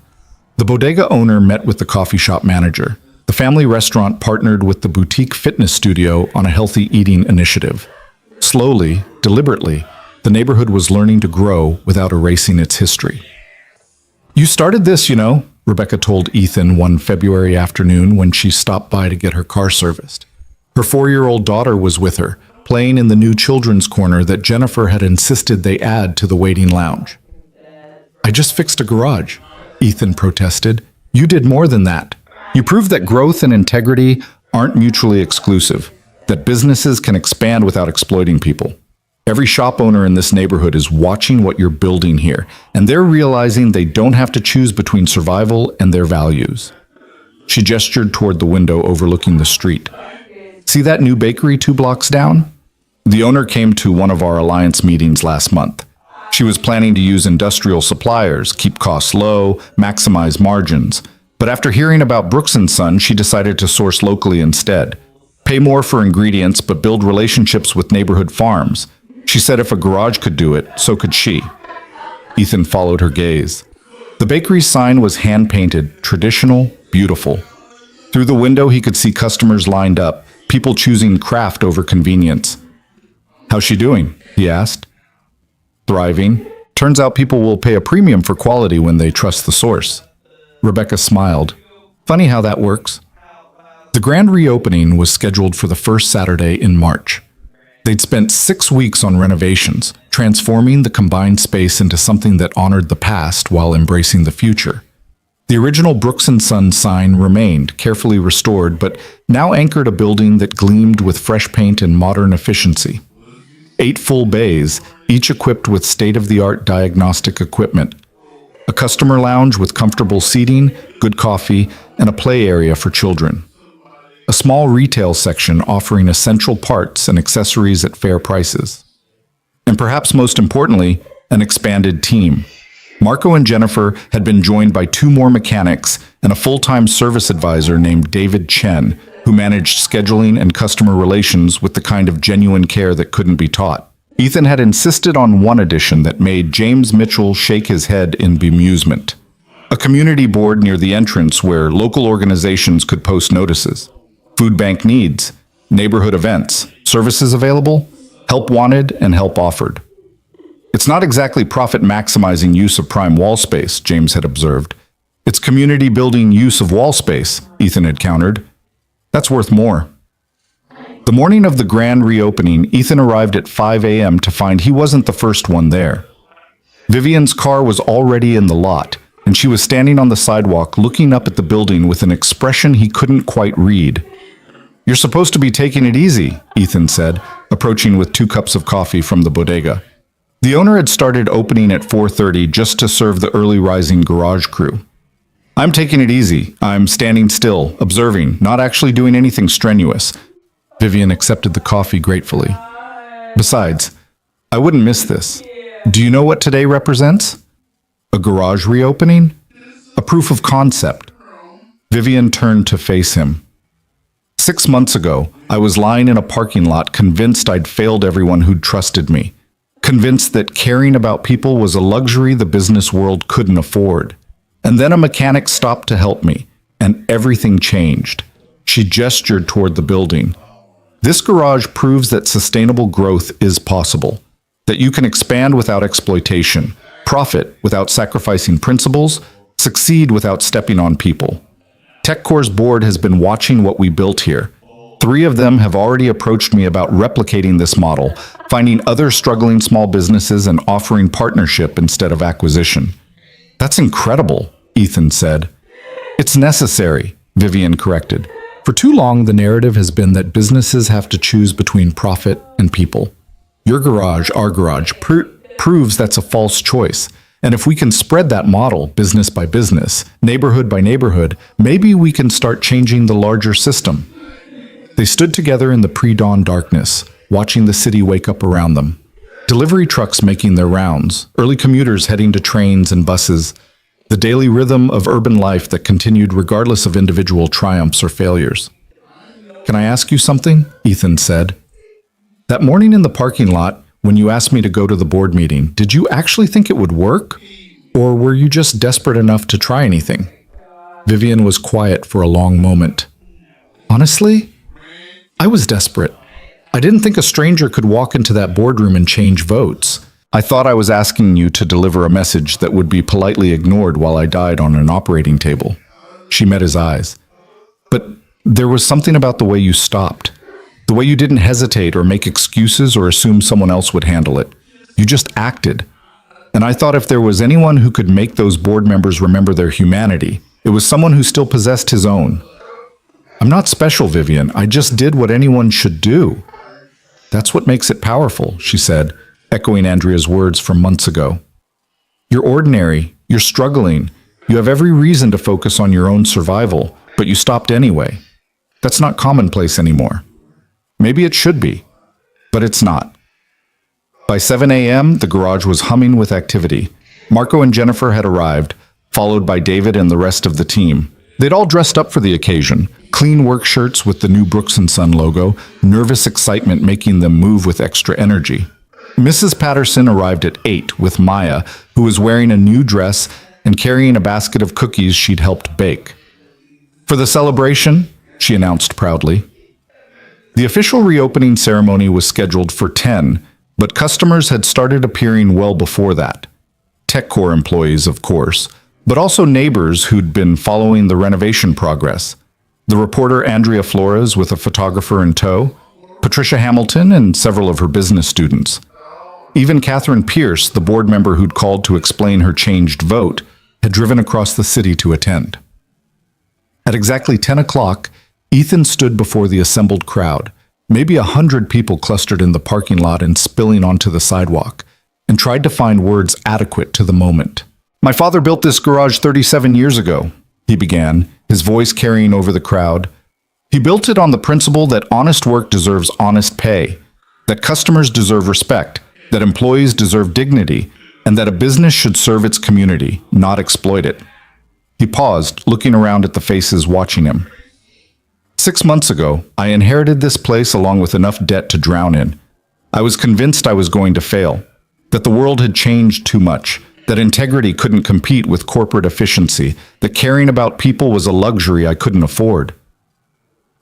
[SPEAKER 1] The bodega owner met with the coffee shop manager. The family restaurant partnered with the boutique fitness studio on a healthy eating initiative. Slowly, deliberately, the neighborhood was learning to grow without erasing its history. "You started this, you know," Rebecca told Ethan one February afternoon when she stopped by to get her car serviced. Her 4-year-old daughter was with her, playing in the new children's corner that Jennifer had insisted they add to the waiting lounge. "I just fixed a garage," Ethan protested. "You did more than that. You proved that growth and integrity aren't mutually exclusive, that businesses can expand without exploiting people. Every shop owner in this neighborhood is watching what you're building here, and they're realizing they don't have to choose between survival and their values." She gestured toward the window overlooking the street. "See that new bakery 2 blocks down? The owner came to one of our alliance meetings last month. She was planning to use industrial suppliers, keep costs low, maximize margins. But after hearing about Brooks & Son, she decided to source locally instead. Pay more for ingredients, but build relationships with neighborhood farms. She said if a garage could do it, so could she." Ethan followed her gaze. The bakery's sign was hand-painted, traditional, beautiful. Through the window, he could see customers lined up, people choosing craft over convenience. "How's she doing?" he asked. "Thriving. Turns out people will pay a premium for quality when they trust the source." Rebecca smiled. "Funny how that works." The grand reopening was scheduled for the first Saturday in March. They'd spent 6 weeks on renovations, transforming the combined space into something that honored the past while embracing the future. The original Brooks & Son sign remained, carefully restored, but now anchored a building that gleamed with fresh paint and modern efficiency. 8 full bays, each equipped with state-of-the-art diagnostic equipment. A customer lounge with comfortable seating, good coffee, and a play area for children. A small retail section offering essential parts and accessories at fair prices. And perhaps most importantly, an expanded team. Marco and Jennifer had been joined by 2 more mechanics and a full-time service advisor named David Chen, who managed scheduling and customer relations with the kind of genuine care that couldn't be taught. Ethan had insisted on one addition that made James Mitchell shake his head in bemusement. A community board near the entrance where local organizations could post notices. Food bank needs, neighborhood events, services available, help wanted and help offered. It's not exactly profit-maximizing use of prime wall space, James had observed. It's community-building use of wall space, Ethan had countered. That's worth more. The morning of the grand reopening, Ethan arrived at 5 a.m. to find he wasn't the first one there. Vivian's car was already in the lot, and she was standing on the sidewalk looking up at the building with an expression he couldn't quite read. "You're supposed to be taking it easy," Ethan said, approaching with 2 cups of coffee from the bodega. The owner had started opening at 4:30 just to serve the early rising garage crew. "I'm taking it easy. I'm standing still, observing, not actually doing anything strenuous." Vivian accepted the coffee gratefully. "Besides, I wouldn't miss this. Do you know what today represents? A garage reopening? A proof of concept." Vivian turned to face him. 6 months ago, I was lying in a parking lot convinced I'd failed everyone who'd trusted me. Convinced that caring about people was a luxury the business world couldn't afford. And then a mechanic stopped to help me, and everything changed. She gestured toward the building. "This garage proves that sustainable growth is possible, that you can expand without exploitation, profit without sacrificing principles, succeed without stepping on people." TechCore's board has been watching what we built here. 3 of them have already approached me about replicating this model, finding other struggling small businesses and offering partnership instead of acquisition. "That's incredible," Ethan said. "It's necessary," Vivian corrected. For too long, the narrative has been that businesses have to choose between profit and people. Your garage, our garage, proves that's a false choice. And if we can spread that model, business by business, neighborhood by neighborhood, maybe we can start changing the larger system. They stood together in the pre-dawn darkness, watching the city wake up around them. Delivery trucks making their rounds, early commuters heading to trains and buses, the daily rhythm of urban life that continued regardless of individual triumphs or failures. "Can I ask you something?" Ethan said. "That morning in the parking lot, when you asked me to go to the board meeting, did you actually think it would work? Or were you just desperate enough to try anything?" Vivian was quiet for a long moment. "Honestly, I was desperate. I didn't think a stranger could walk into that boardroom and change votes. I thought I was asking you to deliver a message that would be politely ignored while I died on an operating table." She met his eyes. "But there was something about the way you stopped. The way you didn't hesitate or make excuses or assume someone else would handle it. You just acted. And I thought if there was anyone who could make those board members remember their humanity, it was someone who still possessed his own." "I'm not special, Vivian. I just did what anyone should do." "That's what makes it powerful," she said, echoing Andrea's words from months ago. "You're ordinary. You're struggling. You have every reason to focus on your own survival, but you stopped anyway. That's not commonplace anymore. Maybe it should be, but it's not." By 7 a.m., the garage was humming with activity. Marco and Jennifer had arrived, followed by David and the rest of the team. They'd all dressed up for the occasion, clean work shirts with the new Brooks & Son logo, nervous excitement making them move with extra energy. Mrs. Patterson arrived at 8 with Maya, who was wearing a new dress and carrying a basket of cookies she'd helped bake. "For the celebration," she announced proudly. The official reopening ceremony was scheduled for 10, but customers had started appearing well before that. TechCore employees, of course, but also neighbors who'd been following the renovation progress. The reporter Andrea Flores with a photographer in tow, Patricia Hamilton, and several of her business students. Even Catherine Pierce, the board member who'd called to explain her changed vote, had driven across the city to attend. At exactly 10 o'clock, Ethan stood before the assembled crowd, maybe 100 people clustered in the parking lot and spilling onto the sidewalk, and tried to find words adequate to the moment. "My father built this garage 37 years ago," he began, his voice carrying over the crowd. "He built it on the principle that honest work deserves honest pay, that customers deserve respect, that employees deserve dignity, and that a business should serve its community, not exploit it." He paused, looking around at the faces watching him. 6 months ago, I inherited this place along with enough debt to drown in. I was convinced I was going to fail, that the world had changed too much, that integrity couldn't compete with corporate efficiency, that caring about people was a luxury I couldn't afford.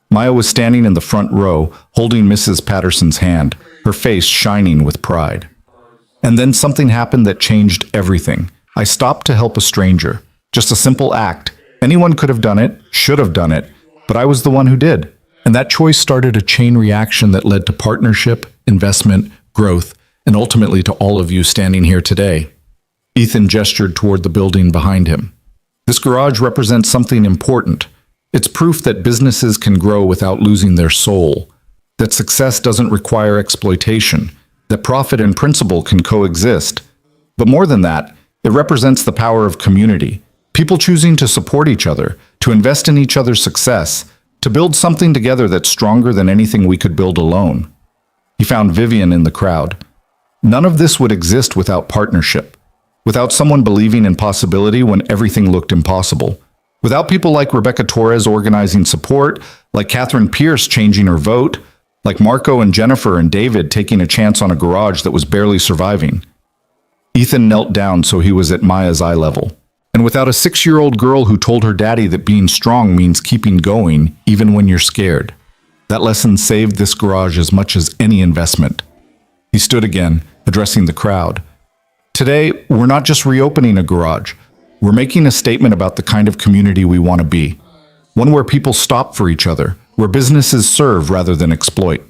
[SPEAKER 1] Maya was standing in the front row, holding Mrs. Patterson's hand, her face shining with pride. And then something happened that changed everything. I stopped to help a stranger. Just a simple act. Anyone could have done it, should have done it, but I was the one who did. And that choice started a chain reaction that led to partnership, investment, growth, and ultimately to all of you standing here today. Ethan gestured toward the building behind him. This garage represents something important. It's proof that businesses can grow without losing their soul, that success doesn't require exploitation, that profit and principle can coexist. But more than that, it represents the power of community, people choosing to support each other, to invest in each other's success, to build something together that's stronger than anything we could build alone. He found Vivian in the crowd. None of this would exist without partnership, without someone believing in possibility when everything looked impossible, without people like Rebecca Torres organizing support, like Catherine Pierce changing her vote, like Marco and Jennifer and David taking a chance on a garage that was barely surviving. Ethan knelt down so he was at Maya's eye level. And without a 6-year-old girl who told her daddy that being strong means keeping going, even when you're scared. That lesson saved this garage as much as any investment. He stood again, addressing the crowd. Today, we're not just reopening a garage. We're making a statement about the kind of community we want to be. One where people stop for each other, where businesses serve rather than exploit,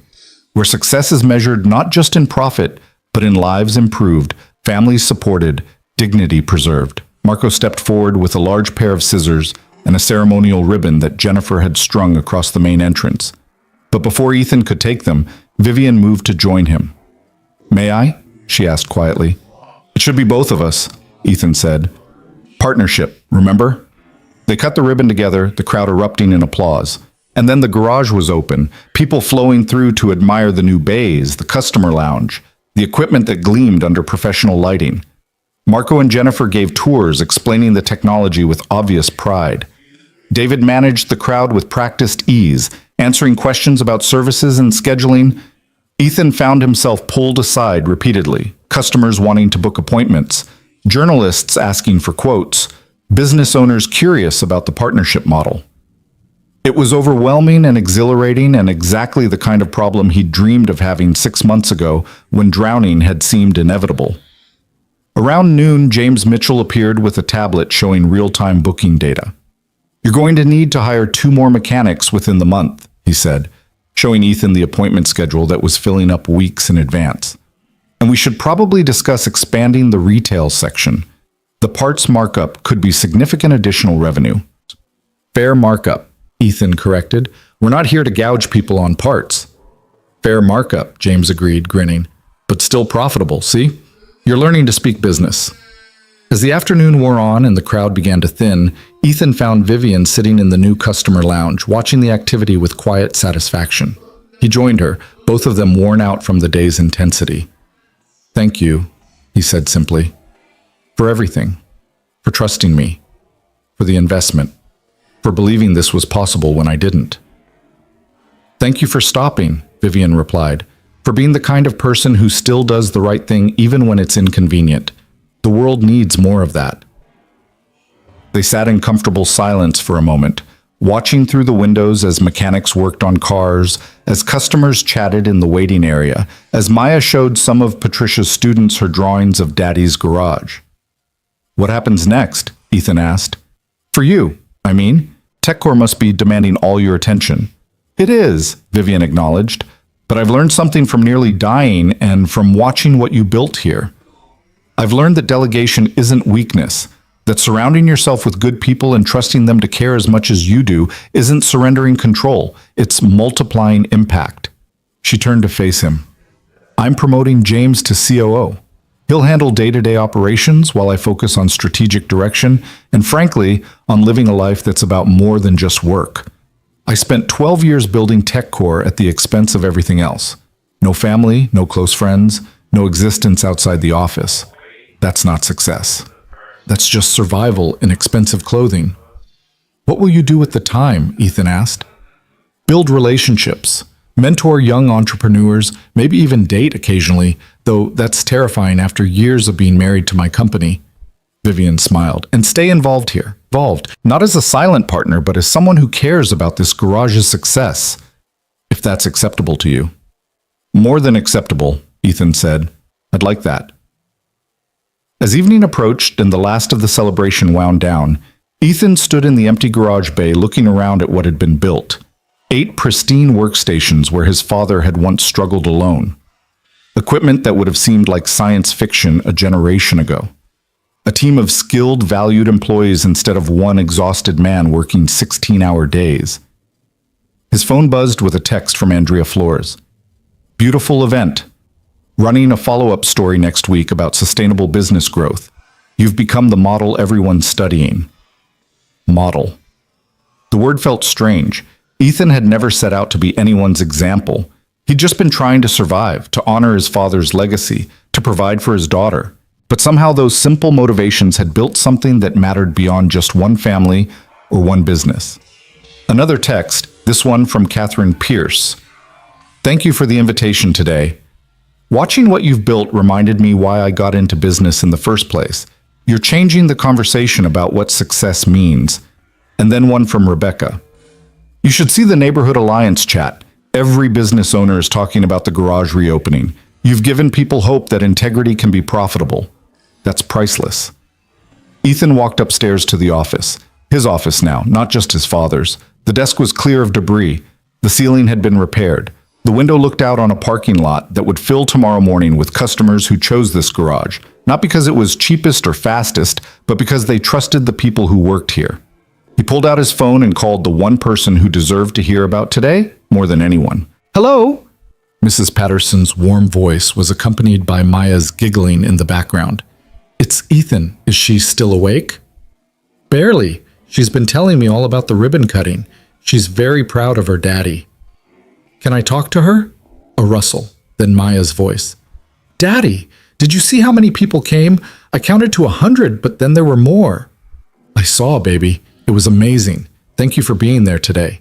[SPEAKER 1] where success is measured not just in profit, but in lives improved, families supported, dignity preserved. Marco stepped forward with a large pair of scissors and a ceremonial ribbon that Jennifer had strung across the main entrance. But before Ethan could take them, Vivian moved to join him. "May I?" she asked quietly. "It should be both of us," Ethan said. "Partnership, remember?" They cut the ribbon together, the crowd erupting in applause. And then the garage was open, people flowing through to admire the new bays, the customer lounge, the equipment that gleamed under professional lighting. Marco and Jennifer gave tours explaining the technology with obvious pride. David managed the crowd with practiced ease, answering questions about services and scheduling. Ethan found himself pulled aside repeatedly, customers wanting to book appointments, journalists asking for quotes, business owners curious about the partnership model. It was overwhelming and exhilarating and exactly the kind of problem he'd dreamed of having 6 months ago when drowning had seemed inevitable. Around noon, James Mitchell appeared with a tablet showing real-time booking data. "You're going to need to hire 2 more mechanics within the month," he said, showing Ethan the appointment schedule that was filling up weeks in advance. "And we should probably discuss expanding the retail section. The parts markup could be significant additional revenue." "Fair markup," Ethan corrected. "We're not here to gouge people on parts." "Fair markup," James agreed, grinning. "But still profitable, see? You're learning to speak business." As the afternoon wore on and the crowd began to thin, Ethan found Vivian sitting in the new customer lounge, watching the activity with quiet satisfaction. He joined her, both of them worn out from the day's intensity. "Thank you," he said simply. "For everything. For trusting me. For the investment. For believing this was possible when I didn't." "Thank you for stopping," Vivian replied. "For being the kind of person who still does the right thing even when it's inconvenient. The world needs more of that." They sat in comfortable silence for a moment, watching through the windows as mechanics worked on cars, as customers chatted in the waiting area, as Maya showed some of Patricia's students her drawings of Daddy's garage. "What happens next?" Ethan asked. "For you, I mean. TechCore must be demanding all your attention." "It is," Vivian acknowledged. "But I've learned something from nearly dying and from watching what you built here. I've learned that delegation isn't weakness, that surrounding yourself with good people and trusting them to care as much as you do isn't surrendering control, it's multiplying impact." She turned to face him. "I'm promoting James to COO. He'll handle day-to-day operations while I focus on strategic direction and, frankly, on living a life that's about more than just work. I spent 12 years building TechCore at the expense of everything else. No family, no close friends, no existence outside the office. That's not success. That's just survival in expensive clothing." "What will you do with the time?" Ethan asked. "Build relationships.
[SPEAKER 2] mentor young entrepreneurs, maybe even date occasionally, though that's terrifying after years of being married to my company. Vivian smiled. And stay involved here. Involved, not as a silent partner, but as someone who cares about this garage's success, if that's acceptable to you. More than acceptable, Ethan said. I'd like that. As evening approached and the last of the celebration wound down, Ethan stood in the empty garage bay looking around at what had been built. 8 pristine workstations where his father had once struggled alone. Equipment that would have seemed like science fiction a generation ago. A team of skilled, valued employees instead of one exhausted man working 16-hour days. His phone buzzed with a text from Andrea Flores. Beautiful event. Running a follow-up story next week about sustainable business growth. You've become the model everyone's studying. Model. The word felt strange. Ethan had never set out to be anyone's example. He'd just been trying to survive, to honor his father's legacy, to provide for his daughter. But somehow those simple motivations had built something that mattered beyond just one family or one business. Another text, this one from Catherine Pierce. Thank you for the invitation today. Watching what you've built reminded me why I got into business in the first place. You're changing the conversation about what success means. And then one from Rebecca. You should see the Neighborhood Alliance chat. Every business owner is talking about the garage reopening. You've given people hope that integrity can be profitable. That's priceless. Ethan walked upstairs to the office. His office now, not just his father's. The desk was clear of debris. The ceiling had been repaired. The window looked out on a parking lot that would fill tomorrow morning with customers who chose this garage, not because it was cheapest or fastest, but because they trusted the people who worked here. He pulled out his phone and called the one person who deserved to hear about today more than anyone. Hello? Mrs. Patterson's warm voice was accompanied by Maya's giggling in the background. It's Ethan. Is she still awake? Barely. She's been telling me all about the ribbon cutting. She's very proud of her daddy. Can I talk to her? A rustle, then Maya's voice. Daddy, did you see how many people came? I counted to 100, but then there were more. I saw, baby. It was amazing. Thank you for being there today.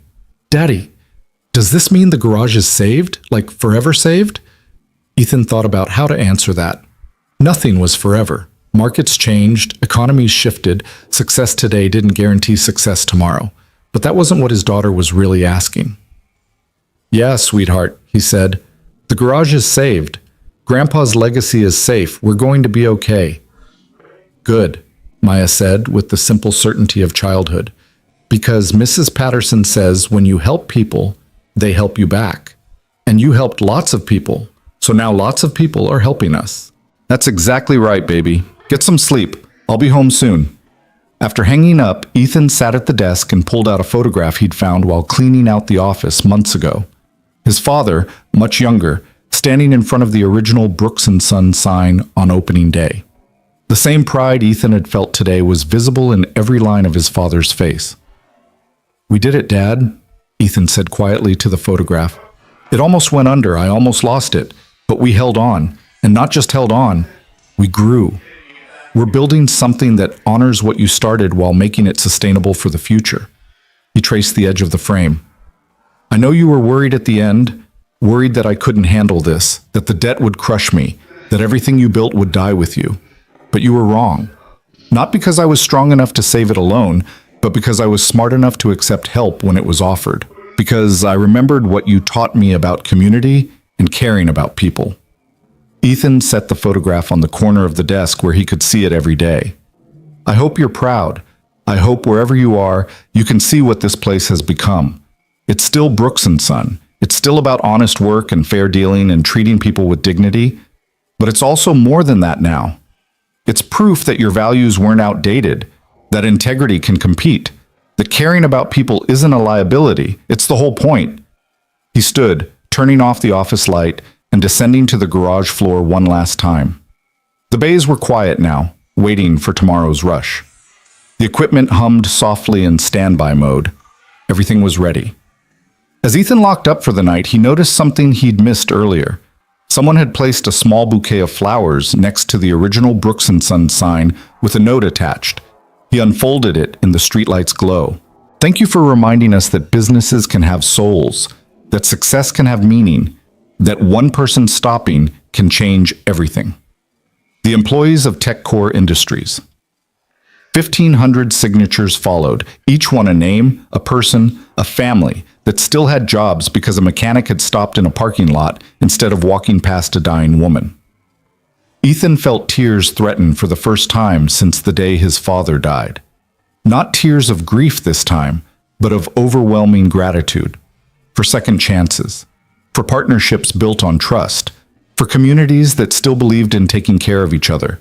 [SPEAKER 2] Daddy, does this mean the garage is saved? Like forever saved? Ethan thought about how to answer that. Nothing was forever. Markets changed, economies shifted, success today didn't guarantee success tomorrow. But that wasn't what his daughter was really asking. Yeah, sweetheart, he said. The garage is saved. Grandpa's legacy is safe. We're going to be okay. Good, Maya said with the simple certainty of childhood. Because Mrs. Patterson says when you help people, they help you back. And you helped lots of people, so now lots of people are helping us. That's exactly right, baby. Get some sleep. I'll be home soon. After hanging up, Ethan sat at the desk and pulled out a photograph he'd found while cleaning out the office months ago. His father, much younger, standing in front of the original Brooks & Son sign on opening day. The same pride Ethan had felt today was visible in every line of his father's face. We did it, Dad, Ethan said quietly to the photograph. It almost went under. I almost lost it. But we held on. And not just held on, we grew. We're building something that honors what you started while making it sustainable for the future. He traced the edge of the frame. I know you were worried at the end, worried that I couldn't handle this, that the debt would crush me, that everything you built would die with you. But you were wrong. Not because I was strong enough to save it alone, but because I was smart enough to accept help when it was offered. Because I remembered what you taught me about community and caring about people. Ethan set the photograph on the corner of the desk where he could see it every day. I hope you're proud. I hope wherever you are, you can see what this place has become. It's still Brooks & Son. It's still about honest work and fair dealing and treating people with dignity. But it's also more than that now. It's proof that your values weren't outdated, that integrity can compete, that caring about people isn't a liability. It's the whole point. He stood, turning off the office light and descending to the garage floor one last time. The bays were quiet now, waiting for tomorrow's rush. The equipment hummed softly in standby mode. Everything was ready. As Ethan locked up for the night, he noticed something he'd missed earlier. Someone had placed a small bouquet of flowers next to the original Brooks & Son sign with a note attached. He unfolded it in the streetlight's glow. Thank you for reminding us that businesses can have souls.
[SPEAKER 1] that success can have meaning, that one person stopping can change everything. The employees of TechCore Industries. 1,500 signatures followed, each one a name, a person, a family that still had jobs because a mechanic had stopped in a parking lot instead of walking past a dying woman. Ethan felt tears threaten for the first time since the day his father died. Not tears of grief this time, but of overwhelming gratitude. For second chances. For partnerships built on trust. For communities that still believed in taking care of each other.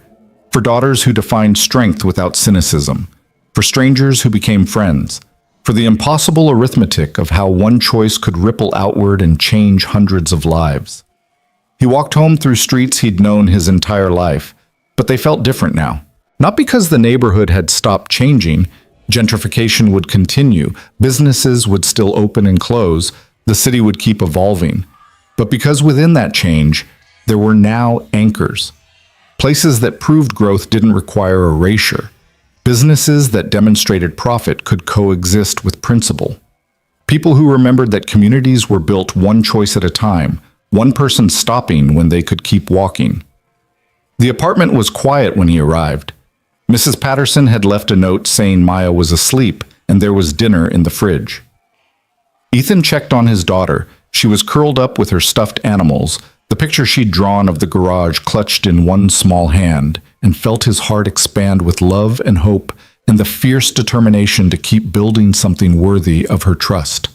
[SPEAKER 1] For daughters who defined strength without cynicism. For strangers who became friends. For the impossible arithmetic of how one choice could ripple outward and change hundreds of lives. He walked home through streets he'd known his entire life, but they felt different now. Not because the neighborhood had stopped changing, gentrification would continue, businesses would still open and close, the city would keep evolving, but because within that change, there were now anchors. Places that proved growth didn't require erasure. Businesses that demonstrated profit could coexist with principle. People who remembered that communities were built one choice at a time, one person stopping when they could keep walking. The apartment was quiet when he arrived. Mrs. Patterson had left a note saying Maya was asleep and there was dinner in the fridge. Ethan checked on his daughter. She was curled up with her stuffed animals, the picture she'd drawn of the garage clutched in one small hand, and felt his heart expand with love and hope and the fierce determination to keep building something worthy of her trust.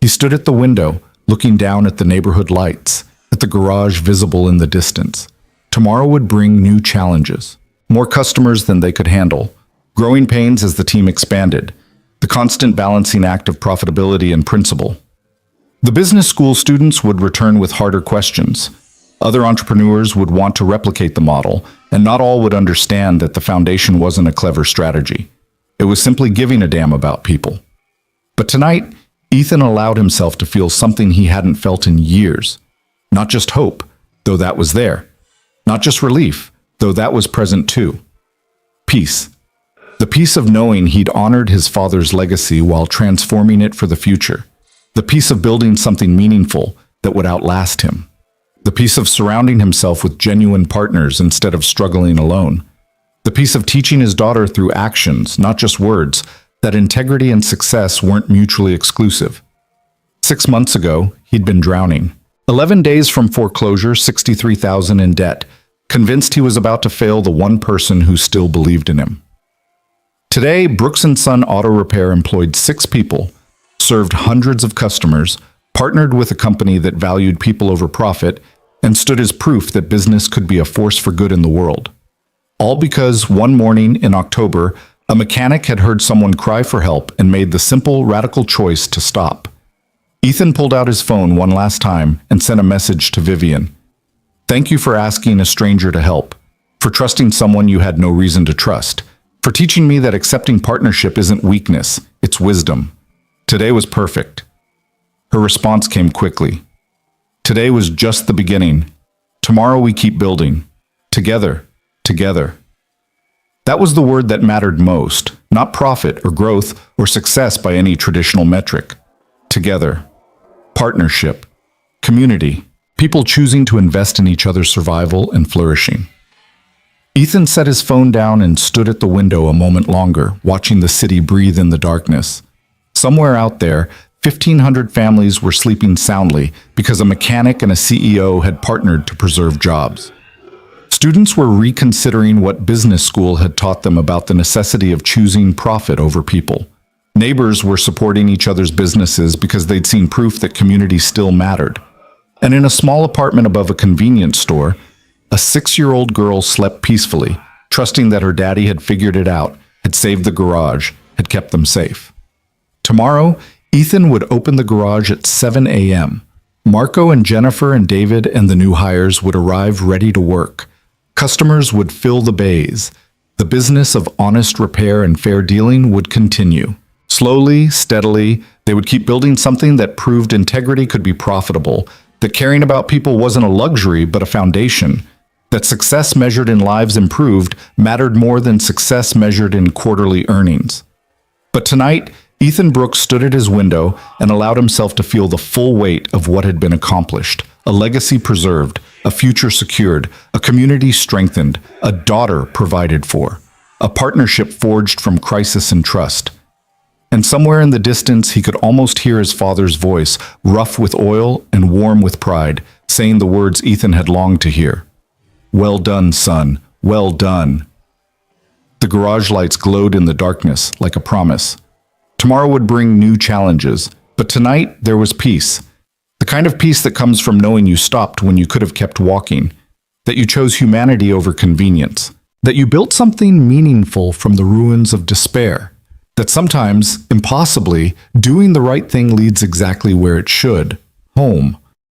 [SPEAKER 1] He stood at the window, looking down at the neighborhood lights, at the garage visible in the distance. Tomorrow would bring new challenges, more customers than they could handle, growing pains as the team expanded, the constant balancing act of profitability and principle. The business school students would return with harder questions. Other entrepreneurs would want to replicate the model, and not all would understand that the foundation wasn't a clever strategy. It was simply giving a damn about people. But tonight, Ethan allowed himself to feel something he hadn't felt in years. Not just hope, though that was there. Not just relief, though that was present too. Peace. The peace of knowing he'd honored his father's legacy while transforming it for the future. The peace of building something meaningful that would outlast him. The peace of surrounding himself with genuine partners instead of struggling alone. The peace of teaching his daughter through actions, not just words, that integrity and success weren't mutually exclusive. 6 months ago, he'd been drowning. 11 days from foreclosure, $63,000 in debt, convinced he was about to fail the one person who still believed in him. Today, Brooks & Son Auto Repair employed 6 people, served hundreds of customers, partnered with a company that valued people over profit, and stood as proof that business could be a force for good in the world. All because one morning in October, a mechanic had heard someone cry for help and made the simple, radical choice to stop. Ethan pulled out his phone one last time and sent a message to Vivian. Thank you for asking a stranger to help, for trusting someone you had no reason to trust, for teaching me that accepting partnership isn't weakness, it's wisdom. Today was perfect. Her response came quickly. Today was just the beginning. Tomorrow we keep building. Together, together. That was the word that mattered most, not profit or growth or success by any traditional metric. Together. Partnership. Community. People choosing to invest in each other's survival and flourishing. Ethan set his phone down and stood at the window a moment longer, watching the city breathe in the darkness. Somewhere out there, 1,500 families were sleeping soundly because a mechanic and a CEO had partnered to preserve jobs. Students were reconsidering what business school had taught them about the necessity of choosing profit over people. Neighbors were supporting each other's businesses because they'd seen proof that community still mattered. And in a small apartment above a convenience store, a 6-year-old girl slept peacefully, trusting that her daddy had figured it out, had saved the garage, had kept them safe. Tomorrow, Ethan would open the garage at 7 a.m. Marco and Jennifer and David and the new hires would arrive ready to work. Customers would fill the bays. The business of honest repair and fair dealing would continue. Slowly, steadily, they would keep building something that proved integrity could be profitable, that caring about people wasn't a luxury but a foundation, that success measured in lives improved mattered more than success measured in quarterly earnings. But tonight, Ethan Brooks stood at his window and allowed himself to feel the full weight of what had been accomplished. A legacy preserved, a future secured, a community strengthened, a daughter provided for, a partnership forged from crisis and trust. And somewhere in the distance, he could almost hear his father's voice, rough with oil and warm with pride, saying the words Ethan had longed to hear. "Well done, son. Well done." The garage lights glowed in the darkness like a promise. Tomorrow would bring new challenges, but tonight there was peace. The kind of peace that comes from knowing you stopped when you could have kept walking, that you chose humanity over convenience, that you built something meaningful from the ruins of despair, that sometimes, impossibly, doing the right thing leads exactly where it should, home.